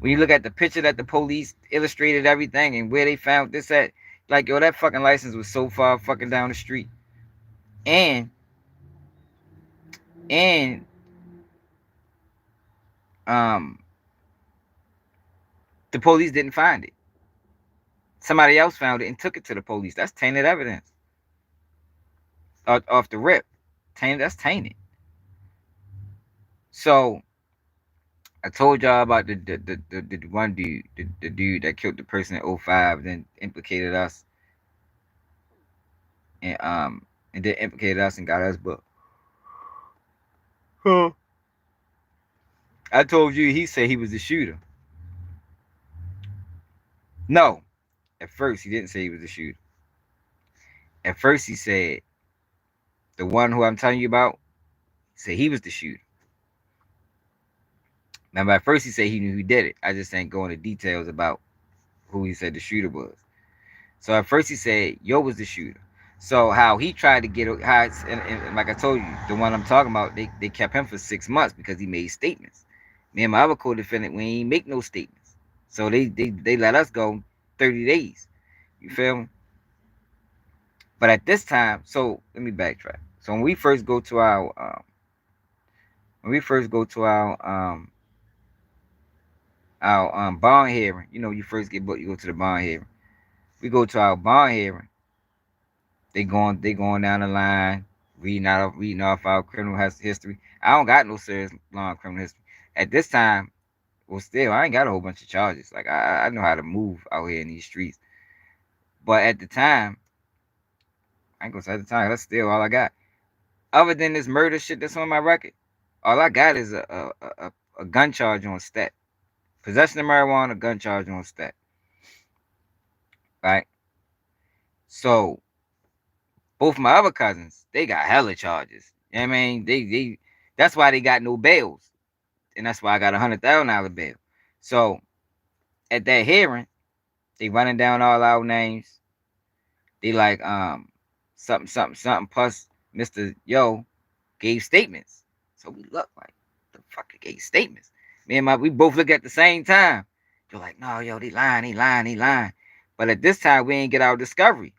When you look at the picture that the police illustrated everything and where they found this at, like, yo, that fucking license was so far fucking down the street. And the police didn't find it. Somebody else found it and took it to the police. That's tainted evidence. Off the rip. That's tainted. So I told y'all about the one dude, the dude that killed the person in 05, then implicated us. And then implicated us and got us booked. Huh. I told you he said he was the shooter. No. At first he didn't say he was the shooter. At first he said the one who I'm telling you about said he was the shooter. Remember, at first he said he knew who did it. I just ain't going into details about who he said the shooter was. So at first he said Yo was the shooter. So how he tried to get, and like I told you, the one I'm talking about, they kept him for 6 months because he made statements. Me and my other co-defendant, we ain't make no statements. So they let us go 30 days. You feel me? But at this time, so let me backtrack. So when we first go to our bond hearing, you know, you first get booked, you go to the bond hearing. We go to our bond hearing. They going down the line, reading off our criminal history. I don't got no serious long criminal history. At this time, well, still, I ain't got a whole bunch of charges. Like, I know how to move out here in these streets. But at the time, I ain't gonna say at the time, that's still all I got. Other than this murder shit that's on my record, all I got is a gun charge on stat. Possession of marijuana, gun charge on stat. Right? So, both my other cousins, they got hella charges. You know what I mean? That's why they got no bails. And that's why I got $100,000 bail. So, at that hearing, they running down all our names. they like something plus Mr. Yo gave statements. So we look like the fuck gave statements. Me and we both look at the same time. You're like, no, yo, they lying. But at this time we ain't get our discovery.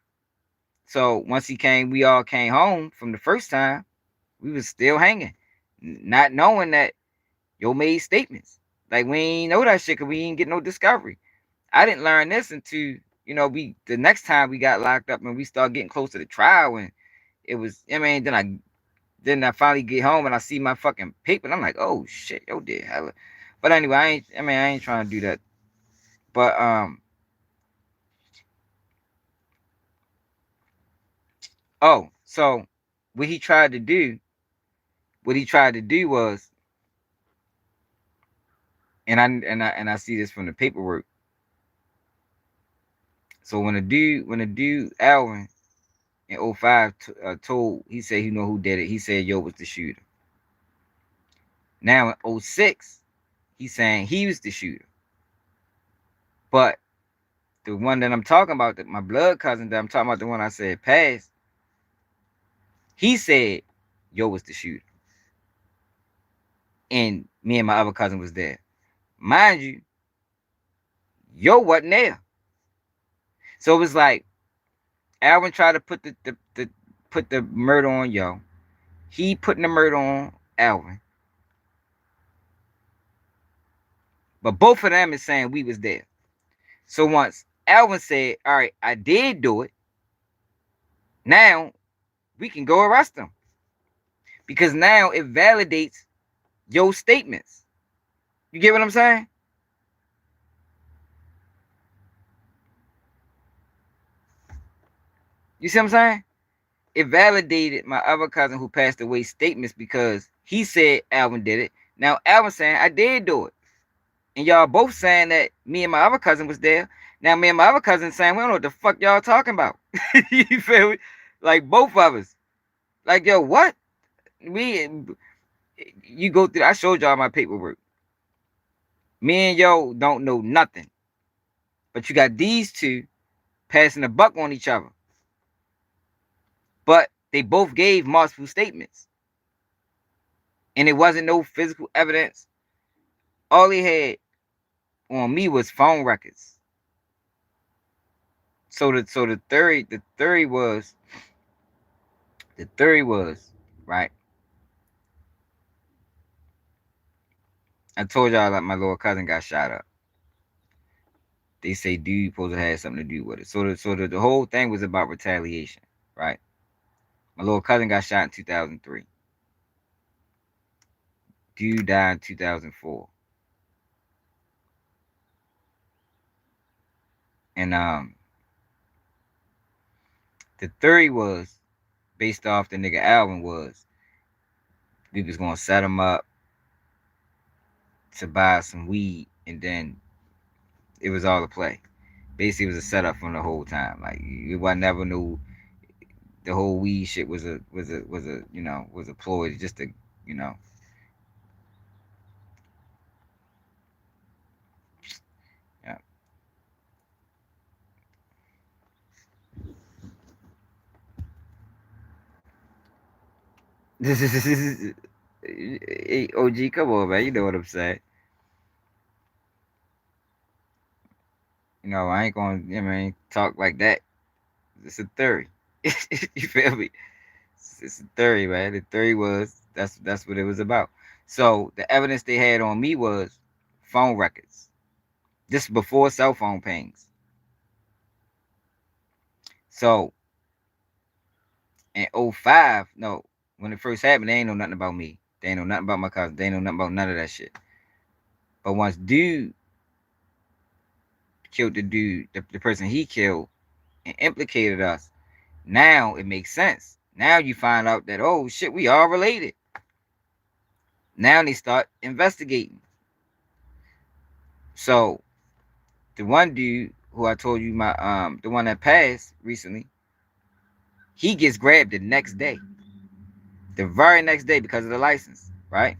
So once he came, we all came home from the first time. We was still hanging, not knowing that yo made statements. Like we ain't know that shit because we ain't get no discovery. I didn't learn this until we the next time we got locked up and we started getting close to the trial and it was then I finally get home and I see my fucking paper and I'm like, oh shit, yo did hella. But anyway, I ain't trying to do that. But so what he tried to do was, and I see this from the paperwork. So when a dude Alvin in 05 told, he said he know who did it. He said yo was the shooter. Now in 06, he's saying he was the shooter. But the one that I'm talking about, that my blood cousin that I'm talking about, the one I said passed, he said yo was the shooter. And me and my other cousin was there. Mind you, yo wasn't there. So it was like Alvin tried to put the murder on yo. He putting the murder on Alvin. But both of them is saying we was there. So once Alvin said, all right, I did do it. Now we can go arrest him. Because now it validates your statements. You get what I'm saying? You see what I'm saying? It validated my other cousin who passed away statements because he said Alvin did it. Now Alvin saying I did do it. And y'all both saying that me and my other cousin was there. Now me and my other cousin saying we don't know what the fuck y'all talking about. You feel me? Like both of us. Like, yo, what? You go through, I showed y'all my paperwork. Me and yo don't know nothing. But you got these two passing the buck on each other. But they both gave multiple statements. And it wasn't no physical evidence. All they had on me was phone records. So the theory was right. I told y'all that my little cousin got shot up. They say dude supposed to have something to do with it. So the whole thing was about retaliation, right? My little cousin got shot in 2003. Dude died in 2004. And the theory was based off the nigga Alvin was we was gonna set him up to buy some weed and then it was all a play. Basically, it was a setup from the whole time. Like I never knew the whole weed shit was a ploy just to yeah. Hey, OG, come on, man. You know what I'm saying. I ain't gonna talk like that. It's a theory. You feel me? It's a theory, man. The theory was that's what it was about. So the evidence they had on me was phone records. This before cell phone pings. So in 05, no, when it first happened, they ain't know nothing about me. They ain't know nothing about my cousin. They ain't know nothing about none of that shit. But once dude killed the person he killed and implicated us, now it makes sense. Now you find out that, oh shit, we all related. Now they start investigating. So the one dude who I told you the one that passed recently, he gets grabbed the next day. The very next day because of the license, right?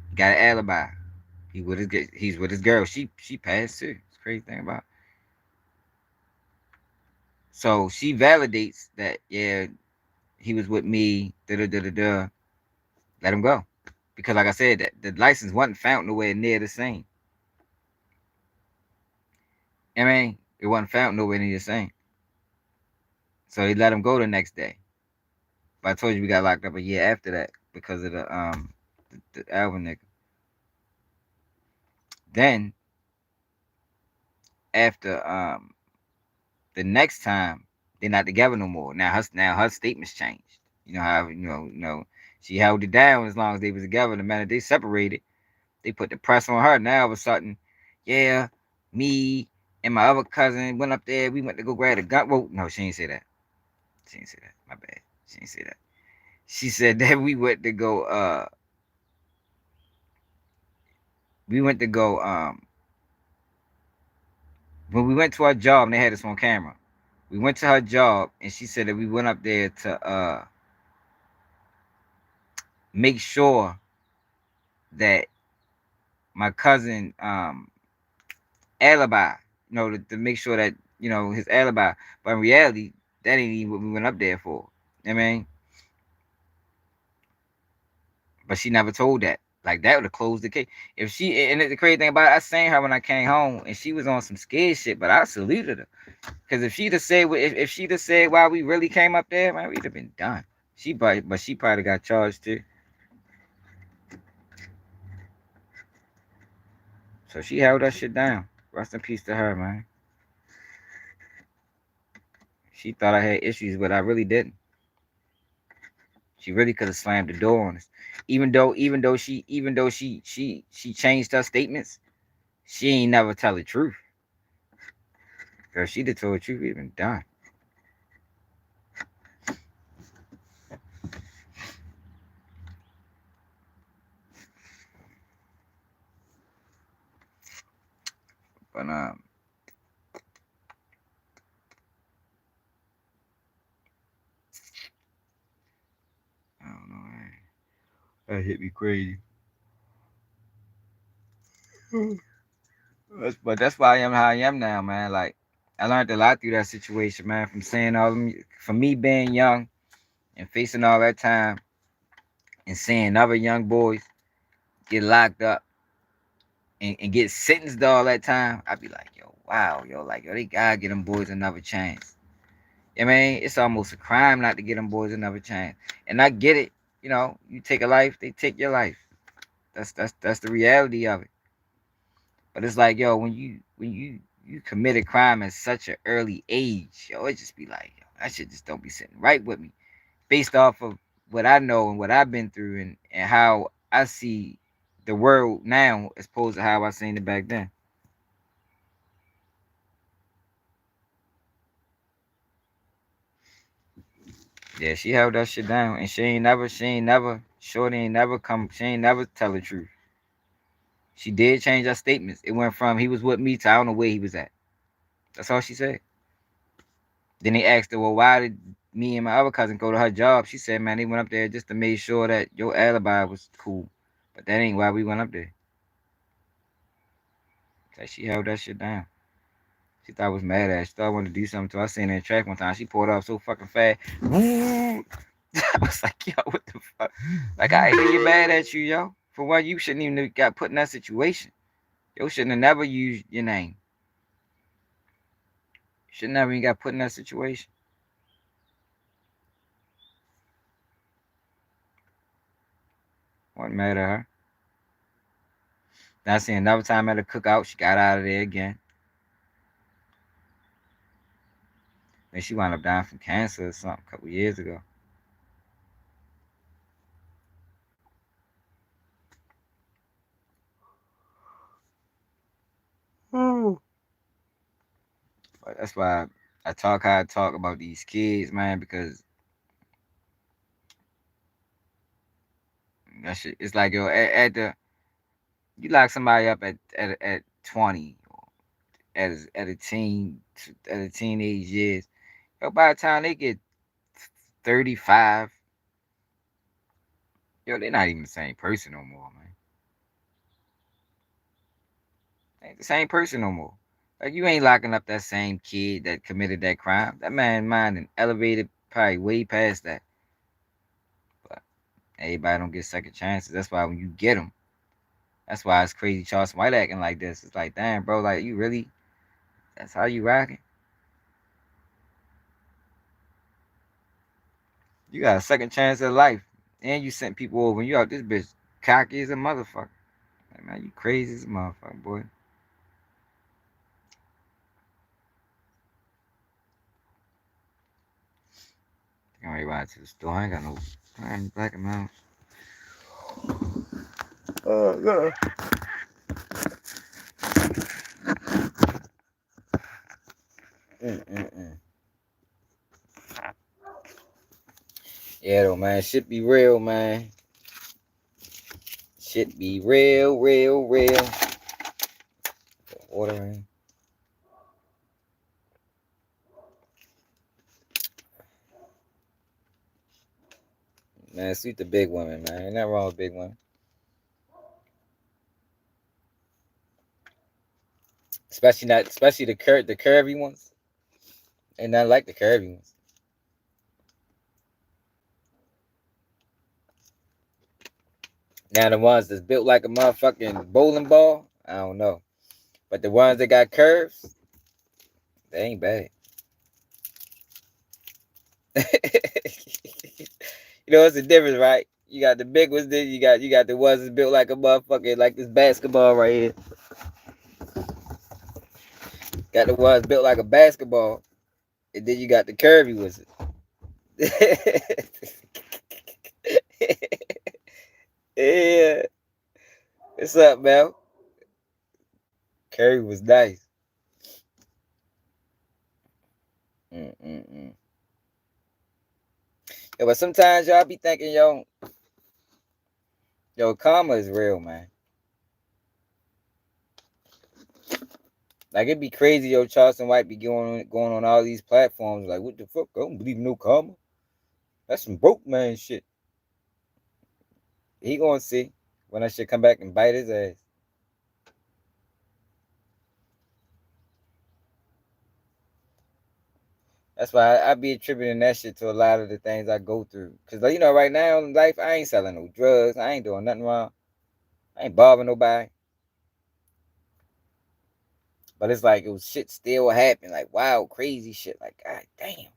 He got an alibi. He's with his girl. She passed too. It's a crazy thing about it. So she validates that, yeah, he was with me, da da da da da. Let him go. Because like I said, that the license wasn't found nowhere near the scene. I mean, it wasn't found nowhere near the scene. So he let him go the next day. But I told you we got locked up a year after that because of the Alvin nigga. Then after the next time they're not together no more. Now her statements changed. You know how she held it down as long as they was together. The minute they separated, they put the press on her. Now all of a sudden, yeah, me and my other cousin went up there. We went to go grab a gun. Well, no, she didn't say that. She didn't say that. My bad. She didn't say that. She said that we went to go. We went to go. When we went to our job, and they had us on camera. We went to her job, and she said that we went up there to make sure that my cousin alibi, to make sure that his alibi. But in reality, that ain't even what we went up there for. I mean, but she never told that. Like that would have closed the case. If she and the crazy thing about it, I seen her when I came home, and she was on some scared shit. But I saluted her because if she'd have said if she'd have said why we really came up there, man, we'd have been done. But she probably got charged too. So she held that shit down. Rest in peace to her, man. She thought I had issues, but I really didn't. She really could have slammed the door on us. Even though she changed her statements, she ain't never tell the truth. Girl, she'd have told the truth, we'd been done. But I don't know, man. That hit me crazy. But that's why I am how I am now, man. Like I learned a lot through that situation, man. From seeing all them, from me being young and facing all that time, and seeing other young boys get locked up and get sentenced all that time. I'd be like, yo, wow, yo, like yo, they gotta get them boys another chance. I mean, it's almost a crime not to get them boys another chance. And I get it, you take a life, they take your life. That's the reality of it. But it's like, yo, when you commit a crime at such an early age, yo, it just be like, yo, that shit just don't be sitting right with me. Based off of what I know and what I've been through and how I see the world now as opposed to how I seen it back then. Yeah, she held that shit down, and she ain't never, Shorty ain't never she ain't never tell the truth. She did change her statements. It went from he was with me to I don't know where he was at. That's all she said. Then they asked her, well, why did me and my other cousin go to her job? She said, man, they went up there just to make sure that your alibi was cool. But that ain't why we went up there. Like she held that shit down. She thought I was mad at her. She thought I wanted to do something to her. I seen her in track one time. She pulled off so fucking fast. I was like, yo, what the fuck? Like, I ain't really mad at you, yo. For one, you shouldn't even have got put in that situation. Yo shouldn't have never used your name. You should never even got put in that situation. Wasn't mad at her. Then I seen another time at a cookout. She got out of there again. Then she wound up dying from cancer or something a couple years ago. But that's why I talk how I talk about these kids, man, because that shit, it's like, yo, at the, you lock somebody up at 20, at a teenage years, yo, by the time they get 35, yo, they're not even the same person no more, man. They ain't the same person no more. Like, you ain't locking up that same kid that committed that crime. That man mind and elevated probably way past that. But everybody don't get second chances. That's why when you get them, that's why it's crazy Charleston White acting like this. It's like, damn, bro, like, you really, that's how you rocking? You got a second chance at life. And you sent people over and you out this bitch cocky as a motherfucker. Like, man, you crazy as a motherfucker, boy. I'm ready to ride to the store. I ain't got no black and mouse. Yeah. Yeah, though, man. Shit be real, man. Shit be real. Water in. Man, suit the big women, man. Ain't nothing wrong with big women. Especially the curvy ones. Ain't nothing like the curvy ones. Now the ones that's built like a motherfucking bowling ball, I don't know. But the ones that got curves, they ain't bad. You know what's the difference, right? You got the big ones, then you got the ones that's built like a motherfucking, like this basketball right here. Got the ones built like a basketball, and then you got the curvy ones. Yeah. What's up, Mel? Curry was nice. Yeah, but sometimes y'all be thinking, karma is real, man. Like, it'd be crazy, Charleston White be going on all these platforms. Like, what the fuck? I don't believe in no karma. That's some broke man shit. He gonna see when that shit come back and bite his ass. That's why I be attributing that shit to a lot of the things I go through. Cause right now in life, I ain't selling no drugs. I ain't doing nothing wrong. I ain't bothering nobody. But it's like, it was shit still happen. Like, wild, crazy shit. Like, god damn.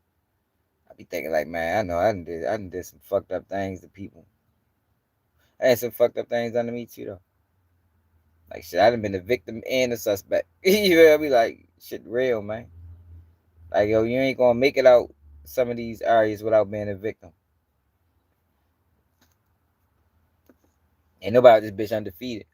I be thinking like, man, I know I done did some fucked up things to people. I had some fucked up things done to me too, though. Like, shit, I done been the victim and the suspect. You feel me? Like, shit real, man. Like, you ain't gonna make it out some of these areas without being a victim. Ain't nobody this bitch undefeated.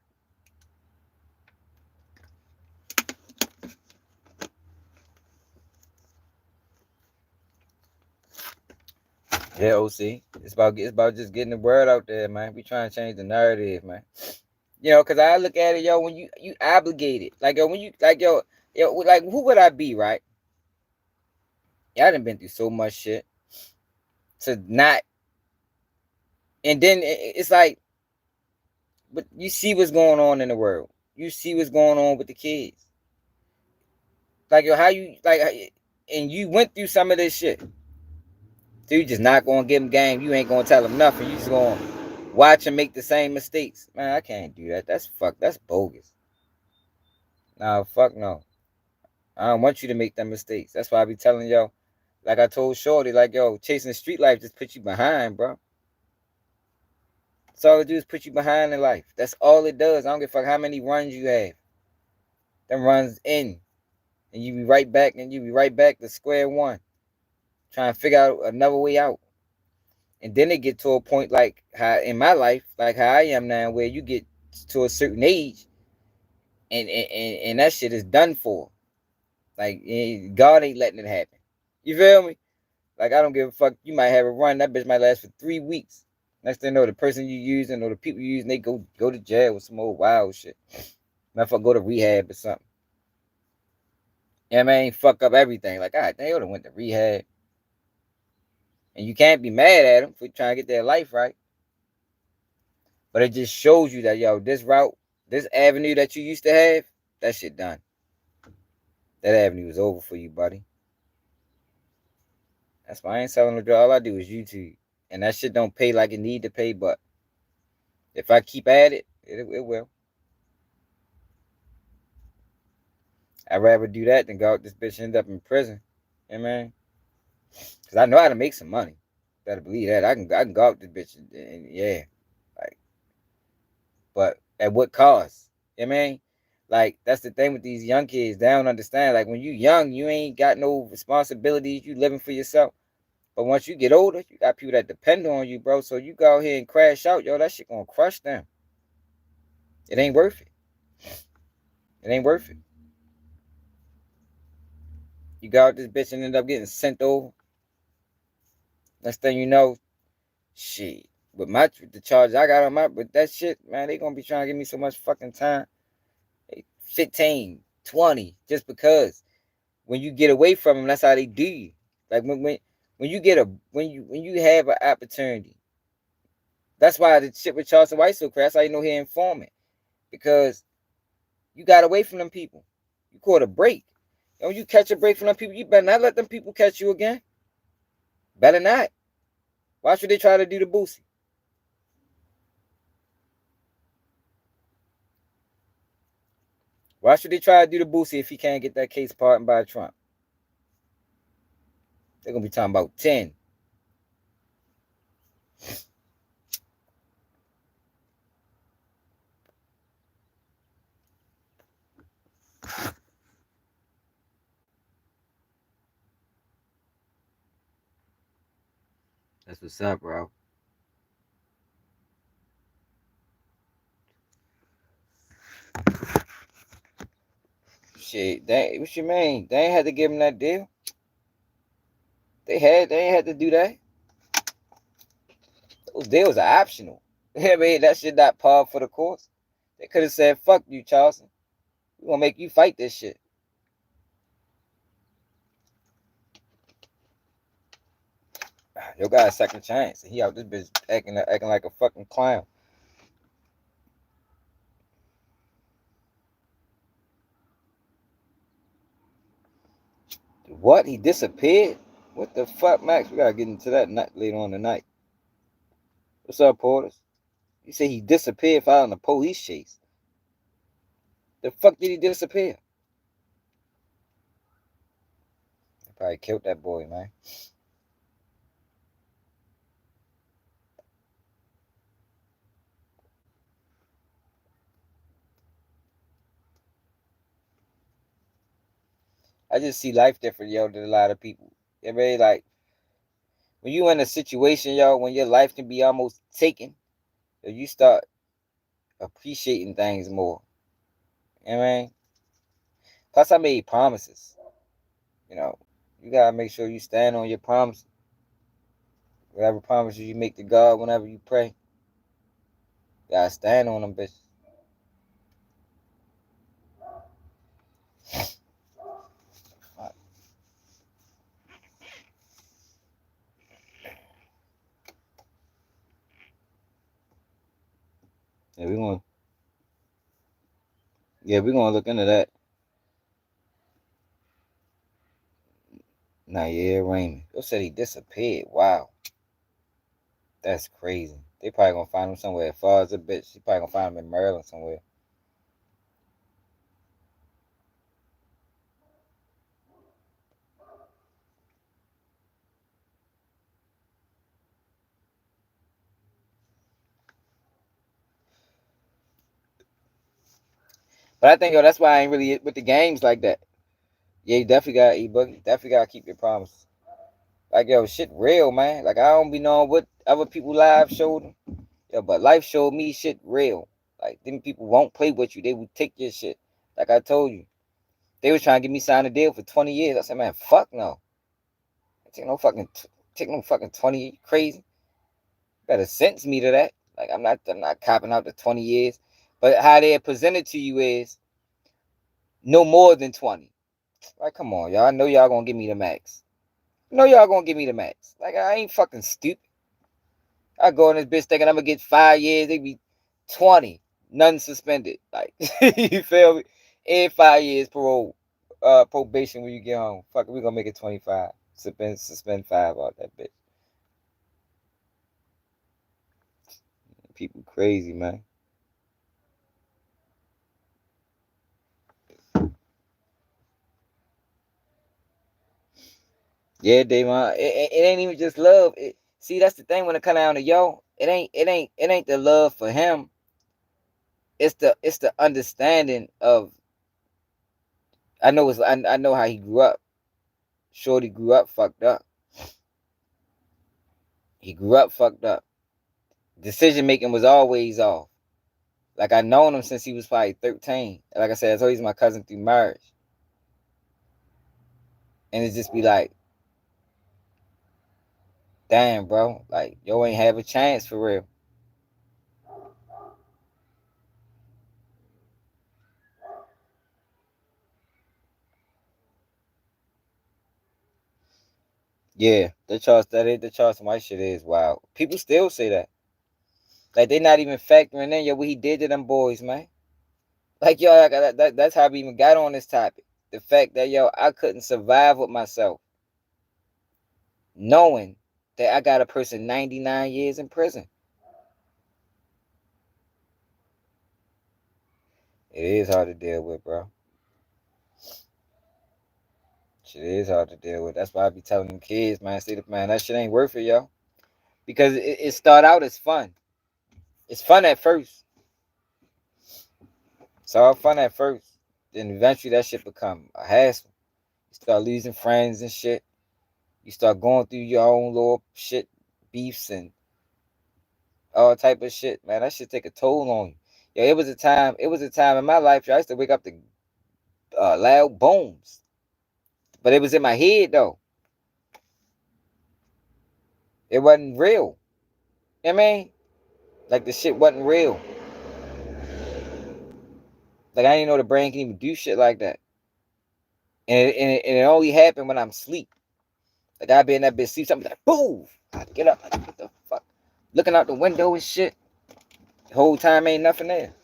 Yeah, OC. It's about just getting the word out there, man. We trying to change the narrative, man. Cause I look at it, when you obligated. Like, when you like, like, who would I be, right? I done been through so much shit to not, and then it's like, but you see what's going on in the world. You see what's going on with the kids. Like, how you like, and you went through some of this shit. So you just not gonna give them game. You ain't gonna tell them nothing. You just gonna watch them make the same mistakes. Man, I can't do that. That's bogus. Nah, fuck no. I don't want you to make them mistakes. That's why I be telling y'all, like I told Shorty, like, chasing the street life just put you behind, bro. That's all it do is put you behind in life. That's all it does. I don't give a fuck how many runs you have. Them runs in. And you be right back, and you be right back to square one. Trying to figure out another way out. And then it get to a point like how in my life, like how I am now, where you get to a certain age and that shit is done for. Like, God ain't letting it happen. You feel me? Like, I don't give a fuck. You might have a run. That bitch might last for 3 weeks. Next thing you know, the person you using or the people you using, they go to jail with some old wild shit. Motherfucker go to rehab or something. Yeah, man, fuck up everything. Like, God, they would have went to rehab. And you can't be mad at them for trying to get their life right. But it just shows you that, this route, this avenue that you used to have, that shit done. that avenue is over for you, buddy. That's why I ain't selling no drug. All I do is YouTube. And that shit don't pay like it need to pay, but if I keep at it, it will. I'd rather do that than go out this bitch and end up in prison. You know what I mean? Because I know how to make some money. Better believe that. I can go out this bitch and yeah. Like, but at what cost? You know what I mean? Like, that's the thing with these young kids. They don't understand. Like, when you young, you ain't got no responsibilities. You living for yourself. But once you get older, you got people that depend on you, bro. So you go out here and crash out, yo, that shit gonna crush them. It ain't worth it. It ain't worth it. You go out this bitch and end up getting sent over. Next thing you know, shit. With the charge I got on with that shit, man, they gonna be trying to give me so much fucking time. 15, 20, just because when you get away from them, that's how they do you. Like when you have an opportunity. That's why the shit with Charleston White so crass. That's how you know he informant. Because you got away from them people. You caught a break. And when you catch a break from them people, you better not let them people catch you again. Better not. Why should they try to do the Boosie? Why should they try to do the Boosie if he can't get that case pardoned by Trump? They're going to be talking about 10. That's what's up, bro. Shit, what you mean? They ain't had to give him that deal. They ain't had to do that. Those deals are optional. I mean, that shit not par for the course. They could have said, fuck you, Charleston. We're gonna make you fight this shit. Yo got a second chance. He out this bitch acting like a fucking clown. What? He disappeared? What the fuck, Max? We gotta get into that later on tonight. What's up, Porters? He said he disappeared following a police chase. The fuck did he disappear? They probably killed that boy, man. I just see life different, yo, than a lot of people. It really like when you in a situation, yo, when your life can be almost taken, you start appreciating things more. You know what I mean? Plus, I made promises. You know, you gotta make sure you stand on your promises. Whatever promises you make to God whenever you pray, you gotta stand on them, bitch. Yeah, we're gonna look into that. Naya Raymond. They said he disappeared. Wow. That's crazy. They probably gonna find him somewhere far as a bitch. She probably gonna find him in Maryland somewhere. But I think, yo, that's why I ain't really with the games like that. Yeah, you definitely got E-Boogie. Definitely gotta keep your promises. Like, yo, shit real, man. Like, I don't be knowing what other people live showed them. Yo, but life showed me shit real. Like, them people won't play with you. They will take your shit. Like I told you. They was trying to get me signed a deal for 20 years. I said, man, fuck no. Take no fucking 20 years. You crazy. Better sentence me to that. Like, I'm not copping out the 20 years. But how they presented to you is no more than 20. Like, come on, y'all. I know y'all gonna give me the max. Like, I ain't fucking stupid. I go in this bitch thinking I'm gonna get 5 years. They be 20. None suspended. Like, you feel me? And 5 years parole. probation when you get home. Fuck it, we gonna make it 25. Suspend 5 out that bitch. People crazy, man. Yeah, Damon. It ain't even just love. See, that's the thing when it come down to yo. It ain't the love for him. It's the understanding of. I know how he grew up. Shorty grew up fucked up. He grew up fucked up. Decision making was always off. Like I known him since he was probably 13. Like I said, I told he's my cousin through marriage. And it just be like, damn, bro, like yo ain't have a chance for real. Yeah, the Charleston White shit is wild. People still say that. Like they not even factoring in what he did to them boys, man. Like yo, that's how we even got on this topic. The fact that I couldn't survive with myself, knowing that I got a person 99 years in prison. It is hard to deal with, bro. Shit is hard to deal with. That's why I be telling them kids, man, man, that shit ain't worth it, yo. Because it start out as fun. It's fun at first. It's all fun at first. Then eventually that shit become a hassle. You start losing friends and shit. You start going through your own little shit, beefs and all type of shit. Man, that shit take a toll on you. Yeah, it was a time in my life, I used to wake up to loud booms. But it was in my head though. It wasn't real. You know what I mean? Like the shit wasn't real. Like I didn't know the brain can even do shit like that. And it only happened when I'm asleep. Like I be in that bitch sleep, something like boom. I get up, like what the fuck? Looking out the window and shit. The whole time ain't nothing there.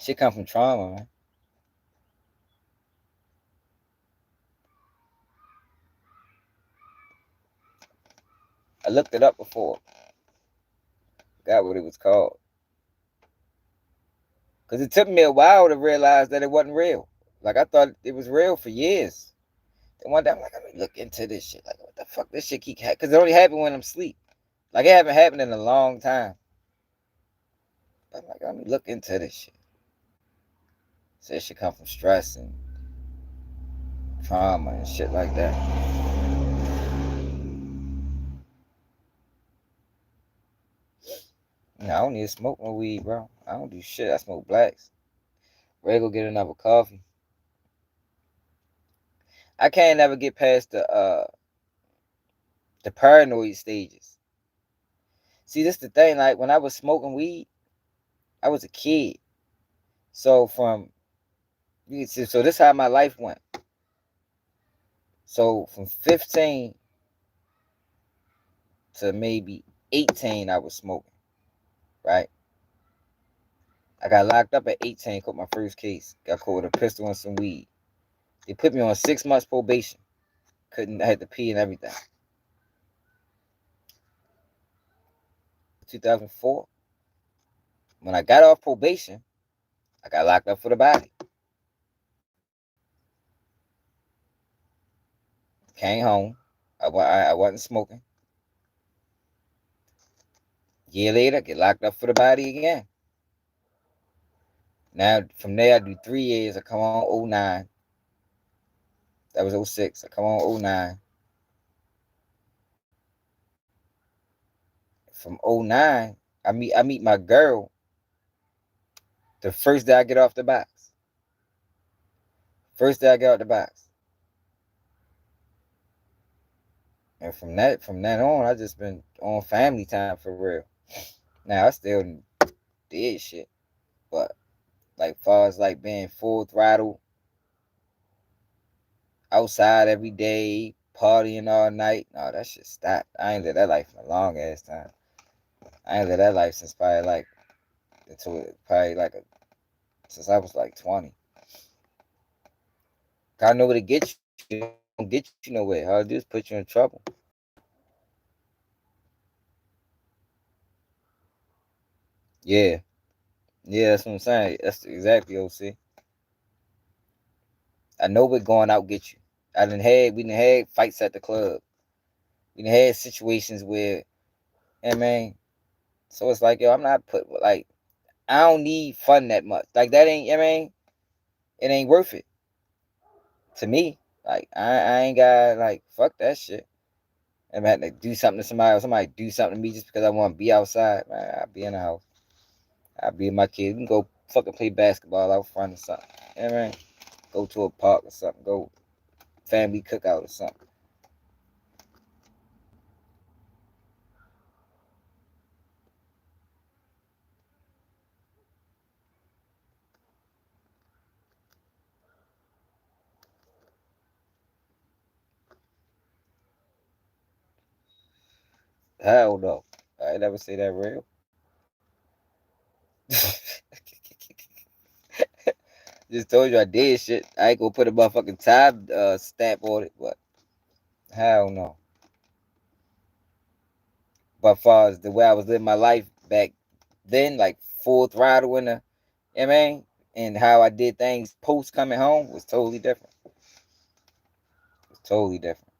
Shit come from trauma, man. I looked it up before. Forgot what it was called. Cause it took me a while to realize that it wasn't real. Like I thought it was real for years. And one day I'm like, let me look into this shit. Like what the fuck this shit keep happening? Cause it only happened when I'm asleep. Like it haven't happened in a long time. But I'm like, let me look into this shit. So it should come from stress and trauma and shit like that. I don't need to smoke no weed, bro. I don't do shit. I smoke blacks. Ready to go get another coffee. I can't never get past the paranoid stages. See, this the thing. Like when I was smoking weed, I was a kid. So you can see. So this is how my life went. So from 15 to maybe 18, I was smoking. Right. I got locked up at 18. Caught my first case. Got caught with a pistol and some weed. They put me on 6 months probation. I had to pee and everything. 2004. When I got off probation, I got locked up for the body. Came home. I wasn't smoking. Year later, get locked up for the body again. Now, from there, I do 3 years. I come on 09. That was 06. I come on 09. From 09, I meet my girl the first day I get off the box. First day I get out the box. And from that on, I just been on family time for real. Now I still did shit. But like far as like being full throttle, outside every day, partying all night, no, that shit stopped. I ain't lived that life in a long ass time. I ain't lived that life since probably like since I was like 20. I know where to get you. Don't get you nowhere. All I do is put you in trouble. Yeah. Yeah, that's what I'm saying. That's exactly OC. I know we're going out get you. We done had fights at the club. We done had situations where, I mean, so it's like, yo, I'm not like, I don't need fun that much. Like, that ain't, I mean, it ain't worth it to me. Like, I ain't got, like, fuck that shit. I'm having to do something to somebody, or somebody do something to me just because I want to be outside. Man, I'll be in the house. I'll be with my kids. We can go fucking play basketball out front or something. You know what I mean? Go to a park or something. Go family cookout or something. Hell no. I ain't never say that real. Just told you I did shit. I ain't gonna put a motherfucking time stamp on it, but hell no. But far as the way I was living my life back then, like full throttle in the, you know what I mean? And how I did things post coming home was totally different. It was totally different.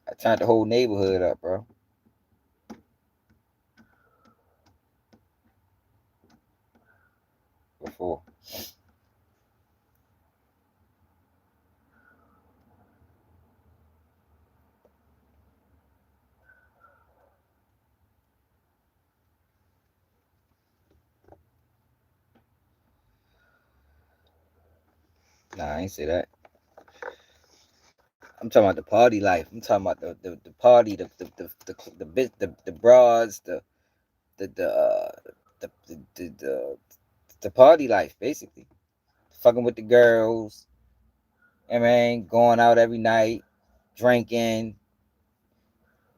I turned the whole neighborhood up, bro. Before. Nah, I ain't say that. I'm talking about the party life. I'm talking about the party, the bras, the the uh, the party life, basically. Fucking with the girls. I mean, going out every night, drinking.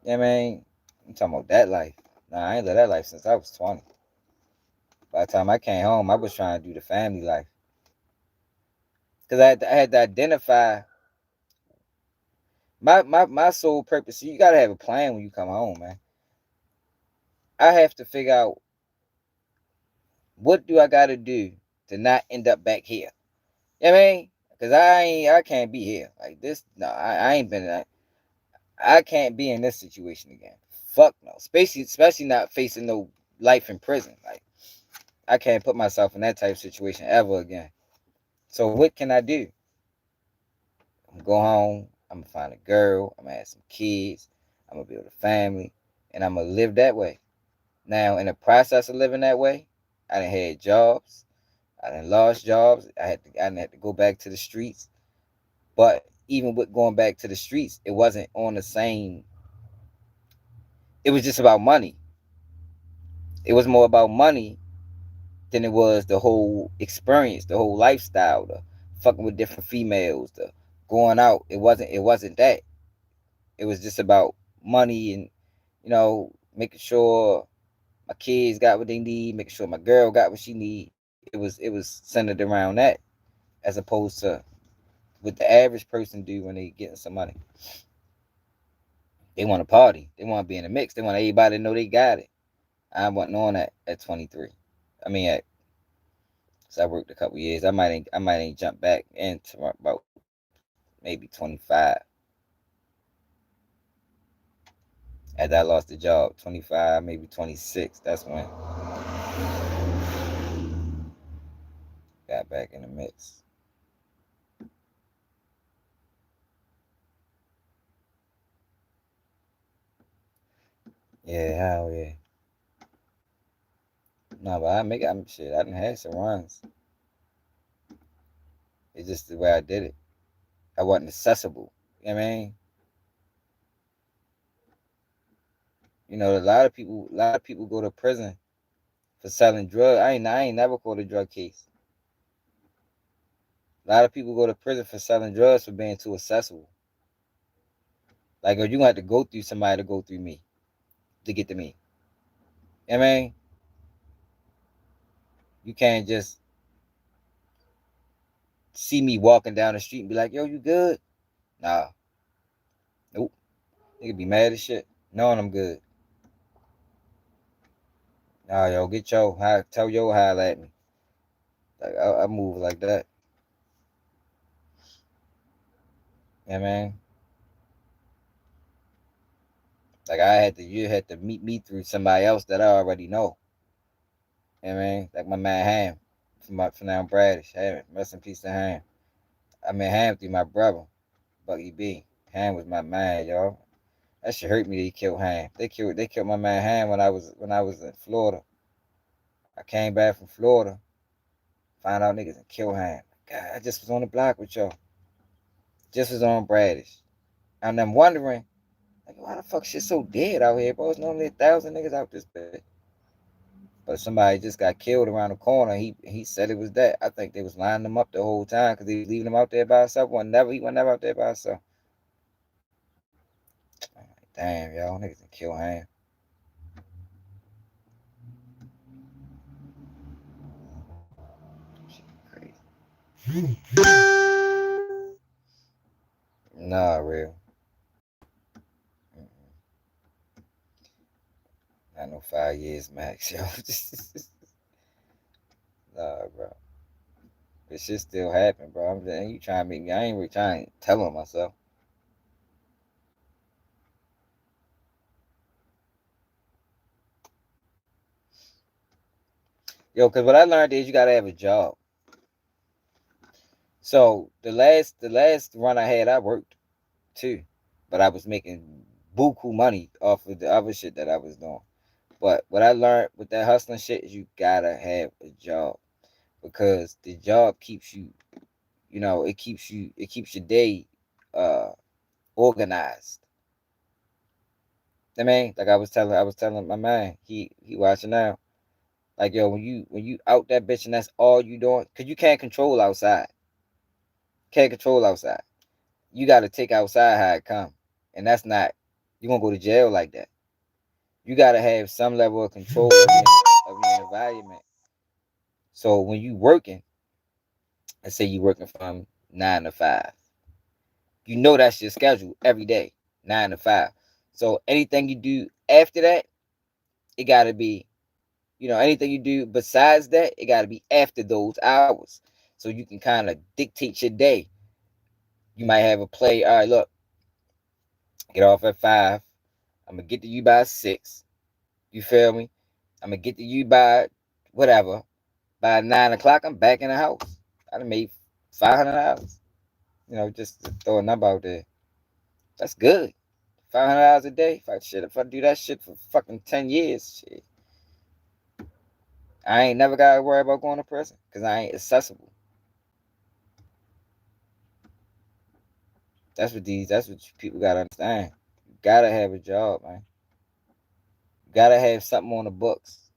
I mean, I'm talking about that life. Nah, I ain't lived that life since I was 20. By the time I came home, I was trying to do the family life. Because I had to identify my sole purpose. You got to have a plan when you come home, man. I have to figure out what do I got to do to not end up back here. You know what I mean? Because I can't be here. Like this, no, I ain't been, I can't be in this situation again. Fuck no. Especially not facing no life in prison. Like, I can't put myself in that type of situation ever again. So what can I do? I'm gonna go home. I'm gonna find a girl. I'm gonna have some kids. I'm gonna build a family, and I'm gonna live that way. Now, in the process of living that way, I done had jobs. I done lost jobs. I done had to go back to the streets. But even with going back to the streets, it wasn't on the same. It was just about money. It was more about money than it was the whole experience, the whole lifestyle, the fucking with different females, the going out. It wasn't that. It was just about money and, making sure my kids got what they need, making sure my girl got what she need. It was centered around that, as opposed to what the average person do when they getting some money. They want to party. They want to be in the mix. They want everybody to know they got it. I wasn't on that at 23. I mean, so I worked a couple years. I might ain't jump back into about maybe 25. After I lost the job, 25, maybe 26. That's when got back in the mix. Yeah, hell yeah. No, but shit. I didn't have some runs. It's just the way I did it. I wasn't accessible. You know what I mean? A lot of people go to prison for selling drugs. I ain't never caught a drug case. A lot of people go to prison for selling drugs for being too accessible. Like, you gonna have to go through somebody to go through me to get to me. You know what I mean? You can't just see me walking down the street and be like, yo, you good? Nah. Nope. Nigga be mad as shit. Knowing I'm good. Nah, yo, get your tell your holla at me. Like I move like that. Yeah, man. Like you had to meet me through somebody else that I already know. Yeah, man. Like my man Ham from down Bradish. Ham, rest in peace to Ham. I met Ham through my brother, Bucky B. Ham was my man, y'all. That shit hurt me. They killed Ham. They killed my man Ham when I was in Florida. I came back from Florida, found out niggas and killed Ham. God, I just was on the block with y'all. Just was on Bradish. And I'm wondering, like, why the fuck shit so dead out here, bro? It's normally 1,000 niggas out this bitch. But somebody just got killed around the corner. He said it was that. I think they was lining them up the whole time because they was leaving him out there by himself. He was never out there by himself. I'm like, damn, y'all niggas can kill Ham. Crazy. Nah, real. Not no 5 years max, yo. Nah, bro. This shit still happen, bro. I'm just, you trying to make me. I ain't really trying to tell on myself. Yo, cause what I learned is you gotta have a job. So the last run I had, I worked too, but I was making buku money off of the other shit that I was doing. But what I learned with that hustling shit is you gotta have a job because the job keeps you, it keeps your day organized. I mean, like I was telling my man, he watching now. Like yo, when you out that bitch and that's all you doing, cause you can't control outside. Can't control outside. You got to take outside how it come, and that's not. You gonna go to jail like that. You got to have some level of control of your environment. So when you working, let's say you working from 9 to 5, you know that's your schedule every day, 9 to 5. So anything you do after that, it got to be, anything you do besides that, it got to be after those hours. So you can kind of dictate your day. You might have a play. All right, look, get off at 5. I'm gonna get to you by 6. You feel me? I'm gonna get to you by whatever. By 9 o'clock, I'm back in the house. I done made $500. Just to throw a number out there. That's good. $500 a day. If I do that shit for fucking 10 years, shit, I ain't never gotta worry about going to prison because I ain't accessible. That's what people gotta understand. You gotta have a job, man. You gotta have something on the books.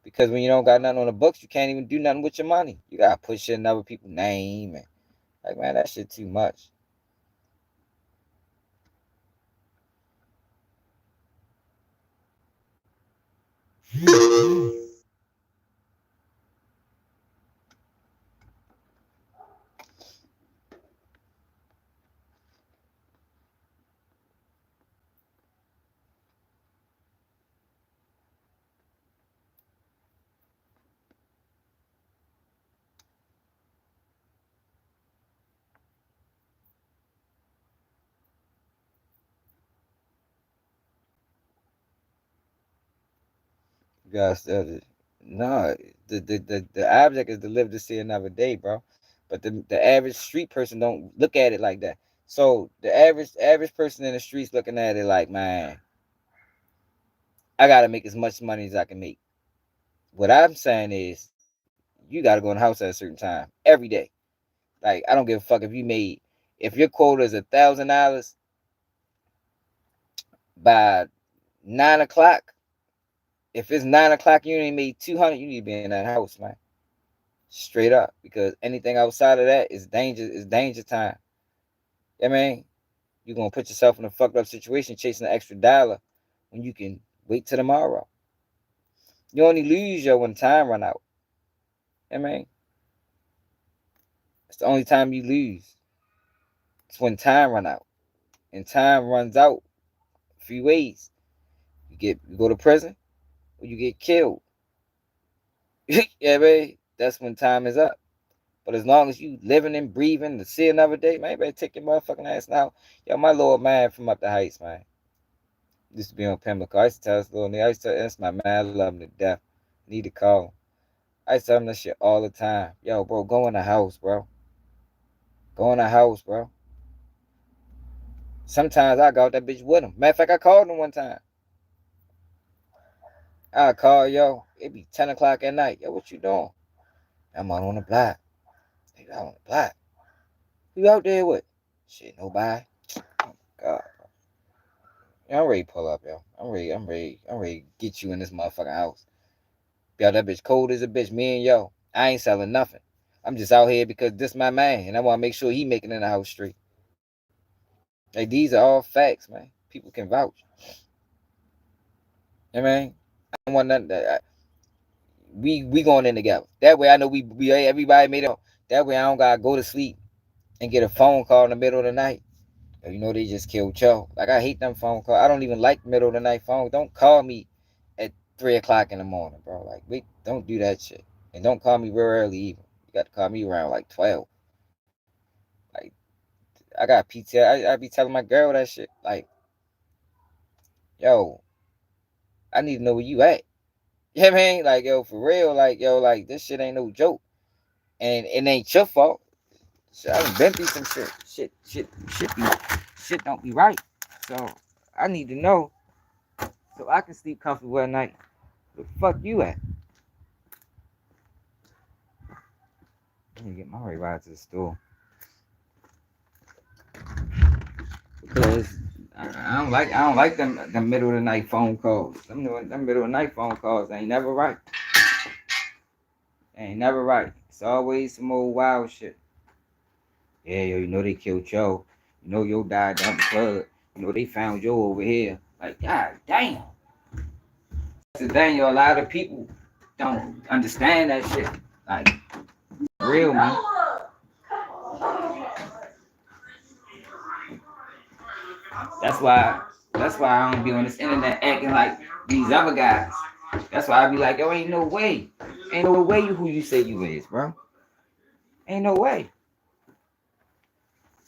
Because when you don't got nothing on the books, you can't even do nothing with your money. You gotta put shit in other people's name and like, man, that shit too much. You gotta still, no, the object is to live to see another day, bro. But the average street person don't look at it like that. So the average person in the streets looking at it like, man, I gotta make as much money as I can make. What I'm saying is, you gotta go in the house at a certain time every day. Like I don't give a fuck if your quota is $1,000 by 9 o'clock. If it's 9 o'clock, you ain't made 200. You need to be in that house, man. Straight up, because anything outside of that is danger. Is danger time. I mean, you're gonna put yourself in a fucked up situation chasing an extra dollar when you can wait till tomorrow. You only lose yo when time run out. I mean, it's the only time you lose. It's when time run out. And time runs out a few ways. You go to prison or you get killed. Yeah, man. That's when time is up. But as long as you living and breathing to see another day, man, you better take your motherfucking ass now. Yo, my little man from up the heights, man. Used to be on Pimlico. I used to tell this little nigga, I used to tell, that's my man, I love him to death. Need to call him. I used to tell him that shit all the time. Yo, bro, go in the house, bro. Go in the house, bro. Sometimes I go out that bitch with him. Matter of fact, I called him one time. I call, yo, it be 10 o'clock at night. Yo, what you doing? I'm out on the block. Nigga, out on the block. Who you out there with? Shit, nobody. Oh, God. Yo, I'm ready to pull up, yo. I'm ready to get you in this motherfucking house. Yo, that bitch cold as a bitch. Me and yo, I ain't selling nothing. I'm just out here because this my man, and I want to make sure he making it in the house straight. Like, these are all facts, man. People can vouch. You know what I mean? I don't want nothing that we going in together. That way I know we everybody made it. That way I don't gotta go to sleep and get a phone call in the middle of the night. You know they just killed Joe. Like, I hate them phone calls. I don't even like middle of the night phone. Don't call me at 3 o'clock in the morning, bro. Like, wait, don't do that shit. And don't call me real early either. You got to call me around like 12. Like, I got PTI. I be telling my girl that shit. Like, yo, I need to know where you at. You know what I mean? Like, yo, for real. Like, yo, like, this shit ain't no joke. And it ain't your fault. Shit, I done been through some shit. Shit don't be right. So I need to know so I can sleep comfortable at night. Where the fuck you at? Let me get my way ride to the store. Because I don't like them middle of the night phone calls. Them middle of the night phone calls ain't never right. Ain't never right. It's always some old wild shit. Yeah, yo, you know they killed Joe. You know yo died down the club. You know they found Joe over here. Like, God damn. That's the thing, yo. A lot of people don't understand that shit. Like, real, man. That's why I don't be on this internet acting like these other guys. That's why I be like, yo, ain't no way. Ain't no way you who you say you is, bro. Ain't no way.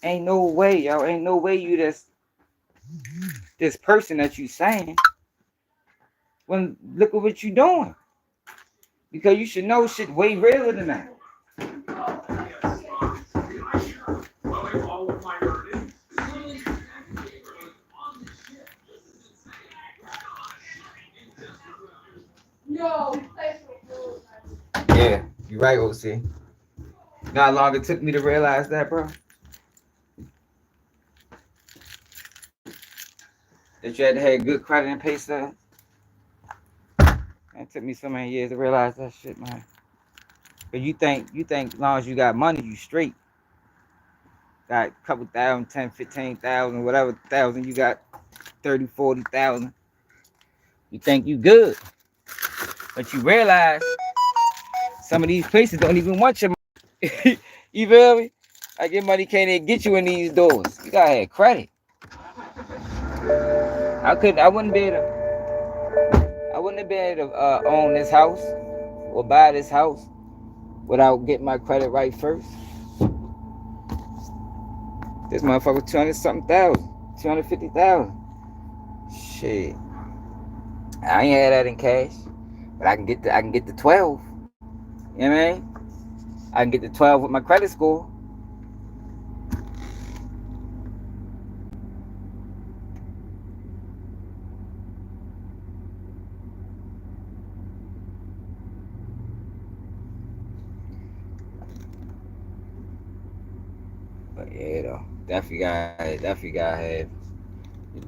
Ain't no way, yo. Ain't no way you this person that you saying. When look at what you doing. Because you should know shit way realer than that. Yeah, you're right, OC. You know how long it took me to realize that, bro? That you had to have good credit and pay stubs. It took me so many years to realize that shit, man. But you think as long as you got money, you straight. Got a couple thousand, 10, 15,000, whatever thousand you got, 30, 40,000. You think you good. But you realize some of these places don't even want your money. You feel me? Like, your money can't even get you in these doors. You gotta have credit. I wouldn't be able to own this house or buy this house without getting my credit right first. This motherfucker 200-something thousand, 250,000. Shit, I ain't had that in cash, but I can get the 12. You know what I mean? I can get the 12 with my credit score. But yeah, though, definitely gotta have